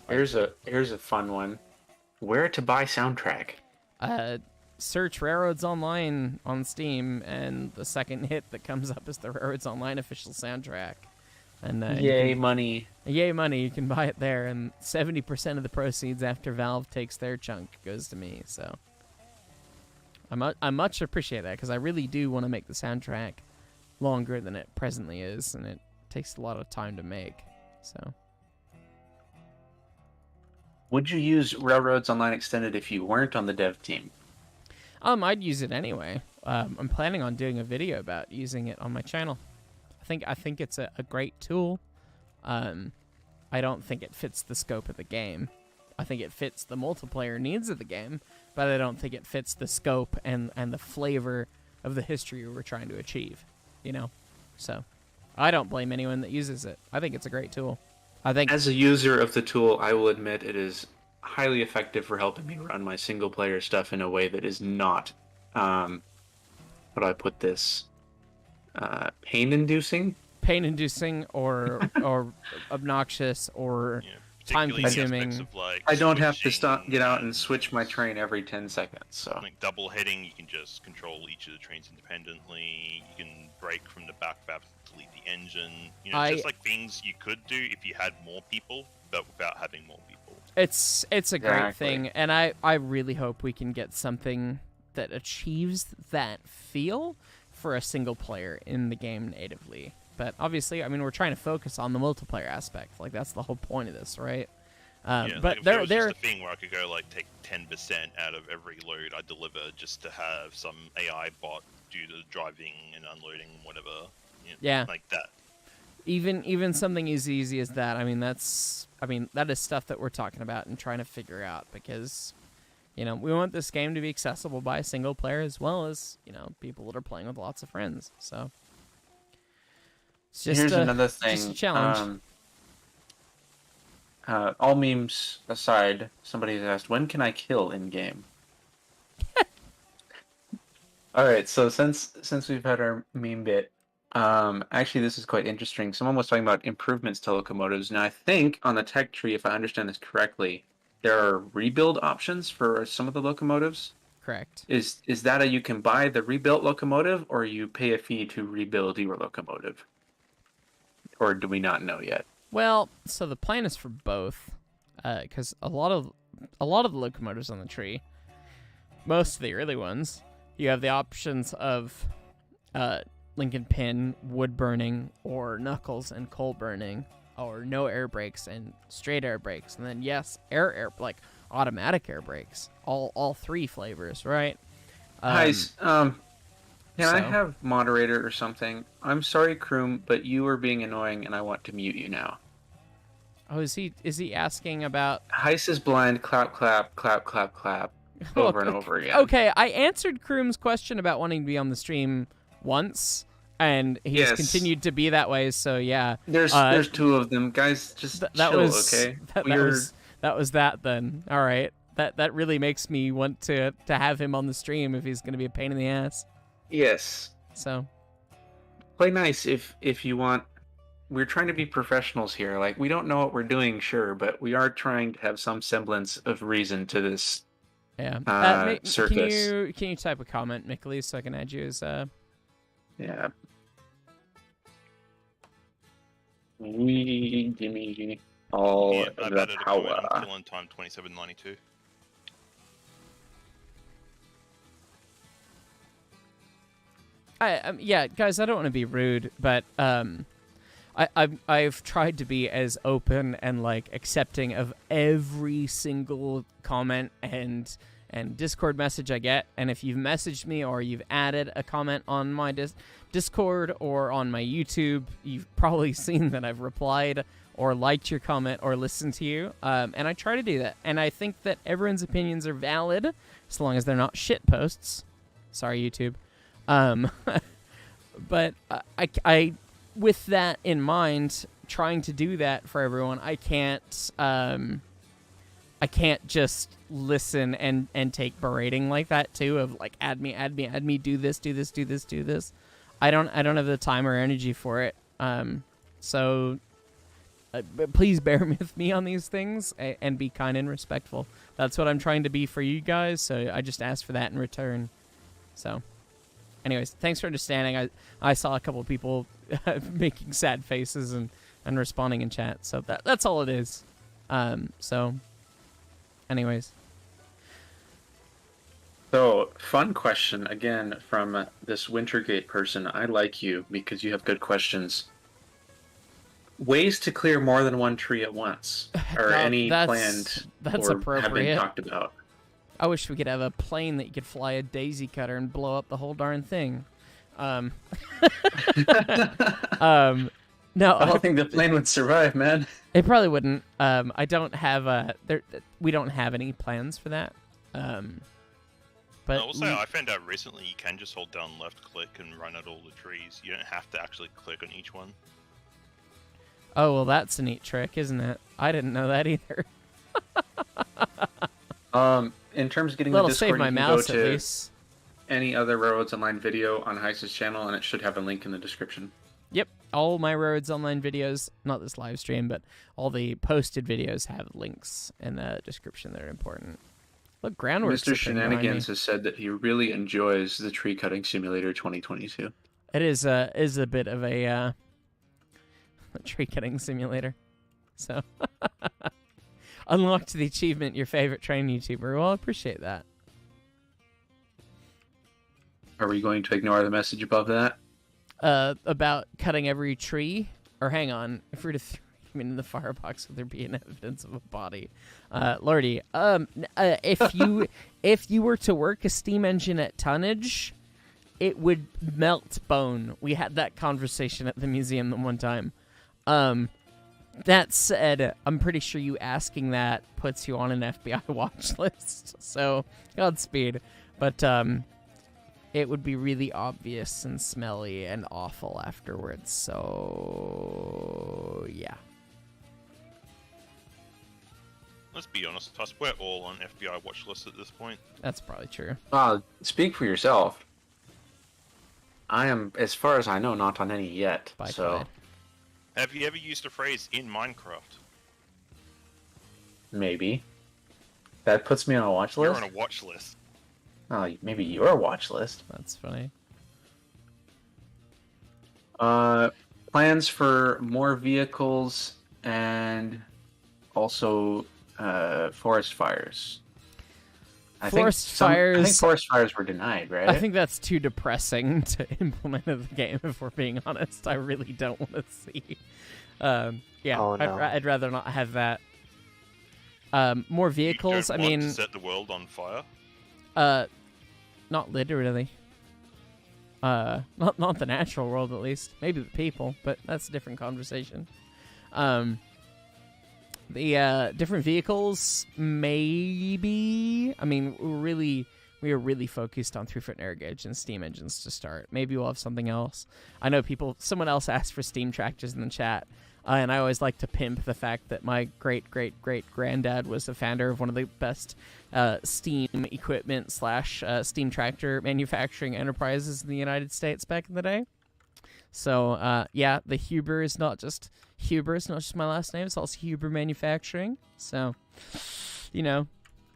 [SPEAKER 2] Here's a fun one. Where to buy soundtrack?
[SPEAKER 1] Search Railroads Online on Steam, and the second hit that comes up is the Railroads Online official soundtrack. And
[SPEAKER 2] Yay, money.
[SPEAKER 1] Yay, money. You can buy it there, and 70% of the proceeds after Valve takes their chunk goes to me, so I much appreciate that, because I really do want to make the soundtrack longer than it presently is, and it takes a lot of time to make, so...
[SPEAKER 2] Would you use Railroads Online Extended if you weren't on the dev team?
[SPEAKER 1] I'd use it anyway. I'm planning on doing a video about using it on my channel. I think it's a great tool. I don't think it fits the scope of the game. I think it fits the multiplayer needs of the game, but I don't think it fits the scope and the flavor of the history we're trying to achieve, you know? So, I don't blame anyone that uses it. I think it's a great tool.
[SPEAKER 2] As a user of the tool, I will admit it is highly effective for helping me run my single-player stuff in a way that is not, how do I put this, pain-inducing?
[SPEAKER 1] Pain-inducing or obnoxious or time-consuming.
[SPEAKER 5] Like
[SPEAKER 2] I don't have to get out and switch my train every 10 seconds. So,
[SPEAKER 5] like double heading, you can just control each of the trains independently. You can brake from the back valve to delete the engine. You know, just like things you could do if you had more people, but without having more people.
[SPEAKER 1] It's a great thing, and I really hope we can get something that achieves that feel for a single player in the game natively. But obviously, I mean, we're trying to focus on the multiplayer aspect. Like, that's the whole point of this, right?
[SPEAKER 5] Yeah,
[SPEAKER 1] but
[SPEAKER 5] like
[SPEAKER 1] there
[SPEAKER 5] was just a thing where I could go like take 10% out of every load I deliver just to have some AI bot do the driving and unloading, whatever. You know,
[SPEAKER 1] yeah,
[SPEAKER 5] like that.
[SPEAKER 1] Even something as easy as that. I mean, that is stuff that we're talking about and trying to figure out, because, you know, we want this game to be accessible by a single player as well as, you know, people that are playing with lots of friends. So.
[SPEAKER 2] Here's another thing.
[SPEAKER 1] Just a challenge.
[SPEAKER 2] All memes aside, somebody's asked, when can I kill in game? All right, so since we've had our meme bit, Actually, this is quite interesting. Someone was talking about improvements to locomotives. Now, I think on the tech tree, if I understand this correctly, there are rebuild options for some of the locomotives.
[SPEAKER 1] Correct.
[SPEAKER 2] Is that you can buy the rebuilt locomotive, or you pay a fee to rebuild your locomotive? Or do we not know yet?
[SPEAKER 1] Well, so the plan is for both, because a lot of the locomotives on the tree, most of the early ones, you have the options of Lincoln pin, wood burning, or knuckles and coal burning, or no air brakes and straight air brakes, and then yes, air like automatic air brakes. All three flavors, right?
[SPEAKER 2] Guys, can I
[SPEAKER 1] so-
[SPEAKER 2] have moderator or something? I'm sorry, Kroom, but you are being annoying, and I want to mute you now.
[SPEAKER 1] Oh, is he asking about?
[SPEAKER 2] Heis is blind. Clap, clap, clap, clap, clap, over and over again.
[SPEAKER 1] Okay, I answered Kroom's question about wanting to be on the stream once, and he's
[SPEAKER 2] Yes.
[SPEAKER 1] continued to be that way. So yeah,
[SPEAKER 2] There's two of them, guys. Just
[SPEAKER 1] that
[SPEAKER 2] chill,
[SPEAKER 1] was
[SPEAKER 2] okay?
[SPEAKER 1] that was that then. All right, that really makes me want to have him on the stream if he's gonna be a pain in the ass.
[SPEAKER 2] Yes.
[SPEAKER 1] So
[SPEAKER 2] Play nice if you want. We're trying to be professionals here. Like, we don't know what we're doing, sure, but we are trying to have some semblance of reason to this.
[SPEAKER 1] yeah.
[SPEAKER 2] Circus.
[SPEAKER 1] Can you type a comment, Mickey, so I can add you as
[SPEAKER 2] Yeah. We give me all
[SPEAKER 5] Yeah, I've
[SPEAKER 2] the
[SPEAKER 5] added a comment
[SPEAKER 2] power.
[SPEAKER 5] on killing time 2792.
[SPEAKER 1] yeah, guys, I don't want to be rude, but I've tried to be as open and like accepting of every single comment and Discord message I get. And if you've messaged me or you've added a comment on my Discord or on my YouTube, you've probably seen that I've replied or liked your comment or listened to you. And I try to do that. And I think that everyone's opinions are valid as long as they're not shit posts. Sorry, YouTube. But I, with that in mind, trying to do that for everyone, I can't just listen and take berating like that too. Of like, add me, do this. I don't have the time or energy for it. So please bear with me on these things and be kind and respectful. That's what I'm trying to be for you guys. So I just ask for that in return. So. Anyways, thanks for understanding. I saw a couple of people making sad faces and responding in chat, so that's all it is. So, anyways.
[SPEAKER 2] So, fun question again from this Wintergate person. I like you because you have good questions. Ways to clear more than one tree at once, or any planned
[SPEAKER 1] that's
[SPEAKER 2] or
[SPEAKER 1] appropriate.
[SPEAKER 2] have been talked about.
[SPEAKER 1] I wish we could have a plane that you could fly a daisy cutter and blow up the whole darn thing. No,
[SPEAKER 2] I don't think the plane would survive, man.
[SPEAKER 1] It probably wouldn't. I don't have we don't have any plans for that. But
[SPEAKER 5] I will say, I found out recently you can just hold down left click and run at all the trees. You don't have to actually click on each one.
[SPEAKER 1] Oh, well, that's a neat trick, isn't it? I didn't know that either.
[SPEAKER 2] In terms of getting
[SPEAKER 1] That'll
[SPEAKER 2] the Discord,
[SPEAKER 1] save my
[SPEAKER 2] you can
[SPEAKER 1] mouse
[SPEAKER 2] go
[SPEAKER 1] at
[SPEAKER 2] to
[SPEAKER 1] least.
[SPEAKER 2] any other Railroads Online video on Heis's channel, and it should have a link in the description.
[SPEAKER 1] Yep, all my Roads Online videos, not this live stream, but all the posted videos have links in the description that are important. Look, Groundworks.
[SPEAKER 2] Mr. Shenanigans has said that he really enjoys the Tree Cutting Simulator 2022.
[SPEAKER 1] It is a bit of a tree cutting simulator. So, unlocked the achievement, your favorite train YouTuber. Well, I appreciate that.
[SPEAKER 2] Are we going to ignore the message above that?
[SPEAKER 1] About cutting every tree? Or hang on, if we were to throw him in the firebox, would there be an evidence of a body? Lordy, if you were to work a steam engine at tonnage, it would melt bone. We had that conversation at the museum the one time. That said, I'm pretty sure you asking that puts you on an FBI watch list. So, Godspeed. But, it would be really obvious and smelly and awful afterwards. So, yeah.
[SPEAKER 5] Let's be honest, us, we're all on FBI watch lists at this point.
[SPEAKER 1] That's probably true.
[SPEAKER 2] Speak for yourself. I am, as far as I know, not on any yet.
[SPEAKER 1] Bye,
[SPEAKER 2] So
[SPEAKER 1] Clyde.
[SPEAKER 5] Have you ever used a phrase in Minecraft?
[SPEAKER 2] maybe that puts me on a watch
[SPEAKER 5] You're
[SPEAKER 2] list.
[SPEAKER 5] on a watch list.
[SPEAKER 2] Oh, maybe your watch list.
[SPEAKER 1] That's funny.
[SPEAKER 2] Plans for more vehicles and also forest fires. I think forest fires were denied, right?
[SPEAKER 1] I think that's too depressing to implement in the game, if we're being honest. I really don't want to see. Yeah,
[SPEAKER 3] Oh, no.
[SPEAKER 1] I'd rather not have that. More vehicles,
[SPEAKER 5] You
[SPEAKER 1] I
[SPEAKER 5] don't want
[SPEAKER 1] mean...
[SPEAKER 5] to set the world on fire?
[SPEAKER 1] Not literally. Not the natural world, at least. Maybe the people, but that's a different conversation. The different vehicles, maybe. I mean, we are really focused on throughput and air gauge and steam engines to start. Maybe we'll have something else. I know someone else asked for steam tractors in the chat, and I always like to pimp the fact that my great granddad was the founder of one of the best steam equipment / steam tractor manufacturing enterprises in the United States back in the day. So, yeah, the Huber is not just my last name. It's also Huber Manufacturing. So,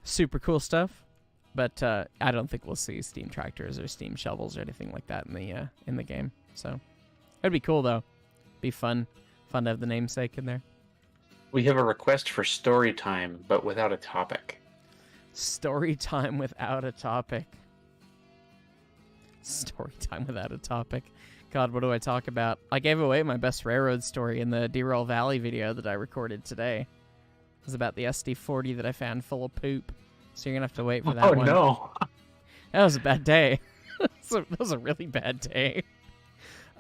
[SPEAKER 1] super cool stuff. But I don't think we'll see steam tractors or steam shovels or anything like that in the game. So, it'd be cool though. Be fun to have the namesake in there.
[SPEAKER 2] We have a request for story time, but without a topic.
[SPEAKER 1] Story time without a topic. Story time without a topic. God, what do I talk about? I gave away my best railroad story in the Derail Valley video that I recorded today. It was about the SD40 that I found full of poop. So you're going to have to wait for that one.
[SPEAKER 2] Oh, no.
[SPEAKER 1] That was a bad day. That was a really bad day.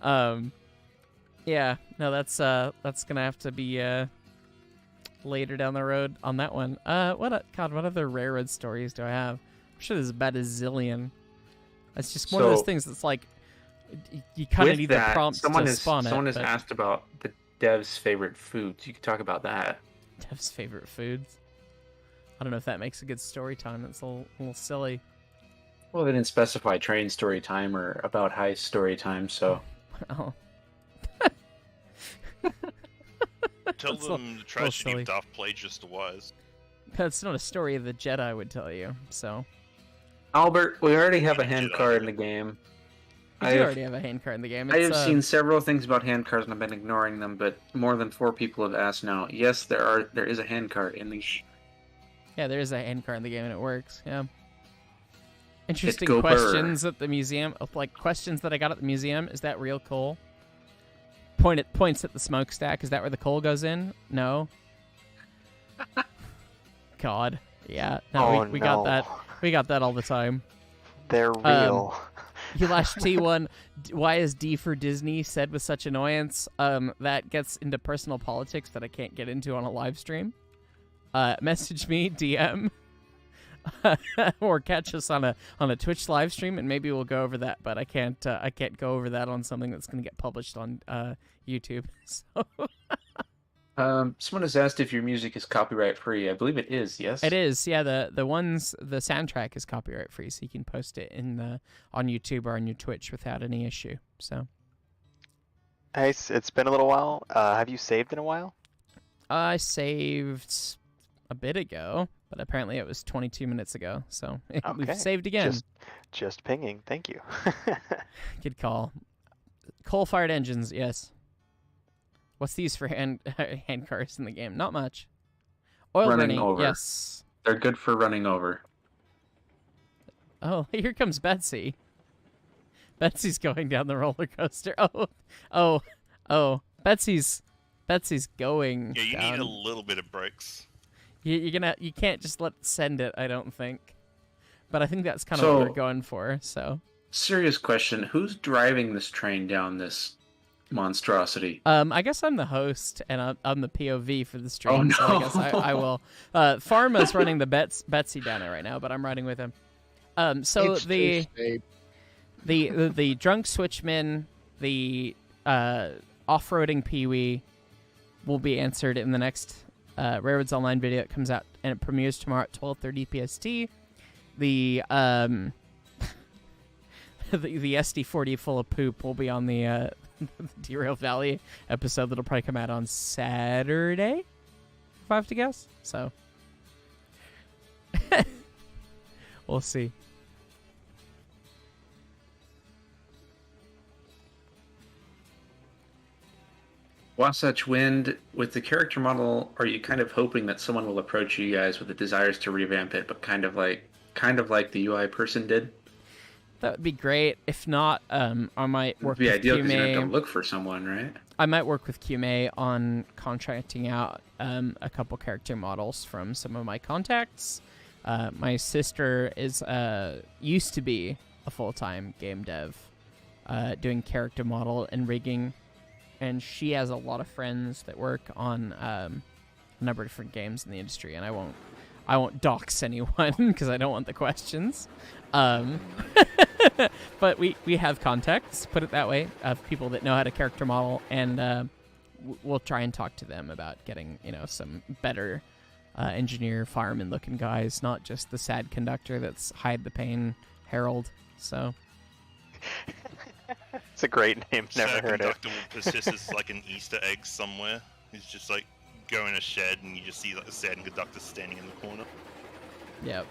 [SPEAKER 1] Yeah, no, that's going to have to be later down the road on that one. What other railroad stories do I have? I'm sure there's about a zillion. It's just one of those things that's like, you kind of need the prompt to spawn it.
[SPEAKER 2] Someone has asked about the dev's favorite foods. You could talk about that.
[SPEAKER 1] Dev's favorite foods? I don't know if that makes a good story time. It's a little silly.
[SPEAKER 2] Well, they didn't specify train story time or about heist story time, so...
[SPEAKER 1] Oh.
[SPEAKER 5] Tell them the tragedy of Darth Plagueis the Wise.
[SPEAKER 1] That's not a story of the Jedi, I would tell you, so...
[SPEAKER 2] Albert, we already have a hand card in the game.
[SPEAKER 1] We do already have a hand card in the game.
[SPEAKER 2] I have seen several things about hand cards and I've been ignoring them, but more than 4 people have asked now. Yes, there is a hand card in the game.
[SPEAKER 1] Yeah, there is a hand card in the game and it works, yeah. Interesting questions at the museum. Like, questions that I got at the museum. Is that real coal? Points at the smokestack. Is that where the coal goes in? No. God. Yeah. No, we got that. We got that all the time.
[SPEAKER 3] They're real.
[SPEAKER 1] Ulash T1, why is D for Disney said with such annoyance? That gets into personal politics that I can't get into on a live stream. Message me, DM, or catch us on a Twitch live stream, and maybe we'll go over that. But I can't go over that on something that's going to get published on YouTube. So.
[SPEAKER 2] Someone has asked if your music is copyright free. I believe it is. Yes,
[SPEAKER 1] it is. Yeah, the soundtrack is copyright free, so you can post it on YouTube or on your Twitch without any issue. So,
[SPEAKER 3] hey, it's been a little while. Have you saved in a while?
[SPEAKER 1] I saved a bit ago, but apparently it was 22 minutes ago. So we've saved again.
[SPEAKER 3] Just pinging. Thank you.
[SPEAKER 1] Good call. Coal-fired engines. Yes. What's these for hand cars in the game? Not much. Oil
[SPEAKER 2] running
[SPEAKER 1] burning,
[SPEAKER 2] over.
[SPEAKER 1] yes.
[SPEAKER 2] They're good for running over.
[SPEAKER 1] Oh, here comes Betsy. Betsy's going down the roller coaster. Oh. Betsy's going.
[SPEAKER 5] Yeah, you
[SPEAKER 1] down.
[SPEAKER 5] need a little bit of brakes.
[SPEAKER 1] You can't just send it, I don't think. But I think that's kind of what we're going for. So.
[SPEAKER 2] Serious question: who's driving this train down this monstrosity?
[SPEAKER 1] I guess I'm the host, and I'm the POV for the stream.
[SPEAKER 2] Oh, no.
[SPEAKER 1] So I guess I will. Pharma's running the Betsy down it right now, but I'm riding with him. So the drunk switchman, the off-roading Pee-wee will be answered in the next Railroads Online video that comes out, and it premieres tomorrow at 12:30 PST. The the SD40 full of poop will be on the Derail Valley episode that'll probably come out on Saturday, if I have to guess. So we'll see.
[SPEAKER 2] Wasatch Wind, with the character model, are you kind of hoping that someone will approach you guys with the desires to revamp it, but kind of like the UI person did?
[SPEAKER 1] That would be great. If not, I might work with
[SPEAKER 2] It'd be ideal because you
[SPEAKER 1] QMA.
[SPEAKER 2] have to look for someone, right?
[SPEAKER 1] I might work with QMA on contracting out a couple character models from some of my contacts. My sister is used to be a full-time game dev, doing character model and rigging, and she has a lot of friends that work on a number of different games in the industry. And I won't dox anyone because I don't want the questions. But we have contacts, put it that way, of people that know how to character model, and we'll try and talk to them about getting, some better engineer, fireman looking guys, not just the sad conductor that's Hide the Pain Herald. So
[SPEAKER 3] It's a great name. Never
[SPEAKER 5] Sad
[SPEAKER 3] heard it.
[SPEAKER 5] conductor will persist as like an Easter egg somewhere. He's just like go in a shed and you just see like a sad conductor standing in the corner.
[SPEAKER 1] yep.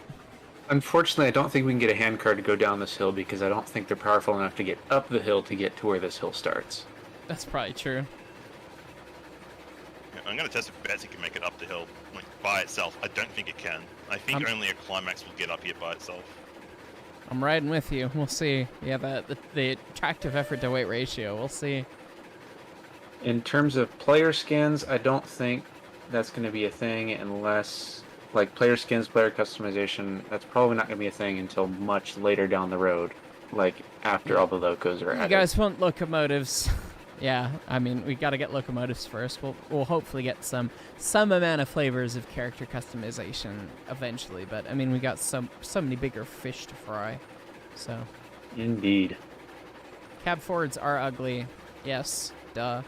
[SPEAKER 2] Unfortunately, I don't think we can get a handcart to go down this hill because I don't think they're powerful enough to get up the hill to get to where this hill starts.
[SPEAKER 1] That's probably true.
[SPEAKER 5] I'm gonna test if Betsy can make it up the hill like by itself. I don't think it can. I think only a climax will get up here by itself.
[SPEAKER 1] I'm riding with you. We'll see. Yeah, the attractive effort to weight ratio. We'll see.
[SPEAKER 2] In terms of player skins, I don't think that's going to be a thing unless, like, player skins, player customization, that's probably not going to be a thing until much later down the road, like after all the locos are
[SPEAKER 1] You
[SPEAKER 2] added.
[SPEAKER 1] guys want locomotives? Yeah, I mean, we got to get locomotives first. We'll hopefully get some amount of flavors of character customization eventually, but I mean, we got so many bigger fish to fry. So,
[SPEAKER 2] Indeed.
[SPEAKER 1] cab Fords are ugly. Yes, duh.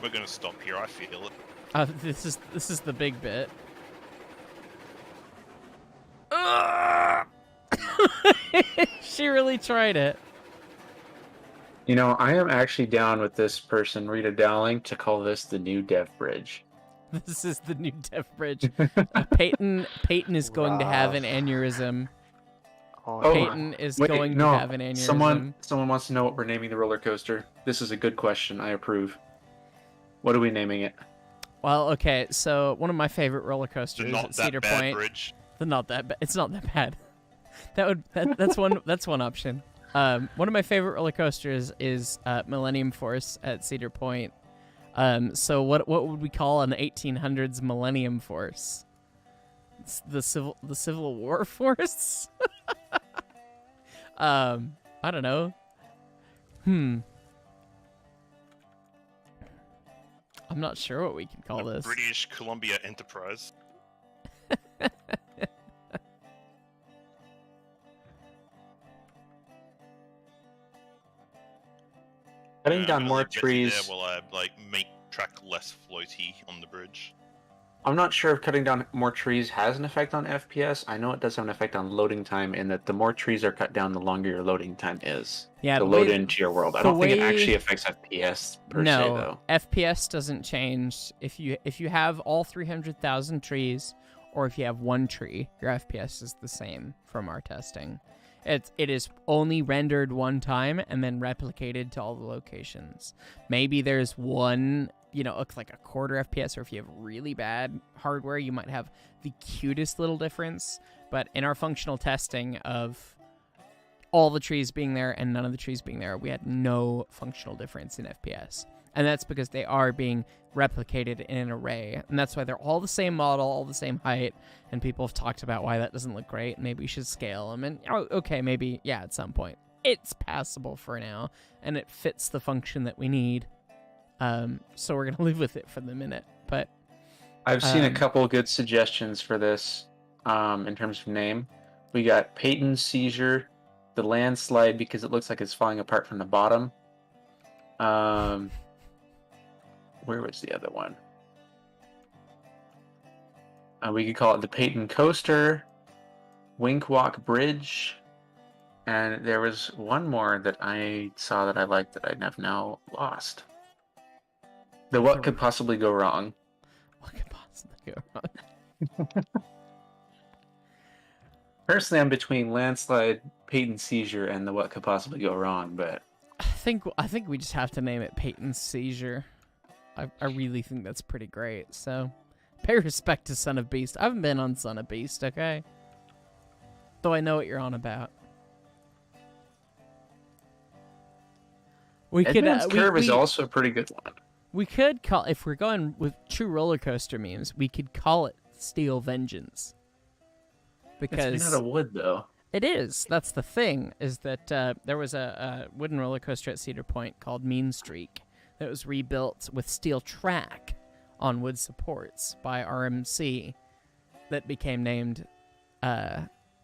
[SPEAKER 5] We're gonna stop here. I feel it.
[SPEAKER 1] This is the big bit. She really tried it.
[SPEAKER 2] You know, I am actually down with this person, Rita Dowling, to call this the new Dev Bridge.
[SPEAKER 1] This is the new Dev Bridge. Peyton is going to have an aneurysm.
[SPEAKER 3] Oh,
[SPEAKER 1] Peyton is
[SPEAKER 2] Wait,
[SPEAKER 1] going
[SPEAKER 2] no,
[SPEAKER 1] to have an aneurysm.
[SPEAKER 2] Someone wants to know what we're naming the roller coaster. This is a good question. I approve. What are we naming it?
[SPEAKER 1] Well, okay, so one of my favorite roller coasters
[SPEAKER 5] Not
[SPEAKER 1] at
[SPEAKER 5] that
[SPEAKER 1] Cedar
[SPEAKER 5] bad
[SPEAKER 1] Point.
[SPEAKER 5] bridge.
[SPEAKER 1] Not that bad. It's not that bad. That's one option. One of my favorite roller coasters is Millennium Force at Cedar Point. So what would we call an 1800s Millennium Force? It's the Civil War Force. I don't know. I'm not sure what we can call
[SPEAKER 5] The
[SPEAKER 1] this.
[SPEAKER 5] British Columbia Enterprise.
[SPEAKER 2] Cutting down
[SPEAKER 5] I'm
[SPEAKER 2] more
[SPEAKER 5] gonna let Betsy
[SPEAKER 2] trees.
[SPEAKER 5] there while I like make track less floaty on the bridge.
[SPEAKER 2] I'm not sure if cutting down more trees has an effect on FPS. I know it does have an effect on loading time, in that the more trees are cut down, the longer your loading time is
[SPEAKER 1] Yeah,
[SPEAKER 2] to
[SPEAKER 1] the
[SPEAKER 2] load
[SPEAKER 1] way-
[SPEAKER 2] into your world. I
[SPEAKER 1] the
[SPEAKER 2] don't think it
[SPEAKER 1] way-
[SPEAKER 2] actually affects FPS per se,
[SPEAKER 1] No,
[SPEAKER 2] though.
[SPEAKER 1] FPS doesn't change if you have all 300,000 trees, or if you have one tree, your FPS is the same from our testing. It is only rendered one time and then replicated to all the locations. Maybe there's one, like a quarter FPS, or if you have really bad hardware, you might have the cutest little difference. But in our functional testing of all the trees being there and none of the trees being there, we had no functional difference in FPS. And that's because they are being replicated in an array. And that's why they're all the same model, all the same height. And people have talked about why that doesn't look great. Maybe we should scale them. And, okay, maybe, yeah, at some point. It's passable for now. And it fits the function that we need. So we're going to live with it for the minute. But
[SPEAKER 2] I've seen a couple good suggestions for this in terms of name. We got Peyton's Seizure, the Landslide, because it looks like it's falling apart from the bottom. Where was the other one? We could call it the Peyton Coaster, Wink Walk Bridge, and there was one more that I saw that I liked that I have now lost. The What Could Possibly Go Wrong.
[SPEAKER 1] What could possibly go wrong?
[SPEAKER 2] Personally, I'm between Landslide, Peyton Seizure, and the What Could Possibly Go Wrong, but...
[SPEAKER 1] I think we just have to name it Peyton's Seizure. I really think that's pretty great, so... Pay respect to Son of Beast. I haven't been on Son of Beast, okay? Though I know what you're on about.
[SPEAKER 2] Edmund's Curve is also a pretty good one.
[SPEAKER 1] We could call, if we're going with true roller coaster memes, we could call it Steel Vengeance. Because
[SPEAKER 2] it's made out of wood, though.
[SPEAKER 1] It is. That's the thing, is that there was a wooden roller coaster at Cedar Point called Mean Streak that was rebuilt with steel track on wood supports by RMC that became named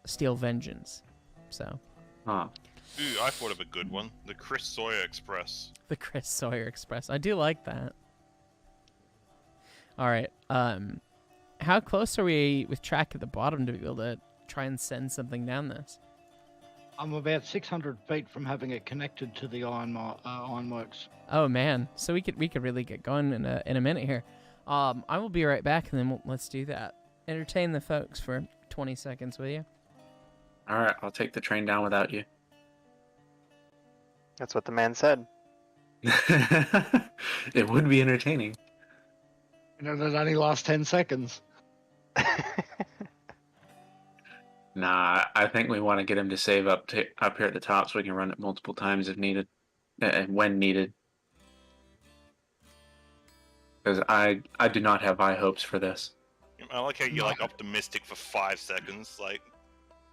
[SPEAKER 1] Steel Vengeance. So.
[SPEAKER 2] Huh.
[SPEAKER 5] Ooh, I thought of a good one. The Chris Sawyer Express.
[SPEAKER 1] The Chris Sawyer Express. I do like that. All right. How close are we with track at the bottom to be able to try and send something down this?
[SPEAKER 4] I'm about 600 feet from having it connected to the ironworks.
[SPEAKER 1] Oh man, so we could really get going in a minute here. I will be right back, and then let's do that. Entertain the folks for 20 seconds, will you?
[SPEAKER 2] All right, I'll take the train down without you.
[SPEAKER 3] That's what the man said.
[SPEAKER 2] It would be entertaining.
[SPEAKER 4] You know, that only lasts 10 seconds.
[SPEAKER 2] Nah, I think we want to get him to save up here at the top so we can run it multiple times if needed, and when needed. Because I do not have high hopes for this.
[SPEAKER 5] I like how you're like optimistic for 5 seconds. Like,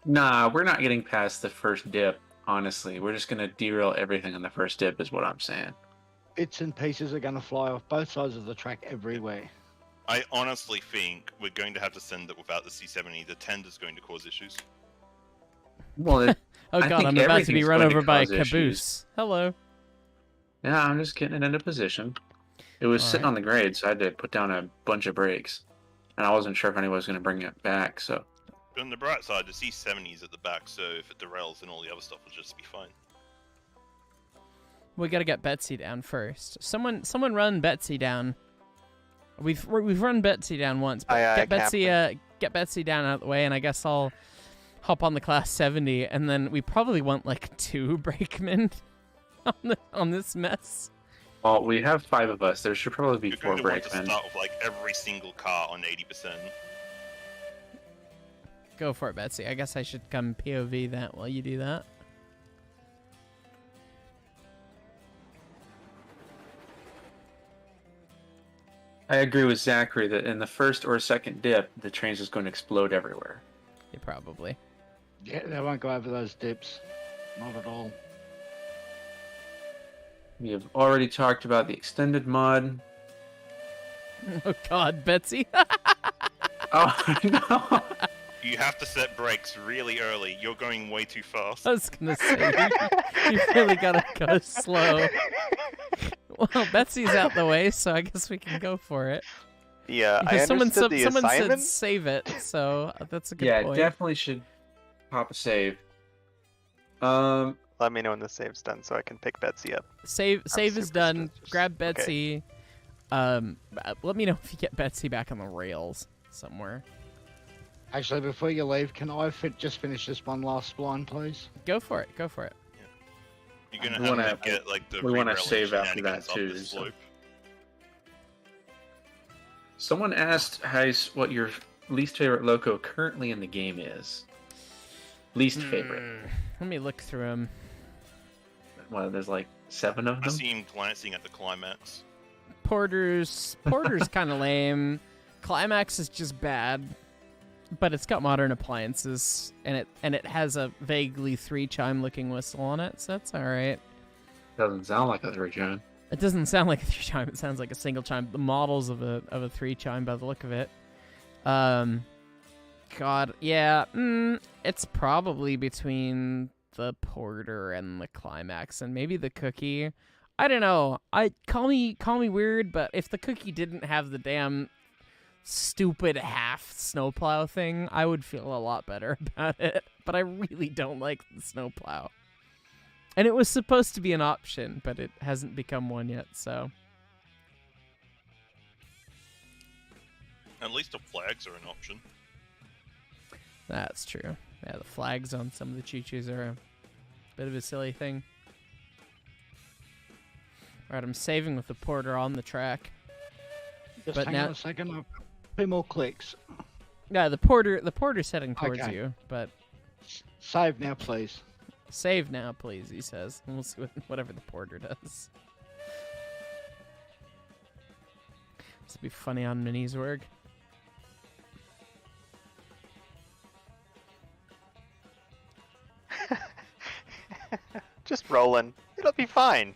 [SPEAKER 2] nah, we're not getting past the first dip. Honestly, we're just gonna derail everything on the first dip, is what I'm saying.
[SPEAKER 4] Bits and pieces are going to fly off both sides of the track everywhere.
[SPEAKER 5] I honestly think we're going to have to send it without the C70. The tender's going to cause issues.
[SPEAKER 2] Well,
[SPEAKER 1] Oh
[SPEAKER 2] I
[SPEAKER 1] god,
[SPEAKER 2] think
[SPEAKER 1] I'm about to be
[SPEAKER 2] everything's
[SPEAKER 1] run
[SPEAKER 2] going to
[SPEAKER 1] over by a
[SPEAKER 2] cause
[SPEAKER 1] caboose.
[SPEAKER 2] issues.
[SPEAKER 1] Hello.
[SPEAKER 2] Yeah, I'm just getting it into position. It was sitting on the grade, so I had to put down a bunch of brakes. And I wasn't sure if anyone was going to bring it back, so...
[SPEAKER 5] But on the bright side, the C70's at the back, so if it derails, then all the other stuff will just be fine.
[SPEAKER 1] We gotta get Betsy down first. Someone run Betsy down. We've run Betsy down once, but
[SPEAKER 3] Aye,
[SPEAKER 1] get Betsy
[SPEAKER 3] Captain.
[SPEAKER 1] get Betsy down out of the way, and I guess I'll hop on the Class 70, and then we probably want like 2 brakemen on this mess.
[SPEAKER 2] Well, we have 5 of us. There should probably be
[SPEAKER 5] You're
[SPEAKER 2] 4
[SPEAKER 5] going to want to
[SPEAKER 2] brakemen.
[SPEAKER 5] start with like every single car on 80%.
[SPEAKER 1] Go for it, Betsy. I guess I should come POV that while you do that.
[SPEAKER 2] I agree with Zachary that in the first or second dip, the train's just going to explode everywhere.
[SPEAKER 1] Yeah, probably.
[SPEAKER 4] Yeah, they won't go over those dips. Not at all.
[SPEAKER 2] We have already talked about the extended mod.
[SPEAKER 1] Oh god, Betsy.
[SPEAKER 2] Oh, no.
[SPEAKER 5] You have to set brakes really early. You're going way too fast.
[SPEAKER 1] I was gonna say, you really gotta go slow. Well, Betsy's out the way, so I guess we can go for it.
[SPEAKER 3] Yeah, I
[SPEAKER 1] Because
[SPEAKER 3] understood the
[SPEAKER 1] someone said
[SPEAKER 3] assignment.
[SPEAKER 1] save it, so that's a good
[SPEAKER 2] Yeah,
[SPEAKER 1] point.
[SPEAKER 2] definitely should pop a save.
[SPEAKER 3] Let me know when the save's done so I can pick Betsy up.
[SPEAKER 1] Save is
[SPEAKER 3] super
[SPEAKER 1] done.
[SPEAKER 3] suspicious.
[SPEAKER 1] Grab
[SPEAKER 3] Okay.
[SPEAKER 1] Betsy. Let me know if you get Betsy back on the rails somewhere.
[SPEAKER 4] Actually, before you leave, can I just finish this one last spline, please?
[SPEAKER 1] Go for it. Go for it.
[SPEAKER 5] You're gonna
[SPEAKER 2] We
[SPEAKER 5] have
[SPEAKER 2] wanna-
[SPEAKER 5] to get like the
[SPEAKER 2] we wanna
[SPEAKER 5] re-railing
[SPEAKER 2] save after
[SPEAKER 5] shenanigans
[SPEAKER 2] that,
[SPEAKER 5] up
[SPEAKER 2] too,
[SPEAKER 5] this
[SPEAKER 2] so-
[SPEAKER 5] slope.
[SPEAKER 2] Someone asked Heis what your least favorite loco currently in the game is. Least favorite.
[SPEAKER 1] Let me look through them.
[SPEAKER 2] Well, there's like 7 of
[SPEAKER 5] I
[SPEAKER 2] them.
[SPEAKER 5] see him glancing at the climax.
[SPEAKER 1] Porter's kind of lame. Climax is just bad, but it's got modern appliances, and it has a vaguely 3-chime looking whistle on it, so that's all right.
[SPEAKER 2] Doesn't sound like a 3-chime.
[SPEAKER 1] It doesn't sound like a 3-chime. It sounds like a single chime. The models of a 3-chime by the look of it. God, yeah. It's probably between the Porter and the Climax, and maybe the Cookie. I don't know. Call me weird, but if the Cookie didn't have the damn stupid half snowplow thing, I would feel a lot better about it. But I really don't like the snowplow. And it was supposed to be an option, but it hasn't become one yet, so.
[SPEAKER 5] At least the flags are an option.
[SPEAKER 1] That's true. Yeah, the flags on some of the choo-choos are a bit of a silly thing. Alright, I'm saving with the porter on the track.
[SPEAKER 4] Just
[SPEAKER 1] But
[SPEAKER 4] hang
[SPEAKER 1] now-
[SPEAKER 4] on a second. I've got 2 more clicks.
[SPEAKER 1] Yeah, the porter's heading towards
[SPEAKER 4] Okay.
[SPEAKER 1] you, but
[SPEAKER 4] Save now, please.
[SPEAKER 1] save now, please, he says. And we'll see whatever the porter does. This would be funny on Mini's work.
[SPEAKER 3] Just rolling. It'll be fine.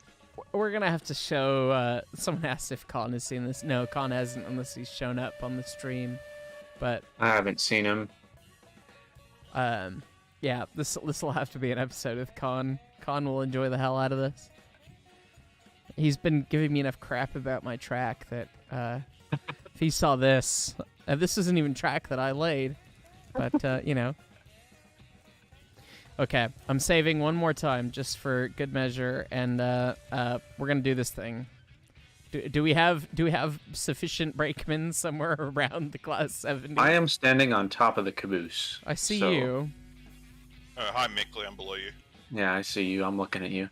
[SPEAKER 1] We're gonna have to show. Someone asked if Con has seen this. No, Con hasn't, unless he's shown up on the stream. But
[SPEAKER 2] I haven't seen him.
[SPEAKER 1] yeah, this will have to be an episode with Con. Con will enjoy the hell out of this. He's been giving me enough crap about my track that if he saw this, this isn't even track that I laid, but you know. Okay, I'm saving one more time just for good measure, and we're gonna do this thing. Do we have sufficient brakemen somewhere around the class 70?
[SPEAKER 2] I am standing on top of the caboose.
[SPEAKER 1] I see
[SPEAKER 2] so-
[SPEAKER 1] you.
[SPEAKER 5] Hi, Mickley, I'm below you.
[SPEAKER 2] Yeah, I see you. I'm looking at you.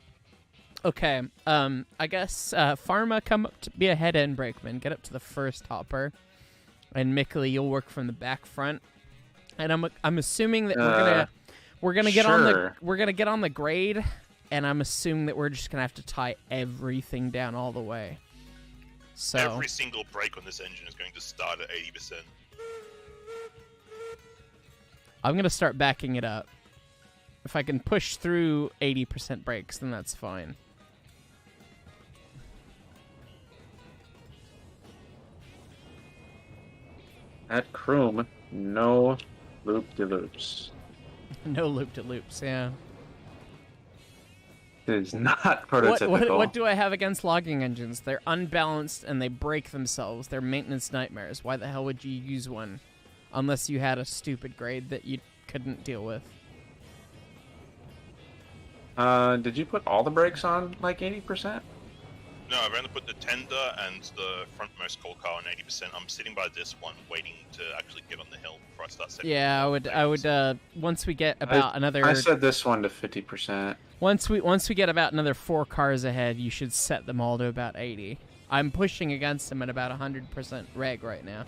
[SPEAKER 1] Okay, I guess Pharma, come up to be a head end brakeman. Get up to the first hopper, and Mickley, you'll work from the back front. And I'm assuming that we're gonna get on the grade, and I'm assuming that we're just gonna have to tie everything down all the way. So
[SPEAKER 5] Every single brake on this engine is going to start at 80%.
[SPEAKER 1] I'm gonna start backing it up. If I can push through 80% brakes, then that's fine.
[SPEAKER 2] At Kroom, no loop-de-loops.
[SPEAKER 1] No loop-de-loops, yeah.
[SPEAKER 2] It is not prototypical.
[SPEAKER 1] What do I have against logging engines? They're unbalanced and they break themselves. They're maintenance nightmares. Why the hell would you use one? Unless you had a stupid grade that you couldn't deal with.
[SPEAKER 2] Did you put all the brakes on, like 80%?
[SPEAKER 5] No, I've only put the tender and the frontmost coal car on 80%. I'm sitting by this one, waiting to actually get on the hill before I start setting.
[SPEAKER 1] Yeah, I would. Once we get about another.
[SPEAKER 2] I set this one to 50%.
[SPEAKER 1] Once we get about another 4 cars ahead, you should set them all to about 80. I'm pushing against them at about 100% reg right now.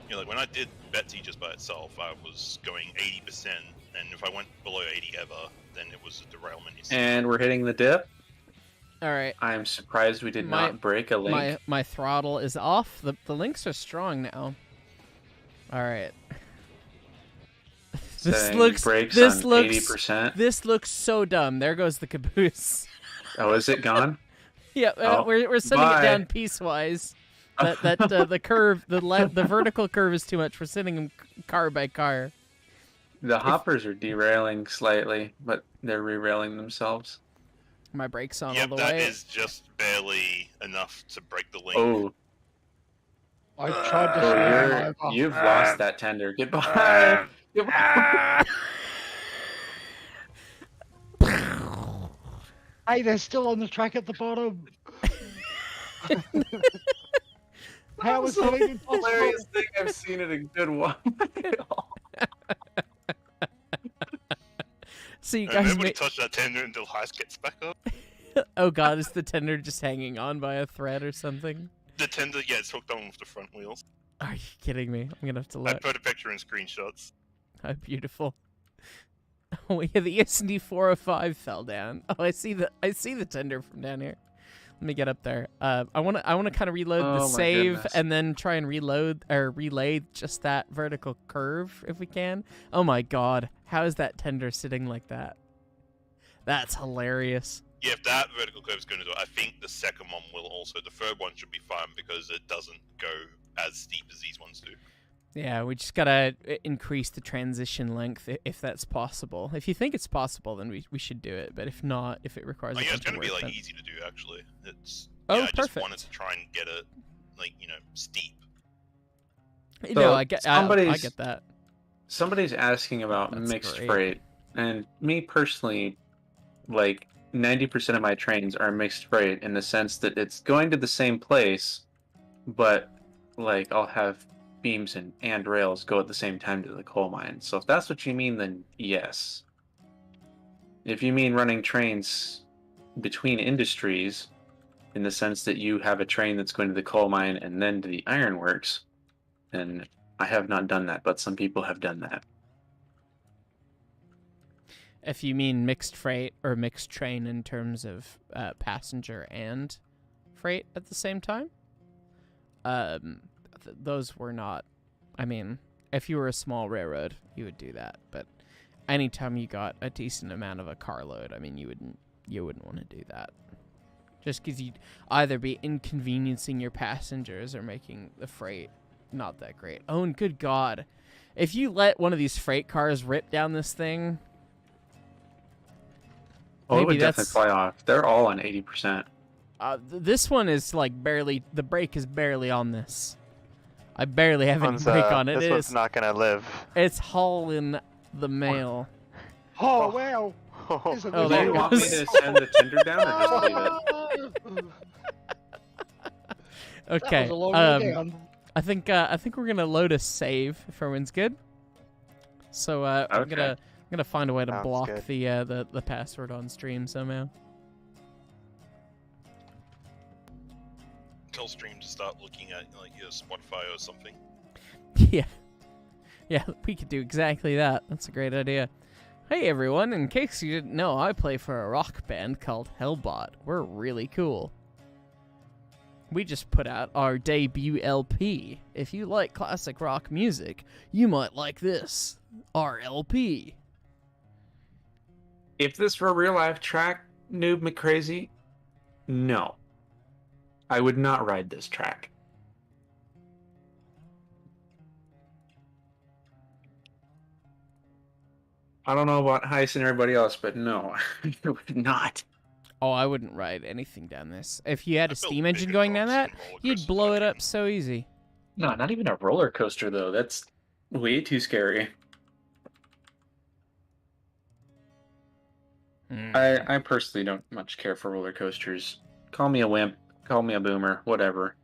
[SPEAKER 5] You know, like when I did Betsy just by itself, I was going 80%, and if I went below 80 ever, then it was a derailment.
[SPEAKER 2] And we're hitting the dip.
[SPEAKER 1] All right.
[SPEAKER 2] I am surprised we did not break a link.
[SPEAKER 1] My throttle is off. The links are strong now. All right. This looks
[SPEAKER 2] 80%.
[SPEAKER 1] This looks so dumb. There goes the caboose.
[SPEAKER 2] Oh, is it gone?
[SPEAKER 1] Yeah, we're sending it down piecewise. The curve, the vertical curve is too much. We're sending them car by car.
[SPEAKER 2] The hoppers are derailing slightly, but they're re-railing themselves.
[SPEAKER 1] My brakes on
[SPEAKER 5] Yep,
[SPEAKER 1] all the way.
[SPEAKER 5] that is just barely enough to break the link.
[SPEAKER 2] Oh,
[SPEAKER 4] I tried to slam over.
[SPEAKER 2] you've lost that tender. Goodbye. Goodbye.
[SPEAKER 4] Hey, they're still on the track at the bottom. How is that even possible?
[SPEAKER 2] Hilarious thing I've seen in a good while.
[SPEAKER 1] So you guys
[SPEAKER 5] Nobody touch that tender until Heist gets back up.
[SPEAKER 1] Oh god, is the tender just hanging on by a thread or something?
[SPEAKER 5] The tender gets hooked on with the front wheels.
[SPEAKER 1] Are you kidding me? I'm gonna have to
[SPEAKER 5] I
[SPEAKER 1] look.
[SPEAKER 5] put a picture in screenshots.
[SPEAKER 1] How beautiful. Oh yeah, the S&D 405 fell down. Oh, I see the tender from down here. Let me get up there. I wanna kind of reload the
[SPEAKER 2] Oh my
[SPEAKER 1] save
[SPEAKER 2] goodness.
[SPEAKER 1] and then try and relay just that vertical curve if we can. Oh my god, how is that tender sitting like that? That's hilarious.
[SPEAKER 5] Yeah, if that vertical curve is going to do it, I think the second one will also. The third one should be fine because it doesn't go as steep as these ones do.
[SPEAKER 1] Yeah, we just gotta increase the transition length if that's possible. If you think it's possible, then we should do it. But if not, if it requires
[SPEAKER 5] Oh
[SPEAKER 1] a
[SPEAKER 5] yeah, it's
[SPEAKER 1] bunch of
[SPEAKER 5] going to be
[SPEAKER 1] work,
[SPEAKER 5] like
[SPEAKER 1] then-
[SPEAKER 5] easy to do actually. It's
[SPEAKER 1] Oh,
[SPEAKER 5] I just
[SPEAKER 1] perfect.
[SPEAKER 5] wanted to try and get it like steep.
[SPEAKER 1] No, I get
[SPEAKER 2] somebody's-
[SPEAKER 1] that.
[SPEAKER 2] Somebody's asking about
[SPEAKER 1] That's
[SPEAKER 2] mixed
[SPEAKER 1] great.
[SPEAKER 2] freight, and me personally, like 90% of my trains are mixed freight in the sense that it's going to the same place, but like I'll have beams and rails go at the same time to the coal mine. So if that's what you mean, then yes. If you mean running trains between industries, in the sense that you have a train that's going to the coal mine and then to the ironworks, then I have not done that, but some people have done that.
[SPEAKER 1] If you mean mixed freight or mixed train in terms of passenger and freight at the same time, those were not. I mean, if you were a small railroad, you would do that. But anytime you got a decent amount of a carload, I mean, you wouldn't want to do that. Just because you'd either be inconveniencing your passengers or making the freight not that great. Oh, and good God, if you let one of these freight cars rip down this thing.
[SPEAKER 2] Oh, it
[SPEAKER 1] Maybe
[SPEAKER 2] would definitely fly off. They're all on 80%.
[SPEAKER 1] This one is like barely. The brake is barely on this. I barely have any
[SPEAKER 3] One's,
[SPEAKER 1] brake on it.
[SPEAKER 3] This
[SPEAKER 1] It
[SPEAKER 3] one's
[SPEAKER 1] is.
[SPEAKER 3] not gonna live.
[SPEAKER 1] It's hauling the mail.
[SPEAKER 4] Oh, wow. Isn't
[SPEAKER 1] Oh,
[SPEAKER 4] this
[SPEAKER 1] there
[SPEAKER 2] Do
[SPEAKER 1] it
[SPEAKER 2] you want me
[SPEAKER 1] goes.
[SPEAKER 2] to send the tender down or just leave it?
[SPEAKER 1] Okay.
[SPEAKER 4] That was a long way down.
[SPEAKER 1] I think we're gonna load a save if everyone's good. So I'm
[SPEAKER 2] Okay.
[SPEAKER 1] gonna find a way to
[SPEAKER 3] Sounds
[SPEAKER 1] block
[SPEAKER 3] good.
[SPEAKER 1] the password on stream somehow.
[SPEAKER 5] Tell stream to start looking at like your Spotify or something.
[SPEAKER 1] Yeah. Yeah, we could do exactly that. That's a great idea. Hey everyone, in case you didn't know, I play for a rock band called Hellbot. We're really cool. We just put out our debut LP. If you like classic rock music, you might like this. Our LP.
[SPEAKER 2] If this were a real life track, Noob McCrazy, no. I would not ride this track. I don't know about Heist and everybody else, but no, I would not.
[SPEAKER 1] Oh, I wouldn't ride anything down this. If you had
[SPEAKER 5] I
[SPEAKER 1] a
[SPEAKER 5] built
[SPEAKER 1] steam engine
[SPEAKER 5] bigger
[SPEAKER 1] going down
[SPEAKER 5] drops
[SPEAKER 1] that,
[SPEAKER 5] than roller
[SPEAKER 1] you'd
[SPEAKER 5] coasters,
[SPEAKER 1] blow
[SPEAKER 5] I
[SPEAKER 1] it up
[SPEAKER 5] think.
[SPEAKER 1] so easy.
[SPEAKER 2] No, not even a roller coaster though. That's way too scary. I personally don't much care for roller coasters. Call me a wimp, call me a boomer, whatever.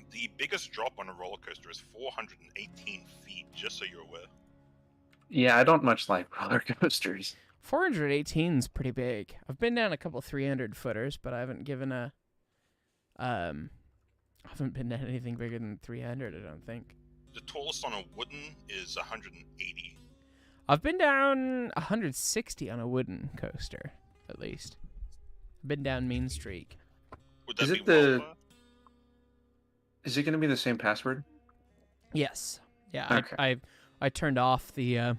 [SPEAKER 5] The biggest drop on a roller coaster is 418 feet, just so you're aware.
[SPEAKER 2] Yeah, I don't much like roller coasters.
[SPEAKER 1] 418 is pretty big. I've been down a couple 300 footers, but I haven't given a I haven't been down anything bigger than 300, I don't think.
[SPEAKER 5] The tallest on a wooden is 180.
[SPEAKER 1] I've been down 160 on a wooden coaster, at least. I've been down Mean Streak.
[SPEAKER 5] Would that
[SPEAKER 2] Is
[SPEAKER 5] be
[SPEAKER 2] it the-
[SPEAKER 5] wildfire?
[SPEAKER 2] Is it going to be the same password?
[SPEAKER 1] Yes. Yeah,
[SPEAKER 2] Okay.
[SPEAKER 1] I turned off the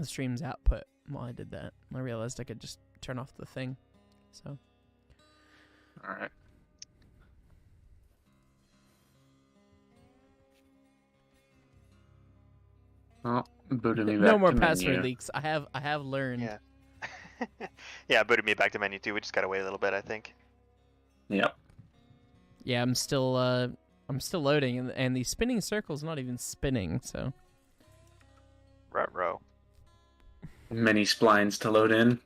[SPEAKER 1] stream's output while I did that. I realized I could just turn off the thing. So,
[SPEAKER 2] All right. Well, booted me back
[SPEAKER 1] no more
[SPEAKER 2] to
[SPEAKER 1] password
[SPEAKER 2] menu.
[SPEAKER 1] leaks. I have learned.
[SPEAKER 3] Yeah. Yeah, booted me back to menu 2. We just gotta wait a little bit, I think.
[SPEAKER 2] Yep.
[SPEAKER 1] Yeah, I'm still loading, and the spinning circle's not even spinning. So
[SPEAKER 3] Ruh-roh.
[SPEAKER 2] Many splines to load in.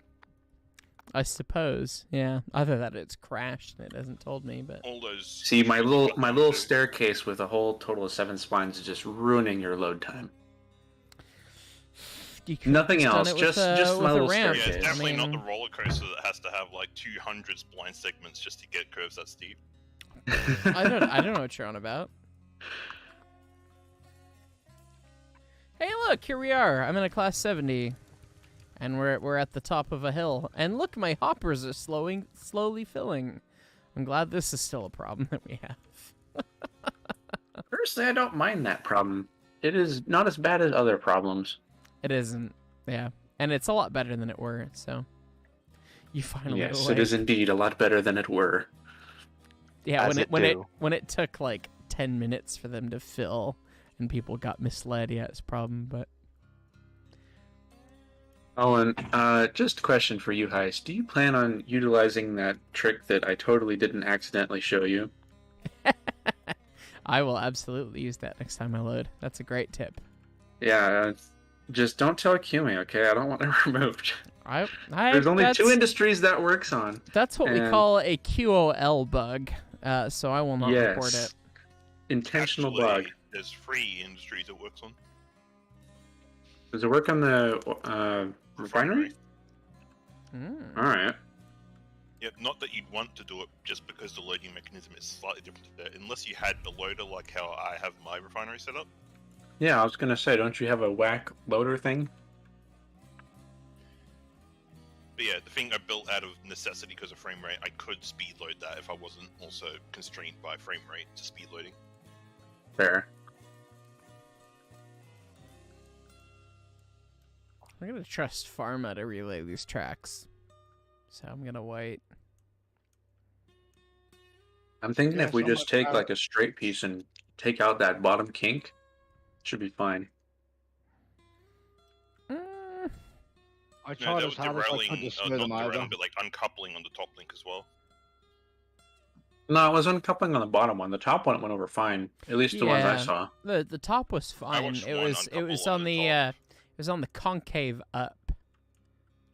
[SPEAKER 1] I suppose, yeah. Either that or it's crashed and it hasn't told me, but
[SPEAKER 5] All those.
[SPEAKER 2] See, my little
[SPEAKER 5] do.
[SPEAKER 2] staircase with a whole total of 7 splines is just ruining your load time.
[SPEAKER 1] you could've
[SPEAKER 2] Nothing
[SPEAKER 1] done
[SPEAKER 2] else,
[SPEAKER 1] it
[SPEAKER 2] just
[SPEAKER 1] with
[SPEAKER 2] my
[SPEAKER 1] a
[SPEAKER 2] little
[SPEAKER 1] ramp.
[SPEAKER 5] Yeah,
[SPEAKER 2] staircase.
[SPEAKER 5] it's definitely
[SPEAKER 1] I
[SPEAKER 5] not
[SPEAKER 1] mean-
[SPEAKER 5] the roller coaster that has to have like 200 spline segments just to get curves that steep.
[SPEAKER 1] I don't know what you're on about. Hey, look, here we are. I'm in a class 70, and we're at the top of a hill. And look, my hoppers are slowly filling. I'm glad this is still a problem that we have.
[SPEAKER 2] Personally, I don't mind that problem. It is not as bad as other problems.
[SPEAKER 1] It isn't, yeah, and it's a lot better than it were. So you finally
[SPEAKER 2] Yes, it is indeed a lot better than it were.
[SPEAKER 1] Yeah,
[SPEAKER 3] As
[SPEAKER 1] when it took like 10 minutes for them to fill, and people got misled. Yeah, it's a problem, but.
[SPEAKER 2] Oh, and just a question for you, Heist. Do you plan on utilizing that trick that I totally didn't accidentally show you?
[SPEAKER 1] I will absolutely use that next time I load. That's a great tip.
[SPEAKER 2] Yeah, just don't tell Kumi, okay? I don't want it removed. There's only
[SPEAKER 1] that's,
[SPEAKER 2] 2 industries that works on.
[SPEAKER 1] That's what we call a QOL bug, so I will not report it.
[SPEAKER 2] Intentional
[SPEAKER 5] Actually,
[SPEAKER 2] bug.
[SPEAKER 5] There's 3 industries it works on.
[SPEAKER 2] Does it work on the refinery?
[SPEAKER 1] Mm.
[SPEAKER 2] Alright.
[SPEAKER 5] Yeah, not that you'd want to do it just because the loading mechanism is slightly different to that, unless you had the loader like how I have my refinery set up.
[SPEAKER 2] Yeah, I was gonna say, don't you have a whack loader thing?
[SPEAKER 5] But yeah, the thing I built out of necessity because of frame rate, I could speed load that if I wasn't also constrained by frame rate to speed loading.
[SPEAKER 2] Fair.
[SPEAKER 1] I'm gonna trust Pharma to relay these tracks, so I'm gonna wait.
[SPEAKER 2] I'm thinking
[SPEAKER 4] Yeah,
[SPEAKER 2] if we
[SPEAKER 4] so
[SPEAKER 2] just
[SPEAKER 4] much
[SPEAKER 2] take
[SPEAKER 4] power.
[SPEAKER 2] like a straight piece and take out that bottom kink, it should be fine.
[SPEAKER 4] I tried
[SPEAKER 5] that
[SPEAKER 4] as
[SPEAKER 5] was
[SPEAKER 4] hard as I could
[SPEAKER 5] derailing,
[SPEAKER 4] to smooth them
[SPEAKER 5] not
[SPEAKER 4] over.
[SPEAKER 5] derailing, but like uncoupling on the top link as well.
[SPEAKER 2] No, it was uncoupling on the bottom one. The top one went over fine. At least the ones I
[SPEAKER 1] Yeah.
[SPEAKER 2] saw.
[SPEAKER 1] The top was fine.
[SPEAKER 5] watched
[SPEAKER 1] It
[SPEAKER 5] one
[SPEAKER 1] was
[SPEAKER 5] uncouple
[SPEAKER 1] on
[SPEAKER 5] on
[SPEAKER 1] the
[SPEAKER 5] the top.
[SPEAKER 1] it was on the concave up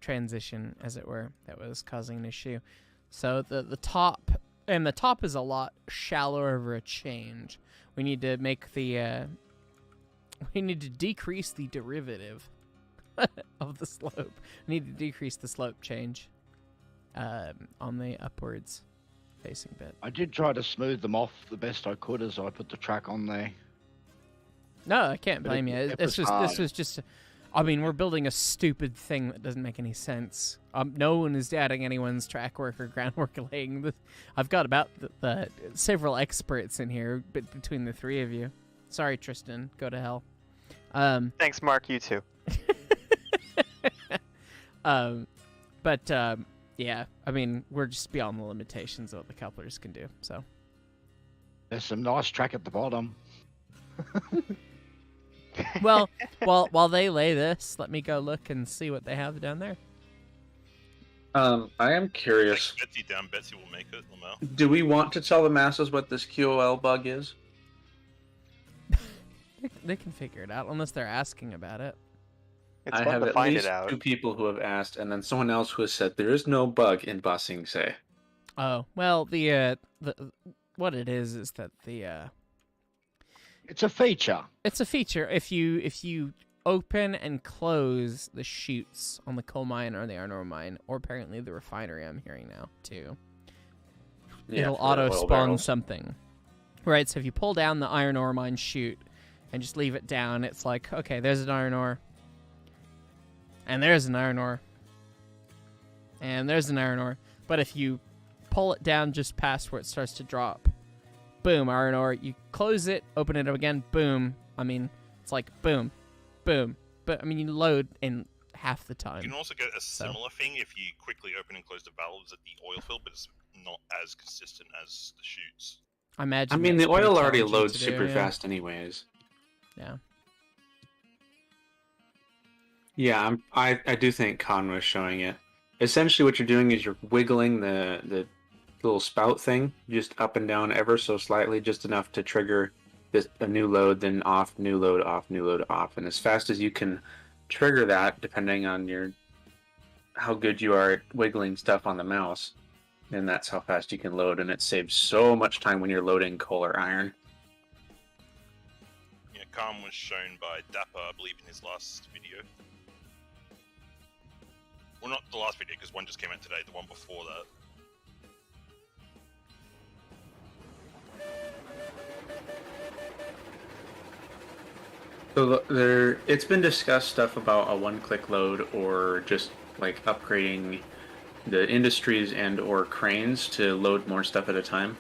[SPEAKER 1] transition, as it were, that was causing an issue. So the top is a lot shallower of a change. We need to make the we need to decrease the derivative of the slope. We need to decrease the slope change on the upwards facing bit.
[SPEAKER 4] I did try to smooth them off the best I could as I put the track on there.
[SPEAKER 1] No, I can't
[SPEAKER 4] But
[SPEAKER 1] blame
[SPEAKER 4] it-
[SPEAKER 1] you.
[SPEAKER 4] it
[SPEAKER 1] This
[SPEAKER 4] was
[SPEAKER 1] was just. I mean, we're building a stupid thing that doesn't make any sense. No one is adding anyone's track work or groundwork laying. I've got about the several experts in here, but between the 3 of you. Sorry, Tristan. Go to hell.
[SPEAKER 3] Thanks, Mark. You too.
[SPEAKER 1] Yeah. I mean, we're just beyond the limitations of what the couplers can do. So.
[SPEAKER 4] There's some nice track at the bottom.
[SPEAKER 1] Well, while they lay this, let me go look and see what they have down there.
[SPEAKER 2] I am curious.
[SPEAKER 5] Take Betsy down, Betsy will make it, Lamau.
[SPEAKER 2] Do we want to tell the masses what this QOL bug is?
[SPEAKER 1] They can figure it out, unless they're asking about it.
[SPEAKER 3] It's
[SPEAKER 2] I
[SPEAKER 3] fun
[SPEAKER 2] have
[SPEAKER 3] to
[SPEAKER 2] at
[SPEAKER 3] find
[SPEAKER 2] least
[SPEAKER 3] it out.
[SPEAKER 2] 2 people who have asked, and then someone else who has said there is no bug in Basing Se.
[SPEAKER 1] Oh, well, the what it is that
[SPEAKER 4] It's a feature.
[SPEAKER 1] it's a feature. If you open and close the chutes on the coal mine or the iron ore mine, or apparently the refinery, I'm hearing now too, it'll
[SPEAKER 2] for the
[SPEAKER 1] auto
[SPEAKER 2] oil
[SPEAKER 1] spawn
[SPEAKER 2] barrels.
[SPEAKER 1] something. Right, so if you pull down the iron ore mine chute and just leave it down, it's like, okay, there's an iron ore, and there's an iron ore, and there's an iron ore. But if you pull it down just past where it starts to drop, boom, iron ore. You close it, open it up again, boom. I mean, it's like boom, boom. But I mean, you load in half the
[SPEAKER 5] You
[SPEAKER 1] time.
[SPEAKER 5] can also get a similar thing if you quickly open and close the valves at the oil field, but it's not as consistent as the chutes.
[SPEAKER 1] I imagine.
[SPEAKER 2] I mean,
[SPEAKER 1] that's
[SPEAKER 2] the
[SPEAKER 1] pretty
[SPEAKER 2] oil already
[SPEAKER 1] challenging
[SPEAKER 2] loads
[SPEAKER 1] to do,
[SPEAKER 2] super
[SPEAKER 1] yeah.
[SPEAKER 2] fast anyways.
[SPEAKER 1] Yeah.
[SPEAKER 2] Yeah, I do think Khan was showing it. Essentially, what you're doing is you're wiggling the little spout thing just up and down ever so slightly, just enough to trigger a new load, then off, new load, off, new load, off, and as fast as you can trigger that, depending on how good you are at wiggling stuff on the mouse, then that's how fast you can load, and it saves so much time when you're loading coal or iron.
[SPEAKER 5] Yeah, Calm was shown by Dapper, I believe, in his last video. Well, not the last video, because one just came out today, the one before that.
[SPEAKER 2] So it's been discussed stuff about a one-click load or just like upgrading the industries and or cranes to load more stuff at a time.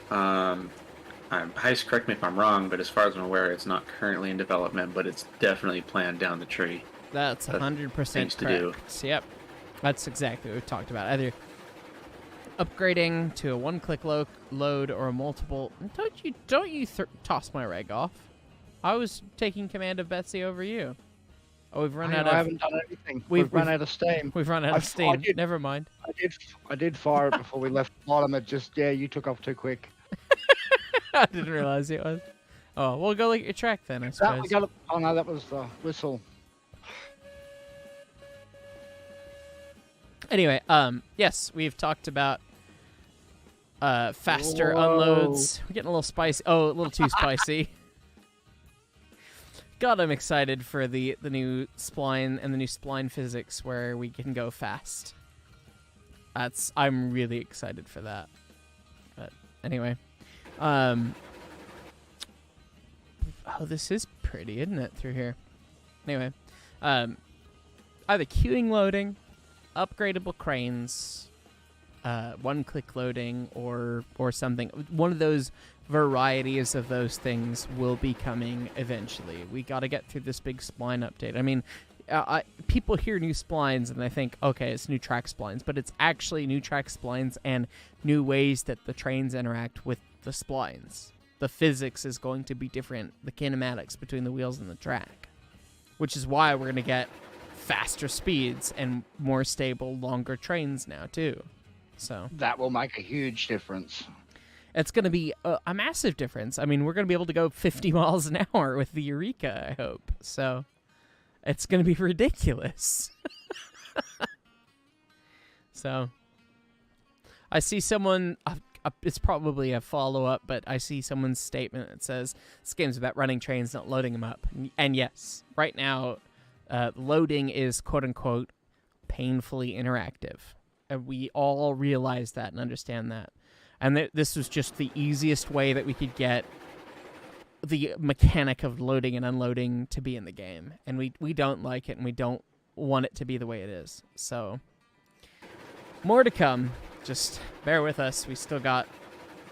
[SPEAKER 2] Heist, correct me if I'm wrong, but as far as I'm aware, it's not currently in development, but it's definitely planned down the tree.
[SPEAKER 1] That's 100%
[SPEAKER 2] things to do.
[SPEAKER 1] correct. Yep. That's exactly what we talked about. Either upgrading to a one-click load or a multiple. Don't you toss my reg off. I was taking command of Betsy over you. Oh, we've run out
[SPEAKER 4] I
[SPEAKER 1] of.
[SPEAKER 4] haven't done anything.
[SPEAKER 1] We've
[SPEAKER 4] We've run out of steam.
[SPEAKER 1] We've run out of
[SPEAKER 4] I
[SPEAKER 1] steam.
[SPEAKER 4] did-
[SPEAKER 1] Never mind.
[SPEAKER 4] I did fire it before we left the bottom. It just, you took off too quick.
[SPEAKER 1] I didn't realize it was. Oh, we'll go look at your track then, I suppose.
[SPEAKER 4] Oh no, that was the whistle.
[SPEAKER 1] Anyway, yes, we've talked about faster
[SPEAKER 4] Whoa.
[SPEAKER 1] unloads. We're getting a little spicy. Oh, a little too spicy. God, I'm excited for the new spline and the new spline physics where we can go fast. I'm really excited for that. But anyway, oh, this is pretty, isn't it, through here? Anyway, either queuing loading, upgradable cranes, one-click loading, or something. One of those varieties of those things will be coming eventually. We got to get through this big spline update. I mean, people hear new splines and they think, okay, it's new track splines, but it's actually new track splines and new ways that the trains interact with the splines. The physics is going to be different, the kinematics between the wheels and the track, which is why we're going to get faster speeds and more stable, longer trains now, too. So
[SPEAKER 4] That will make a huge difference.
[SPEAKER 1] it's going to be a massive difference. I mean, we're going to be able to go 50 miles an hour with the Eureka, I hope. So it's going to be ridiculous. So I see someone, it's probably a follow-up, but I see someone's statement that says, this game's about running trains, not loading them up. And yes, right now, loading is, quote-unquote, painfully interactive. And we all realize that and understand that. And this was just the easiest way that we could get the mechanic of loading and unloading to be in the game. And we don't like it, and we don't want it to be the way it is. So, more to come. Just bear with us. We still got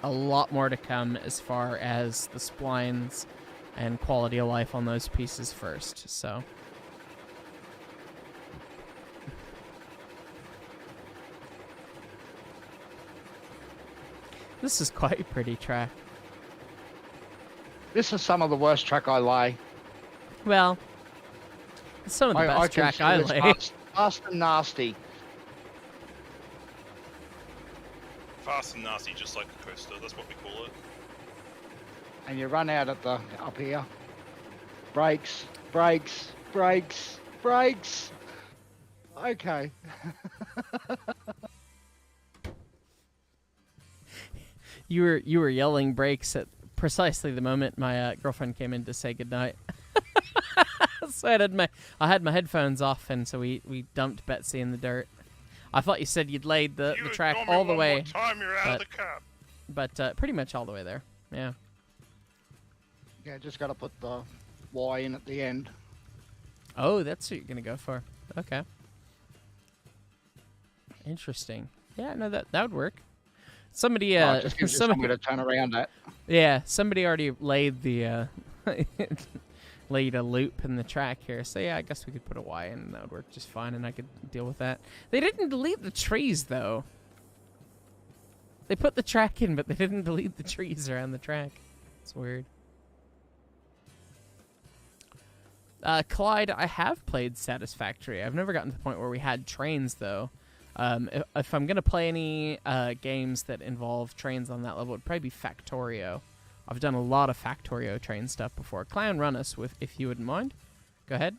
[SPEAKER 1] a lot more to come as far as the splines and quality of life on those pieces first. So, this is quite a pretty track.
[SPEAKER 4] This is some of the worst track I lay.
[SPEAKER 1] Well, it's some of the best track I
[SPEAKER 4] consider
[SPEAKER 1] lay.
[SPEAKER 4] this fast and nasty.
[SPEAKER 5] Fast and nasty, just like a coaster. That's what we call it.
[SPEAKER 4] And you run out at the up here. Brakes, brakes, brakes, brakes. Okay.
[SPEAKER 1] You were yelling brakes at precisely the moment my girlfriend came in to say goodnight. So I had my headphones off, and so we dumped Betsy in the dirt. I thought you said you'd laid the track all the way.
[SPEAKER 5] Time you're out of the cab.
[SPEAKER 1] But pretty much all the way there. Yeah.
[SPEAKER 4] Yeah, just got to put the Y in at the end.
[SPEAKER 1] Oh, that's what you're gonna go for. Okay. Interesting. Yeah, no, that would work. Somebody,
[SPEAKER 4] Just gives you somewhere to turn around at.
[SPEAKER 1] yeah, somebody already laid the laid a loop in the track here. So yeah, I guess we could put a Y in, and that would work just fine, and I could deal with that. They didn't delete the trees though. They put the track in, but they didn't delete the trees around the track. It's weird. Clyde, I have played Satisfactory. I've never gotten to the point where we had trains though. If I'm going to play any games that involve trains on that level, it would probably be Factorio. I've done a lot of Factorio train stuff before. Clown, run us with, if you wouldn't mind. Go ahead.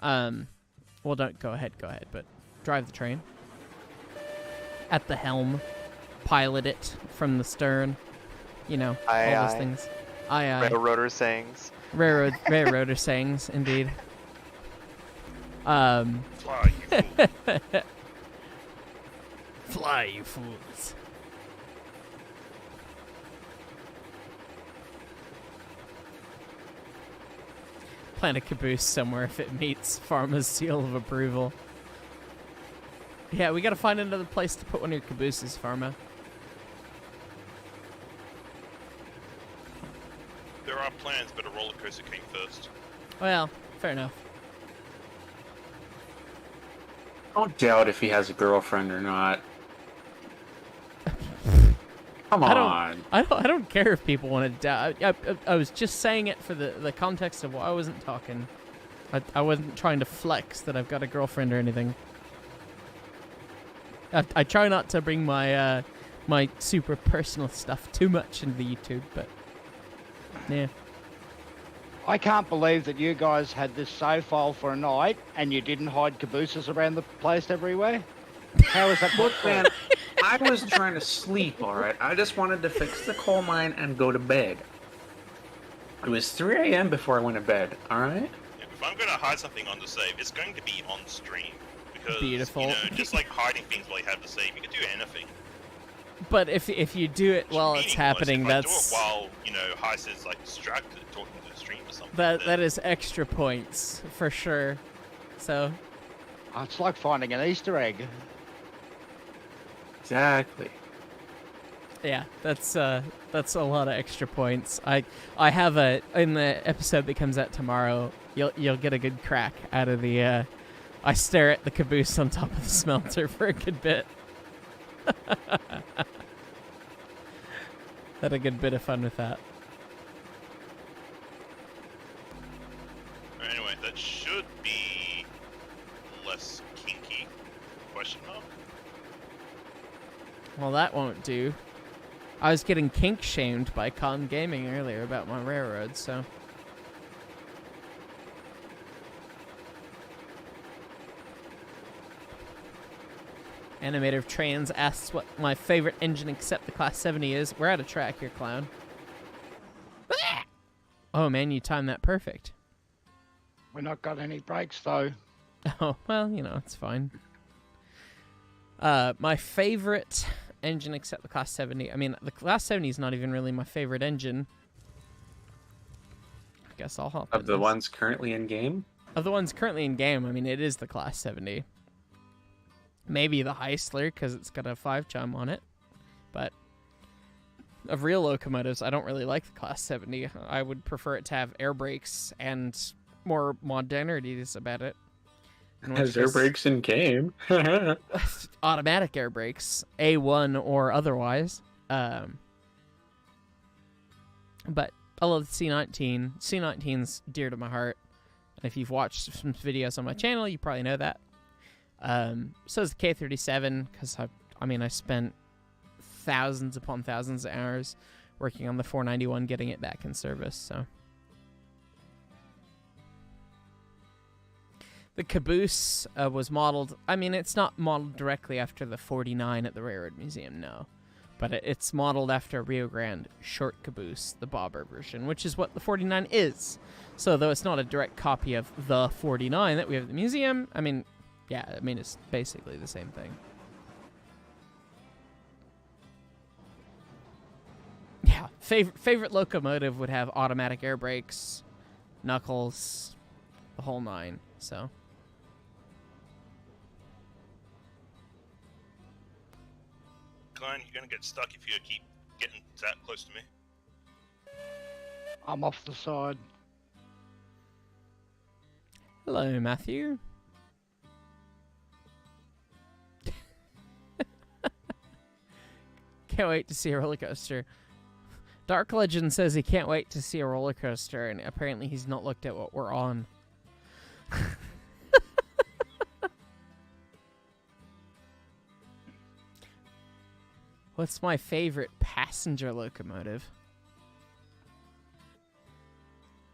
[SPEAKER 1] Well, don't go ahead, but drive the train. At the helm. Pilot it from the stern. You know,
[SPEAKER 3] Aye,
[SPEAKER 1] all those
[SPEAKER 3] aye.
[SPEAKER 1] things. Aye, aye.
[SPEAKER 3] Railroader sayings.
[SPEAKER 1] Railroader sayings, indeed.
[SPEAKER 5] Fly, you fool.
[SPEAKER 1] Fly, you fools. Plant a caboose somewhere if it meets Pharma's seal of approval. Yeah, we gotta find another place to put one of your cabooses, Pharma.
[SPEAKER 5] There are plans, but a roller coaster came first.
[SPEAKER 1] Well, fair enough.
[SPEAKER 2] Don't doubt if he has a girlfriend or not. Come
[SPEAKER 1] I
[SPEAKER 2] on.
[SPEAKER 1] don't care if people want to doubt. I was just saying it for the context of why I wasn't talking. I wasn't trying to flex that I've got a girlfriend or anything. I try not to bring my my super personal stuff too much into the YouTube, but yeah.
[SPEAKER 4] I can't believe that you guys had this save file for a night and you didn't hide cabooses around the place everywhere. How is that
[SPEAKER 2] Look,
[SPEAKER 4] possible?
[SPEAKER 2] man, I was trying to sleep, alright? I just wanted to fix the coal mine and go to bed. It was 3 a.m. before I went to bed, alright?
[SPEAKER 5] Yeah, if I'm going to hide something on the save, it's going to be on stream. Because,
[SPEAKER 1] Beautiful.
[SPEAKER 5] you know, just like hiding things while you have the save, you can do anything.
[SPEAKER 1] But if you do it while it's happening,
[SPEAKER 5] if
[SPEAKER 1] that's
[SPEAKER 5] I do it while, you know, Heist is like distracted talking to the stream or something.
[SPEAKER 1] that is extra points for sure. So
[SPEAKER 4] It's like finding an Easter egg.
[SPEAKER 2] Exactly.
[SPEAKER 1] yeah, that's a lot of extra points. I have in the episode that comes out tomorrow, you'll get a good crack out of the I stare at the caboose on top of the smelter for a good bit. Had a good bit of fun with that.
[SPEAKER 5] Anyway, that should be less kinky. Question mark?
[SPEAKER 1] Well, that won't do. I was getting kink shamed by Con Gaming earlier about my railroad, so. Animator of Trans asks what my favorite engine except the Class 70 is. We're out of track here, clown. Oh man, you timed that perfect.
[SPEAKER 4] We're not got any brakes though.
[SPEAKER 1] Oh, well, you know, it's fine. My favorite engine except the Class 70. I mean, the Class 70 is not even really my favorite engine. I guess I'll hop
[SPEAKER 2] Of
[SPEAKER 1] in
[SPEAKER 2] the
[SPEAKER 1] this.
[SPEAKER 2] ones currently in game?
[SPEAKER 1] Of the ones currently in game, I mean, it is the Class 70. Maybe the Heistler, because it's got a 5-chum on it. But of real locomotives, I don't really like the Class 70. I would prefer it to have air brakes and more modernities about it. in which
[SPEAKER 2] Has air
[SPEAKER 1] case-
[SPEAKER 2] brakes in game?
[SPEAKER 1] automatic air brakes, A1 or otherwise. But I love the C19. C19's dear to my heart. And if you've watched some videos on my channel, you probably know that. So is the K37, because I spent thousands upon thousands of hours working on the 491, getting it back in service, so. The caboose was modeled, it's not modeled directly after the 49 at the Railroad Museum, no. But it's modeled after Rio Grande short caboose, the bobber version, which is what the 49 is. So though it's not a direct copy of the 49 that we have at the museum, it's basically the same thing. Yeah, favorite locomotive would have automatic air brakes, knuckles, the whole nine, so.
[SPEAKER 5] Klein, you're gonna get stuck if you keep getting that close to me.
[SPEAKER 4] I'm off the side.
[SPEAKER 1] Hello, Matthew. Can't wait to see a roller coaster. Dark Legend says he can't wait to see a roller coaster, and apparently he's not looked at what we're on. What's my favorite passenger locomotive?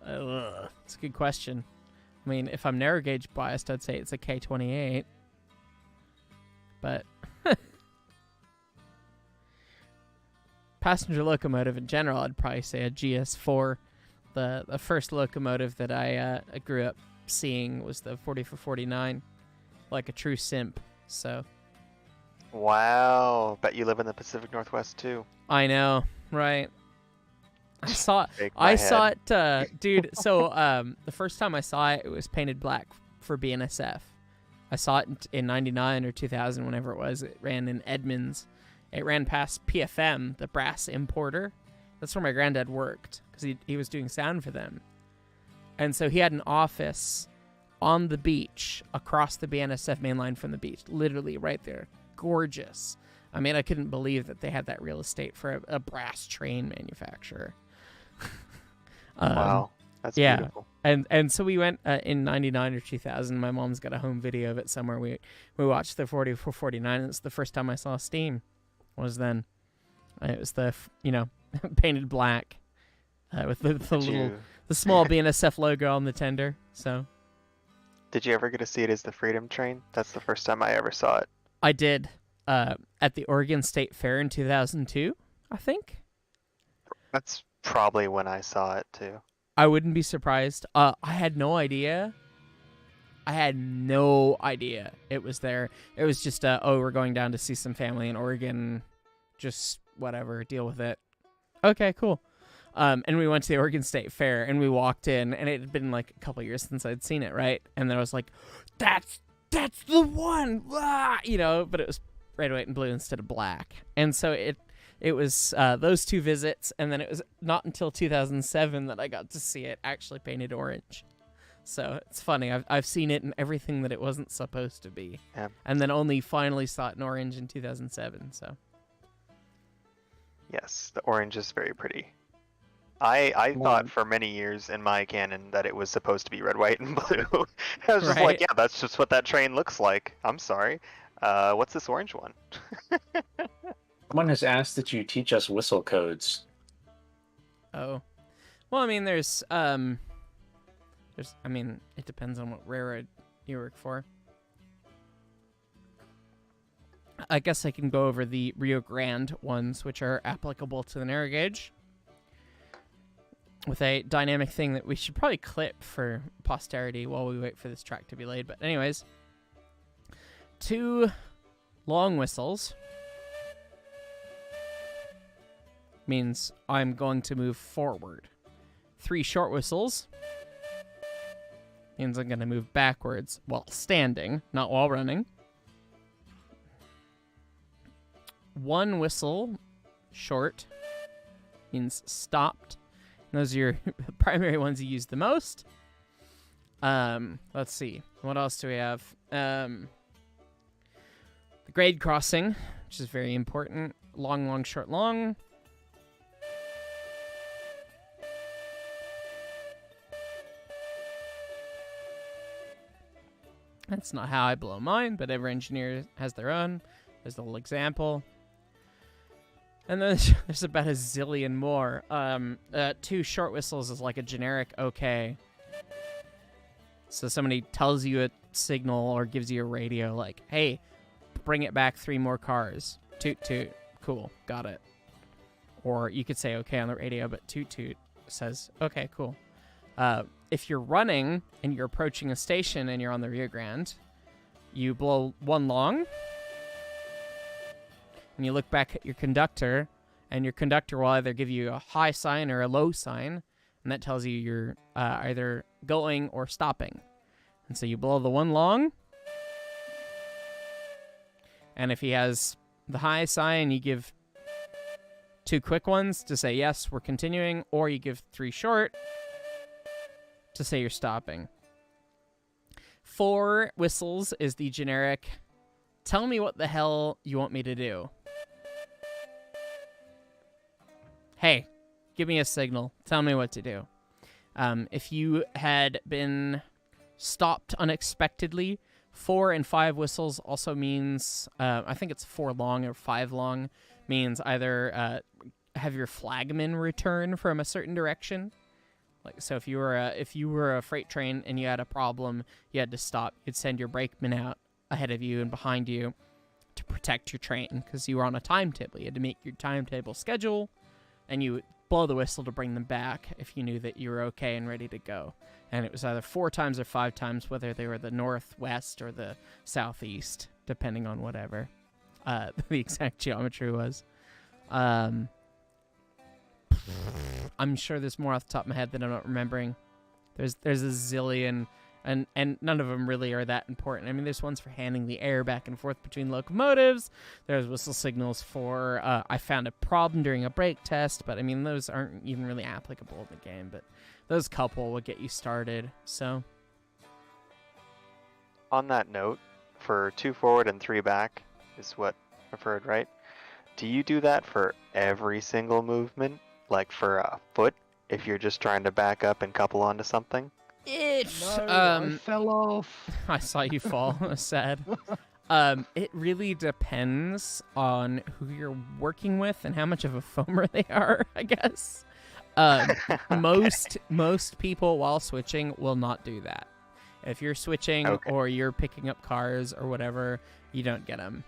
[SPEAKER 1] It's a good question. If I'm narrow gauge biased, I'd say it's a K28. But passenger locomotive in general, I'd probably say a GS4. The first locomotive that I grew up seeing was the 4449, like a true simp. So.
[SPEAKER 3] Wow, bet you live in the Pacific Northwest too.
[SPEAKER 1] I know, right? I saw
[SPEAKER 3] Shake my head.
[SPEAKER 1] it, dude. So the first time I saw it, it was painted black for BNSF. I saw it in 99 or 2000, whenever it was. It ran in Edmonds. It ran past PFM, the brass importer. That's where my granddad worked, because he was doing sound for them. And so he had an office on the beach, across the BNSF main line from the beach, literally right there. Gorgeous. I couldn't believe that they had that real estate for a brass train manufacturer.
[SPEAKER 3] Wow, that's
[SPEAKER 1] yeah.
[SPEAKER 3] beautiful.
[SPEAKER 1] And so we went in 99 or 2000. My mom's got a home video of it somewhere. We watched the 4449, and it's the first time I saw steam was then. It was the painted black with the small BNSF logo on the tender. So.
[SPEAKER 3] Did you ever get to see it as the Freedom Train? That's the first time I ever saw it.
[SPEAKER 1] I did at the Oregon State Fair in 2002, I think.
[SPEAKER 3] That's probably when I saw it too.
[SPEAKER 1] I wouldn't be surprised. I had no idea. It was there. It was just, we're going down to see some family in Oregon. Just whatever, deal with it. Okay, cool. And we went to the Oregon State Fair, and we walked in, and it had been like a couple years since I'd seen it, right? And then I was like, that's the one! Ah! But it was red, white, and blue instead of black. And so it was those two visits, and then it was not until 2007 that I got to see it actually painted orange. So it's funny. I've seen it in everything that it wasn't supposed to be.
[SPEAKER 3] Yeah.
[SPEAKER 1] And then only finally saw it in orange in 2007, so.
[SPEAKER 3] Yes, the orange is very pretty. I thought for many years in my canon that it was supposed to be red, white, and blue. I was just like, yeah, that's just what that train looks like. I'm sorry. What's this orange one?
[SPEAKER 2] Someone has asked that you teach us whistle codes.
[SPEAKER 1] Oh. Well, I mean, it depends on what railroad you work for. I guess I can go over the Rio Grande ones, which are applicable to the narrow gauge, with a dynamic thing that we should probably clip for posterity while we wait for this track to be laid. But anyways, 2 long whistles means I'm going to move forward. 3 short whistles means I'm going to move backwards while standing, not while running. 1 whistle short means stopped. And those are your primary ones you use the most. Let's see. What else do we have? The grade crossing, which is very important. Long, long, short, long. That's not how I blow mine, but every engineer has their own. There's a little example. And then there's about a zillion more. 2 short whistles is like a generic okay. So somebody tells you a signal or gives you a radio like, hey, bring it back 3 more cars. Toot, toot. Cool, got it. Or you could say okay on the radio, but toot, toot says, okay, cool. If you're running and you're approaching a station and you're on the Rio Grande, you blow 1 long. And you look back at your conductor, and your conductor will either give you a high sign or a low sign, and that tells you you're either going or stopping. And so you blow the 1 long, and if he has the high sign, you give 2 quick ones to say, yes, we're continuing, or you give 3 short to say you're stopping. 4 whistles is the generic, tell me what the hell you want me to do. Hey, give me a signal. Tell me what to do. If you had been stopped unexpectedly, 4 and 5 whistles also means, I think it's 4 long or 5 long, means either have your flagman return from a certain direction. Like, so if you were a freight train and you had a problem, you had to stop, you'd send your brakeman out ahead of you and behind you to protect your train because you were on a timetable. You had to make your timetable schedule, and you would blow the whistle to bring them back if you knew that you were okay and ready to go. And it was either 4 times or 5 times, whether they were the northwest or the southeast, depending on whatever the exact geometry was. I'm sure there's more off the top of my head that I'm not remembering. There's a zillion, and none of them really are that important. I mean, there's ones for handing the air back and forth between locomotives. There's whistle signals for I found a problem during a brake test, but I mean, those aren't even really applicable in the game, but those couple will get you started, so.
[SPEAKER 3] On that note, for 2 forward and 3 back is what I've heard, right? Do you do that for every single movement? Like for a foot, if you're just trying to back up and couple onto something?
[SPEAKER 4] I fell off.
[SPEAKER 1] I saw you fall. Sad. It really depends on who you're working with and how much of a foamer they are, I guess. Most people while switching will not do that. If you're switching or you're picking up cars or whatever, you don't get them.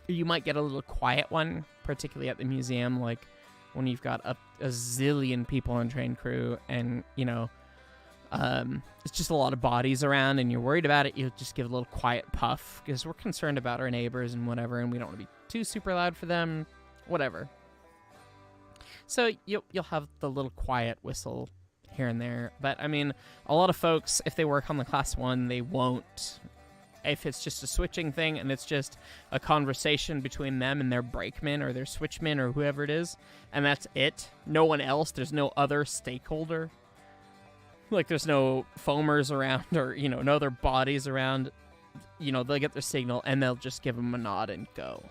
[SPEAKER 1] You might get a little quiet one, particularly at the museum, like when you've got a zillion people on train crew and, you know, it's just a lot of bodies around and you're worried about it. You'll just give a little quiet puff because we're concerned about our neighbors and whatever, and we don't want to be too super loud for them, whatever. So you'll have the little quiet whistle here and there. But, I mean, a lot of folks, if they work on the Class 1, they won't. If it's just a switching thing and it's just a conversation between them and their brakeman or their switchman or whoever it is, and that's it, no one else, there's no other stakeholder. Like, there's no foamers around or, you know, no other bodies around. You know, they'll get their signal and they'll just give them a nod and go.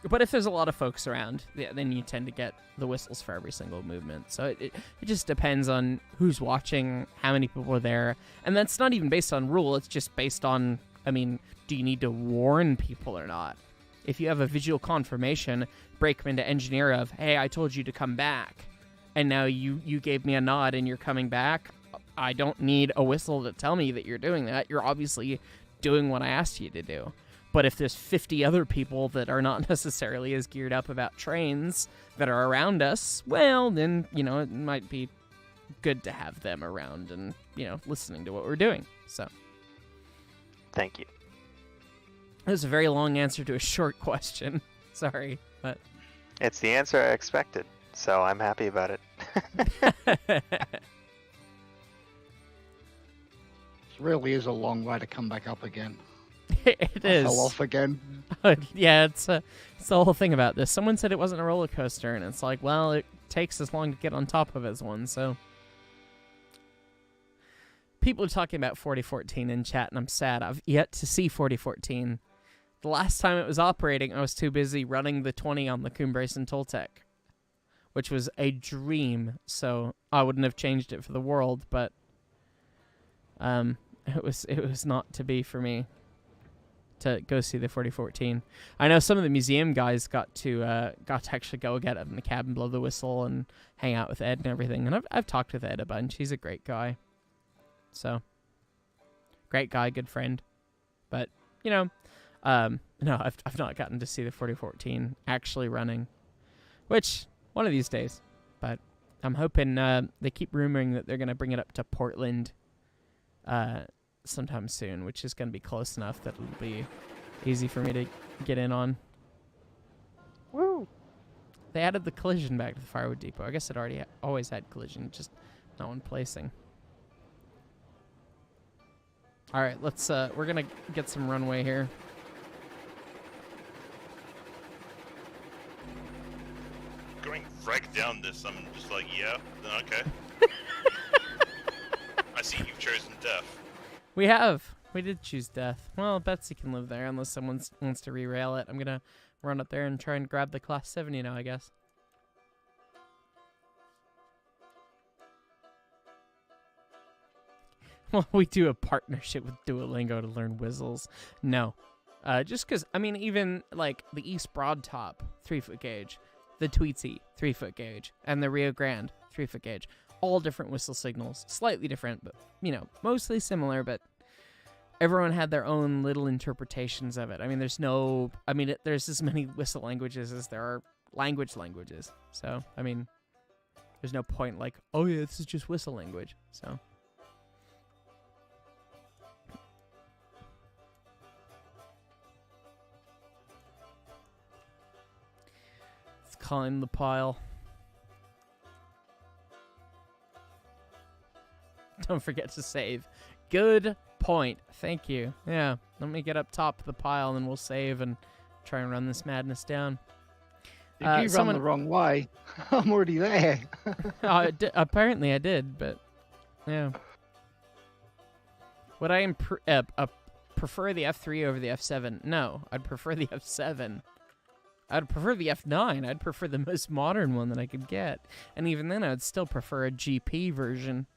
[SPEAKER 1] But if there's a lot of folks around, yeah, then you tend to get the whistles for every single movement. So it just depends on who's watching, how many people are there. And that's not even based on rule. It's just based on, I mean, do you need to warn people or not? If you have a visual confirmation, brakeman to engineer of, hey, I told you to come back, and now you gave me a nod and you're coming back, I don't need a whistle to tell me that you're doing that. You're obviously doing what I asked you to do. But if there's 50 other people that are not necessarily as geared up about trains that are around us, well, then, you know, it might be good to have them around and, you know, listening to what we're doing. So,
[SPEAKER 3] Thank you.
[SPEAKER 1] that was a very long answer to a short question. Sorry, but
[SPEAKER 3] It's the answer I expected, so I'm happy about it.
[SPEAKER 4] It really is a long way to come back up again.
[SPEAKER 1] it
[SPEAKER 4] I
[SPEAKER 1] is.
[SPEAKER 4] fell off again.
[SPEAKER 1] Yeah, it's the whole thing about this. Someone said it wasn't a roller coaster, and it's like, well, it takes as long to get on top of as one, so. People are talking about 4014 in chat, and I'm sad. I've yet to see 4014. The last time it was operating, I was too busy running the 20 on the Cumbrace and Toltec, which was a dream, so I wouldn't have changed it for the world, but it was not to be for me to go see the 4014. I know some of the museum guys got to actually go get up in the cab and blow the whistle and hang out with Ed and everything. And I've talked with Ed a bunch. He's a great guy. So, great guy, good friend. But, you know, no, I've not gotten to see the 4014 actually running, which one of these days. But I'm hoping they keep rumoring that they're going to bring it up to Portland sometime soon, which is going to be close enough that it'll be easy for me to get in on.
[SPEAKER 3] Woo!
[SPEAKER 1] They added the collision back to the Firewood Depot. I guess it already always had collision, just no one placing. All right, let's we're going to get some runway here.
[SPEAKER 5] Going right down this, I'm just like, yeah, okay. I see you've chosen death.
[SPEAKER 1] We have. We did choose death. Well, Betsy can live there unless someone wants to re-rail it. I'm going to run up there and try and grab the Class 70 now, I guess. Well, we do a partnership with Duolingo to learn whistles. No. Just because, I mean, even, like, the East Broad Top, 3-foot gauge, the Tweetsy, 3-foot gauge, and the Rio Grande, 3-foot gauge. All different whistle signals. Slightly different, but, you know, mostly similar, but everyone had their own little interpretations of it. I mean, there's as many whistle languages as there are languages. So, I mean, there's no point like, oh yeah, this is just whistle language. So. Let's climb the pile. Don't forget to save. Good point. Thank you. Yeah, let me get up top of the pile and then we'll save and try and run this madness down.
[SPEAKER 4] Did you run the wrong way? I'm already there.
[SPEAKER 1] Apparently I did, but yeah. Would I prefer the F3 over the F7? No, I'd prefer the F7. I'd prefer the F9. I'd prefer the most modern one that I could get. And even then, I'd still prefer a GP version.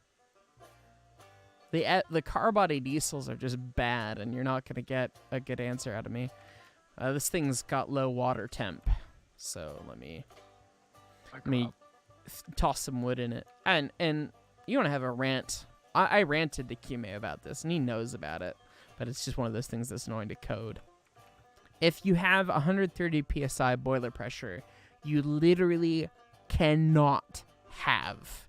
[SPEAKER 1] The car body diesels are just bad, and you're not gonna get a good answer out of me. This thing's got low water temp, so let me toss some wood in it. And you want to have a rant. I ranted to Kime about this, and he knows about it, but it's just one of those things that's annoying to code. If you have 130 psi boiler pressure, you literally cannot have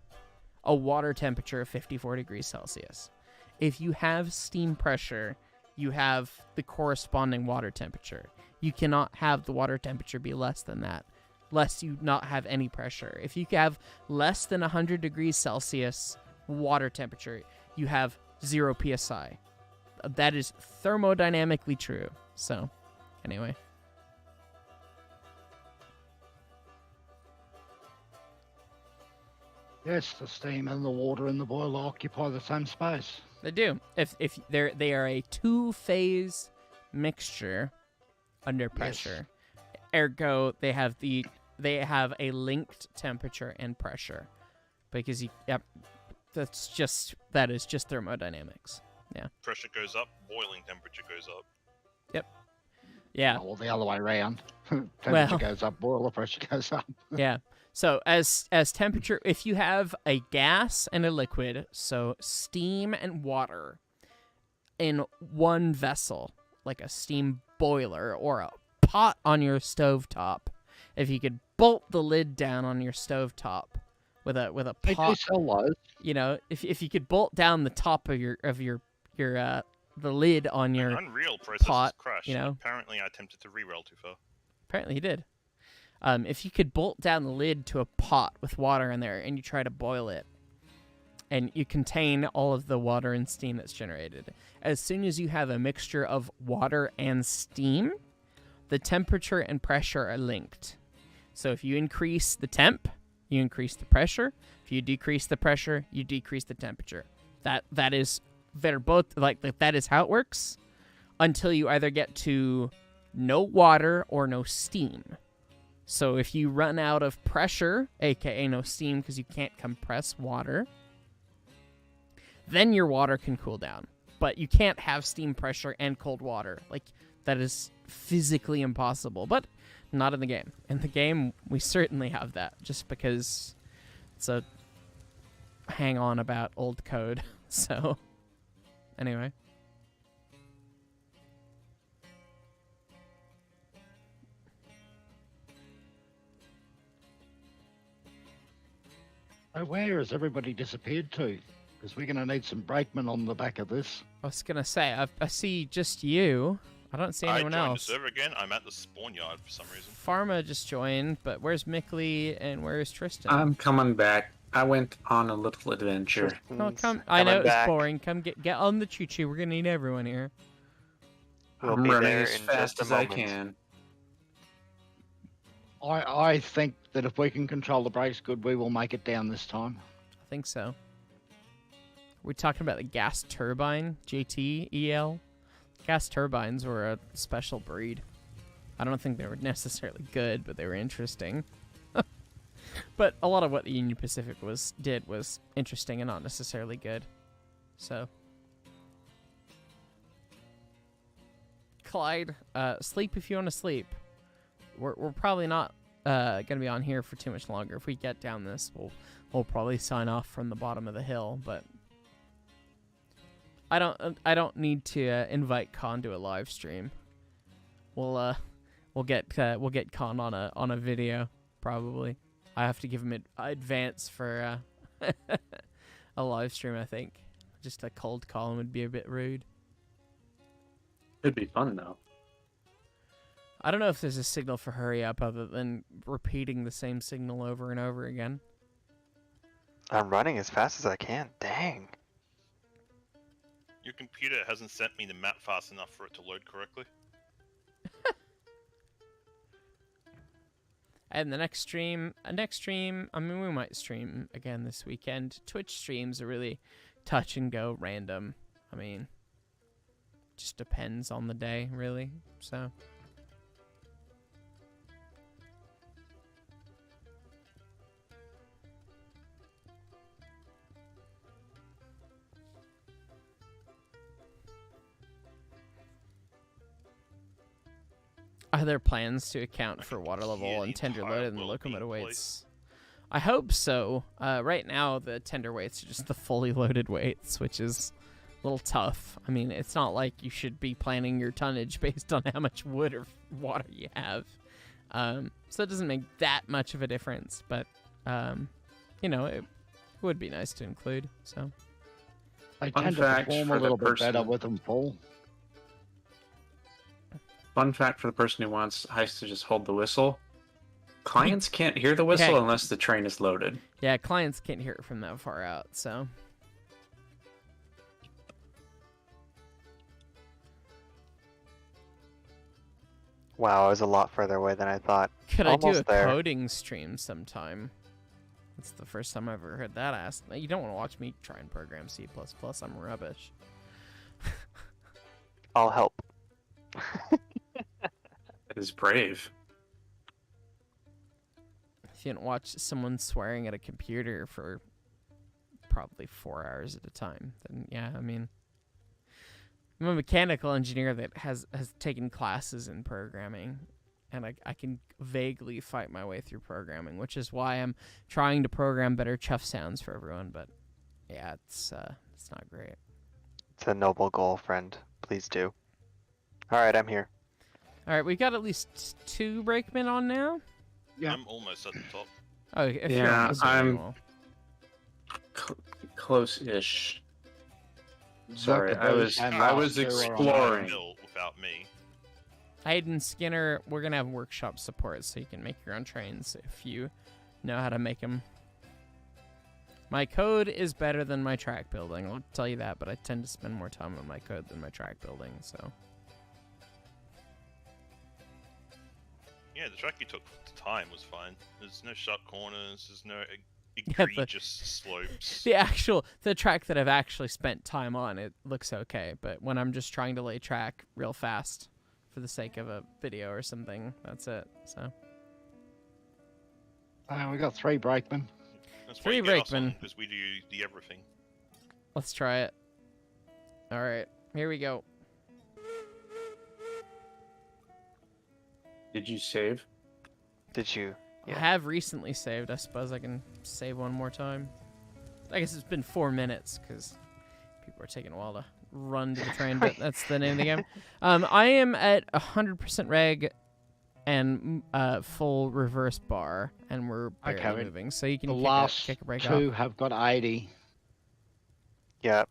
[SPEAKER 1] a water temperature of 54 degrees Celsius. If you have steam pressure, you have the corresponding water temperature. You cannot have the water temperature be less than that, lest you not have any pressure. If you have less than 100 degrees Celsius water temperature, you have 0 psi. That is thermodynamically true. So, anyway.
[SPEAKER 4] Yes, the steam and the water in the boiler occupy the same space.
[SPEAKER 1] They do. If they are a two-phase mixture under pressure. Yes. Ergo, they have a linked temperature and pressure, because that is just thermodynamics. Yeah.
[SPEAKER 5] Pressure goes up, boiling temperature goes up.
[SPEAKER 1] Yep. Yeah.
[SPEAKER 4] Or the other way around. Temperature goes up, boiler pressure goes up.
[SPEAKER 1] Yeah. So as temperature, if you have a gas and a liquid, so steam and water in one vessel, like a steam boiler or a pot on your stovetop, if you could bolt the lid down on your stovetop with a pot, you know, if you could bolt down the top of your the lid on your
[SPEAKER 5] Unreal process
[SPEAKER 1] pot,
[SPEAKER 5] crashed.
[SPEAKER 1] you know.
[SPEAKER 5] Apparently I attempted to re-roll too far.
[SPEAKER 1] Apparently he did. If you could bolt down the lid to a pot with water in there and you try to boil it, and you contain all of the water and steam that's generated, as soon as you have a mixture of water and steam, the temperature and pressure are linked. So if you increase the temp, you increase the pressure. If you decrease the pressure, you decrease the temperature. That is, they're both like that is how it works until you either get to no water or no steam. So if you run out of pressure, aka no steam because you can't compress water, then your water can cool down. But you can't have steam pressure and cold water. Like, that is physically impossible. But not in the game. In the game, we certainly have that, just because it's a hang on about old code. So, anyway.
[SPEAKER 4] Oh, where has everybody disappeared to? Because we're going to need some brakemen on the back of this.
[SPEAKER 1] I was going to say, I see just you. I don't see anyone
[SPEAKER 5] I joined
[SPEAKER 1] else.
[SPEAKER 5] the server again. I'm at the spawn yard for some reason.
[SPEAKER 1] Pharma just joined, but where's Mickley and where's Tristan?
[SPEAKER 2] I'm coming back. I went on a little adventure.
[SPEAKER 1] Oh, come! I know it's boring. Come get on the choo-choo. We're gonna need everyone here.
[SPEAKER 3] We'll
[SPEAKER 2] I'm
[SPEAKER 3] be
[SPEAKER 2] running
[SPEAKER 3] there
[SPEAKER 2] as
[SPEAKER 3] in
[SPEAKER 2] fast
[SPEAKER 3] just a
[SPEAKER 2] as I
[SPEAKER 3] moment.
[SPEAKER 2] can.
[SPEAKER 4] I think that if we can control the brakes good, we will make it down this time.
[SPEAKER 1] I think so. We're talking about the gas turbine, JTEL. Gas turbines were a special breed. I don't think they were necessarily good, but they were interesting. But a lot of what the Union Pacific did was interesting and not necessarily good. So, Clyde, sleep if you want to sleep. We're probably not gonna be on here for too much longer. If we get down this, we'll probably sign off from the bottom of the hill. But I don't need to invite Khan to a live stream. We'll get Khan on a video probably. I have to give him advance for a live stream, I think. Just a cold call would be a bit rude.
[SPEAKER 2] It'd be fun, though.
[SPEAKER 1] I don't know if there's a signal for hurry up other than repeating the same signal over and over again.
[SPEAKER 3] I'm running as fast as I can. Dang.
[SPEAKER 5] Your computer hasn't sent me the map fast enough for it to load correctly.
[SPEAKER 1] And the next stream, I mean, we might stream again this weekend. Twitch streams are really touch and go random. I mean, just depends on the day, really. So. Are there plans to account for water level and tender load and locomotive weights? I hope so. Right now, the tender weights are just the fully loaded weights, which is a little tough. I mean, it's not like you should be planning your tonnage based on how much wood or water you have. So it doesn't make that much of a difference, but, you know, it would be nice to include, so.
[SPEAKER 4] They
[SPEAKER 2] Fun
[SPEAKER 4] tend to
[SPEAKER 2] fact
[SPEAKER 4] perform
[SPEAKER 2] for
[SPEAKER 4] a
[SPEAKER 2] the
[SPEAKER 4] little bit
[SPEAKER 2] person-
[SPEAKER 4] better with them full.
[SPEAKER 2] Fun fact for the person who wants Heist to just hold the whistle. Clients can't hear the whistle
[SPEAKER 1] Yeah.
[SPEAKER 2] unless the train is loaded.
[SPEAKER 1] Yeah, clients can't hear it from that far out, so.
[SPEAKER 3] Wow, I was a lot further away than I thought.
[SPEAKER 1] Could I do a
[SPEAKER 3] Almost there.
[SPEAKER 1] coding stream sometime? That's the first time I've ever heard that asked. You don't want to watch me try and program C++. I'm rubbish.
[SPEAKER 3] I'll help.
[SPEAKER 2] That is brave.
[SPEAKER 1] If you didn't watch someone swearing at a computer for probably 4 hours at a time, then yeah, I mean, I'm a mechanical engineer that has taken classes in programming, and I can vaguely fight my way through programming, which is why I'm trying to program better chuff sounds for everyone. But yeah, it's not great.
[SPEAKER 3] It's a noble goal, friend. Please do. Alright, I'm here.
[SPEAKER 1] All right, we got at least 2 brakemen on now.
[SPEAKER 4] Yeah.
[SPEAKER 5] I'm almost at the top.
[SPEAKER 1] Oh, if you're
[SPEAKER 2] Yeah,
[SPEAKER 1] on this very
[SPEAKER 2] I'm-
[SPEAKER 1] well.
[SPEAKER 2] Close-ish. Sorry, I
[SPEAKER 4] Zuckerberg
[SPEAKER 2] was
[SPEAKER 4] and
[SPEAKER 2] I was
[SPEAKER 4] Lars Stewart on
[SPEAKER 2] exploring.
[SPEAKER 5] Hill without me.
[SPEAKER 1] Hayden Skinner, we're gonna have workshop support, so you can make your own trains if you know how to make them. My code is better than my track building, I'll tell you that, but I tend to spend more time on my code than my track building, so.
[SPEAKER 5] Yeah, the track you took time was fine. There's no sharp corners. There's no
[SPEAKER 1] but-
[SPEAKER 5] egregious slopes.
[SPEAKER 1] The track that I've actually spent time on, it looks okay, but when I'm just trying to lay track real fast for the sake of a video or something, that's it, so.
[SPEAKER 4] We got 3 brakemen.
[SPEAKER 5] That's why
[SPEAKER 1] 3
[SPEAKER 5] you get us on,
[SPEAKER 1] brakemen.
[SPEAKER 5] because we do the everything.
[SPEAKER 1] Let's try it. Alright, here we go.
[SPEAKER 2] Did you save?
[SPEAKER 3] Did you?
[SPEAKER 1] I
[SPEAKER 3] Yeah.
[SPEAKER 1] have recently saved. I suppose I can save one more time. I guess it's been 4 minutes because people are taking a while to run to the train, but that's the name of the game. I am at 100% reg and full reverse bar, and we're barely
[SPEAKER 4] Okay,
[SPEAKER 1] moving. So you can
[SPEAKER 4] The
[SPEAKER 1] kick
[SPEAKER 4] last
[SPEAKER 1] kick a break
[SPEAKER 4] 2
[SPEAKER 1] off.
[SPEAKER 4] have got 80.
[SPEAKER 3] Yeah.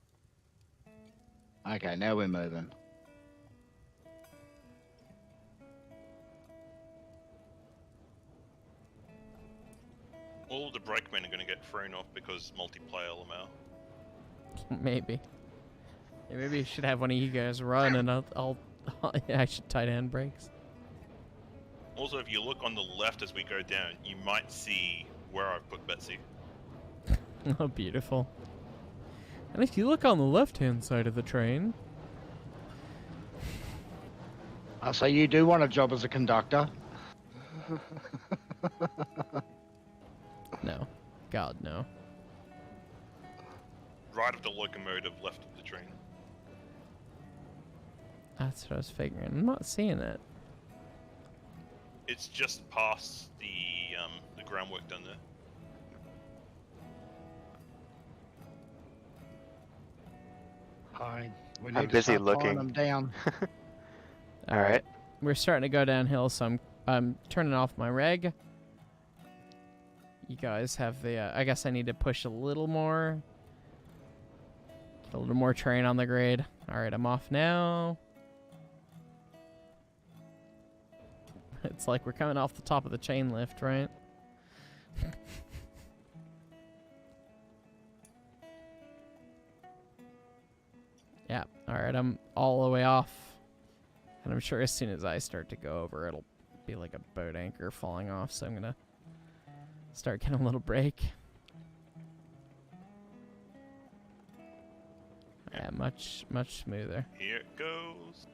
[SPEAKER 4] Okay, now we're moving.
[SPEAKER 5] All the brakemen are going to get thrown off because multiplayer LML.
[SPEAKER 1] Maybe. Yeah, maybe you should have one of you guys run, and I should tight hand brakes.
[SPEAKER 5] Also, if you look on the left as we go down, you might see where I've put Betsy.
[SPEAKER 1] Oh, beautiful. And if you look on the left-hand side of the train,
[SPEAKER 4] So you do want a job as a conductor?
[SPEAKER 1] no, God no.
[SPEAKER 5] Right of the locomotive, left of the train.
[SPEAKER 1] That's what I was figuring. I'm not seeing it.
[SPEAKER 5] It's just past the groundwork done there.
[SPEAKER 4] We
[SPEAKER 3] I'm
[SPEAKER 4] need to
[SPEAKER 3] busy
[SPEAKER 4] start tying
[SPEAKER 3] looking.
[SPEAKER 4] them down.
[SPEAKER 3] All right.
[SPEAKER 1] We're starting to go downhill, so I'm turning off my reg. You guys have the. I guess I need to push a little more. Get a little more train on the grade. All right, I'm off now. It's like we're coming off the top of the chain lift, right? Yeah. All right, I'm all the way off. And I'm sure as soon as I start to go over, it'll be like a boat anchor falling off, so I'm gonna start getting a little break. Yeah, much smoother.
[SPEAKER 5] Here it goes.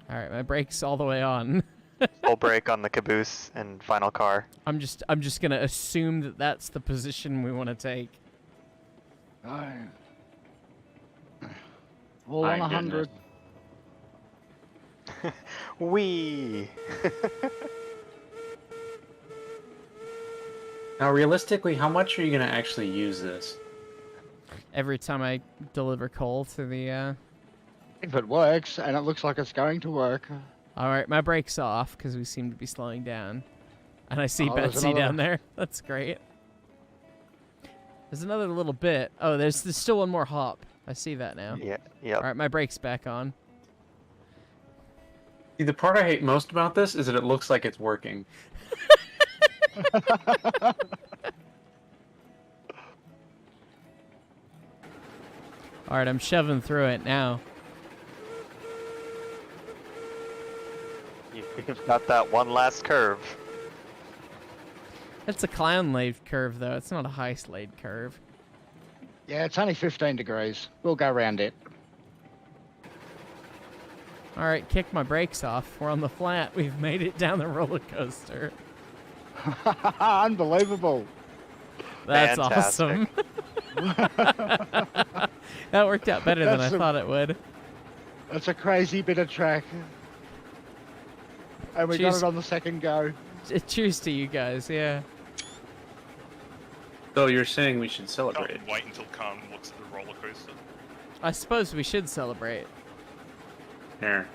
[SPEAKER 1] Alright, my brake's all the way on.
[SPEAKER 3] Full brake on the caboose and final car.
[SPEAKER 1] I'm just gonna assume that that's the position we want to take.
[SPEAKER 4] Alright. All
[SPEAKER 2] My
[SPEAKER 4] on 100.
[SPEAKER 2] goodness.
[SPEAKER 3] Wee.
[SPEAKER 2] Now, realistically, how much are you gonna actually use this?
[SPEAKER 1] Every time I deliver coal to the,
[SPEAKER 4] If it works, and it looks like it's going to work.
[SPEAKER 1] Alright, my brake's off, because we seem to be slowing down. And I see
[SPEAKER 4] Oh, there's
[SPEAKER 1] Betsy
[SPEAKER 4] another-
[SPEAKER 1] down there. That's great. There's another little bit. Oh, there's still one more hop. I see that now.
[SPEAKER 3] Yeah. Yep.
[SPEAKER 1] Alright, my brake's back on.
[SPEAKER 2] See, the part I hate most about this is that it looks like it's working.
[SPEAKER 1] Alright, I'm shoving through it now.
[SPEAKER 3] You've got that one last curve.
[SPEAKER 1] It's a clown lathe curve, though. It's not a high slade curve.
[SPEAKER 4] Yeah, it's only 15 degrees. We'll go round it.
[SPEAKER 1] Alright, kick my brakes off. We're on the flat. We've made it down the roller coaster.
[SPEAKER 4] Unbelievable.
[SPEAKER 1] That's
[SPEAKER 3] Fantastic.
[SPEAKER 1] awesome. That worked out better than I
[SPEAKER 4] That's a-
[SPEAKER 1] thought it would.
[SPEAKER 4] That's a crazy bit of track. And we
[SPEAKER 1] Cheers.
[SPEAKER 4] got it on the second go.
[SPEAKER 1] Cheers to you guys, yeah.
[SPEAKER 2] So you're saying we should
[SPEAKER 5] Can't
[SPEAKER 2] celebrate?
[SPEAKER 5] wait until Khan looks at the roller coaster.
[SPEAKER 1] I suppose we should celebrate.
[SPEAKER 2] Here.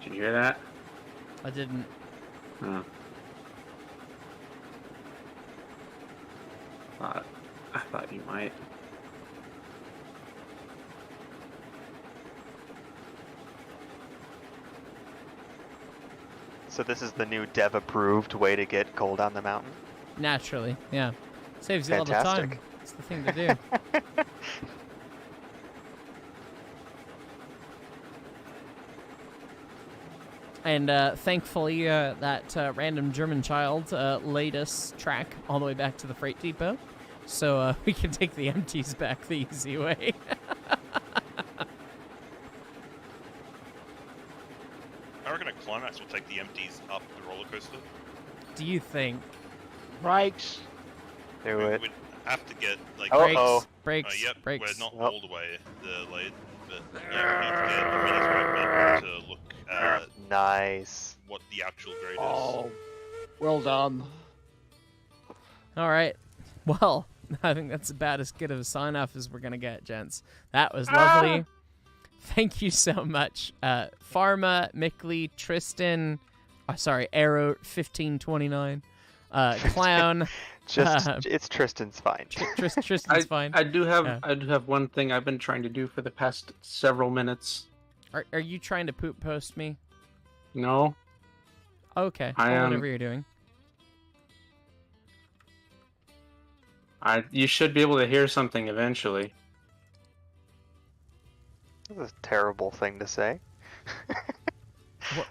[SPEAKER 2] Did you hear that?
[SPEAKER 1] I didn't.
[SPEAKER 2] Oh. I thought you might.
[SPEAKER 3] So this is the new dev-approved way to get coal down the mountain?
[SPEAKER 1] Naturally, yeah. Saves you all the time.
[SPEAKER 3] Fantastic.
[SPEAKER 1] It's the thing to do. And thankfully, that random German child laid us track all the way back to the freight depot, so we can take the empties back the easy way.
[SPEAKER 5] I reckon a climax will take the empties up the roller coaster.
[SPEAKER 1] Do you think?
[SPEAKER 4] Brakes.
[SPEAKER 3] Do
[SPEAKER 5] We
[SPEAKER 3] it.
[SPEAKER 5] would have to get like.
[SPEAKER 3] Oh,
[SPEAKER 1] Brakes,
[SPEAKER 3] Uh-oh.
[SPEAKER 1] brakes,
[SPEAKER 5] Yep,
[SPEAKER 1] brakes.
[SPEAKER 5] we're not
[SPEAKER 3] Oh.
[SPEAKER 5] all the way delayed, but yeah, we have to get a minute to look at
[SPEAKER 3] Nice.
[SPEAKER 5] what the actual grade is.
[SPEAKER 4] Oh, well done.
[SPEAKER 1] All right. Well, I think that's about as good of a sign off as we're gonna get, gents. That was lovely. Thank you so much, Pharma, Mickley, Tristan. Sorry, Arrow 1529, Clown.
[SPEAKER 3] Just it's Tristan's fine.
[SPEAKER 1] Tristan's fine.
[SPEAKER 2] I do have
[SPEAKER 1] Yeah.
[SPEAKER 2] I do have one thing I've been trying to do for the past several minutes.
[SPEAKER 1] Are you trying to poop post me?
[SPEAKER 2] No,
[SPEAKER 1] Okay.
[SPEAKER 2] I
[SPEAKER 1] well,
[SPEAKER 2] am-
[SPEAKER 1] whatever you're doing.
[SPEAKER 2] you should be able to hear something eventually.
[SPEAKER 3] That's a terrible thing to say.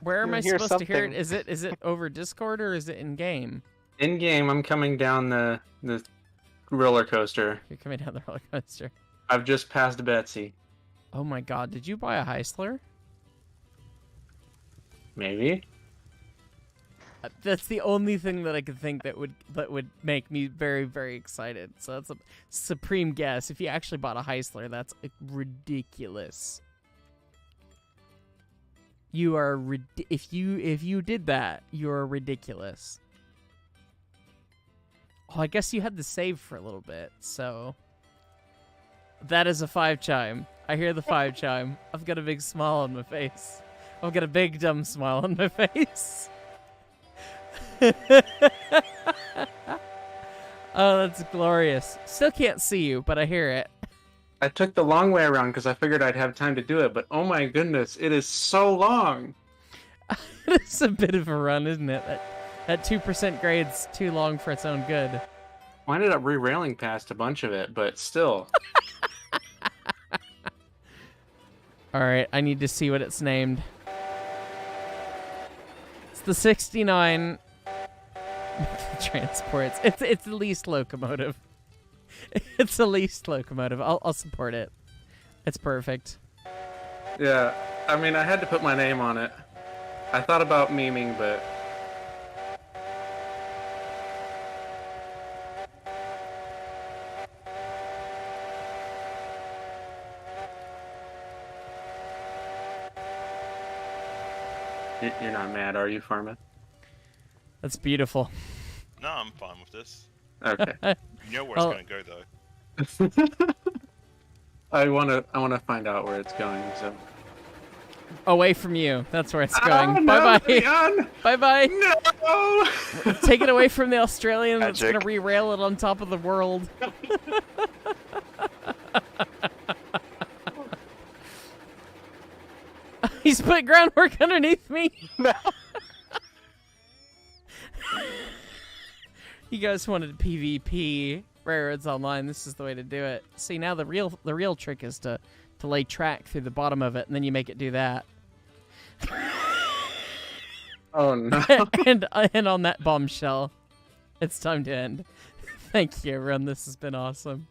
[SPEAKER 1] Where am
[SPEAKER 3] You'll
[SPEAKER 1] I
[SPEAKER 3] hear
[SPEAKER 1] supposed to hear it?
[SPEAKER 3] something.
[SPEAKER 1] Is it over Discord or is it in game?
[SPEAKER 2] In game, I'm coming down the roller coaster.
[SPEAKER 1] You're coming down the roller coaster.
[SPEAKER 2] I've just passed Betsy.
[SPEAKER 1] Oh my God! Did you buy a Heisler?
[SPEAKER 2] Maybe.
[SPEAKER 1] That's the only thing that I could think that would make me very, very excited. So that's a supreme guess. If you actually bought a Heisler, that's ridiculous. You are if you did that, you're ridiculous. Oh, I guess you had to save for a little bit, so that is a 5 chime. I hear the 5 chime. I've got a big smile on my face. I've got a big dumb smile on my face. Oh, that's glorious. Still can't see you, but I hear it.
[SPEAKER 2] I took the long way around because I figured I'd have time to do it, but oh my goodness, it is so long.
[SPEAKER 1] It's a bit of a run, isn't it? That 2% grade's too long for its own good.
[SPEAKER 2] I ended up re-railing past a bunch of it, but still.
[SPEAKER 1] All right, I need to see what it's named. It's the 69 transports. It's the least locomotive. It's the least locomotive. I'll support it. It's perfect.
[SPEAKER 2] Yeah, I mean, I had to put my name on it. I thought about memeing, but You're not mad, are you, Pharma?
[SPEAKER 1] That's beautiful.
[SPEAKER 5] No, I'm fine with this.
[SPEAKER 2] Okay.
[SPEAKER 5] You know where
[SPEAKER 1] Well-
[SPEAKER 5] it's going to go, though.
[SPEAKER 2] I wanna find out where it's going. So.
[SPEAKER 1] Away from you. That's where it's
[SPEAKER 2] Ah,
[SPEAKER 1] going.
[SPEAKER 2] no,
[SPEAKER 1] Bye-bye.
[SPEAKER 2] Leon!
[SPEAKER 1] Bye-bye.
[SPEAKER 2] No!
[SPEAKER 1] Take it away from the Australian that's
[SPEAKER 3] Magic.
[SPEAKER 1] going to re-rail it on top of the world. He's put groundwork underneath me. You guys wanted PvP railroads online. This is the way to do it. See, now the real trick is to lay track through the bottom of it, and then you make it do that.
[SPEAKER 2] Oh no!
[SPEAKER 1] and on that bombshell, it's time to end. Thank you, everyone. This has been awesome.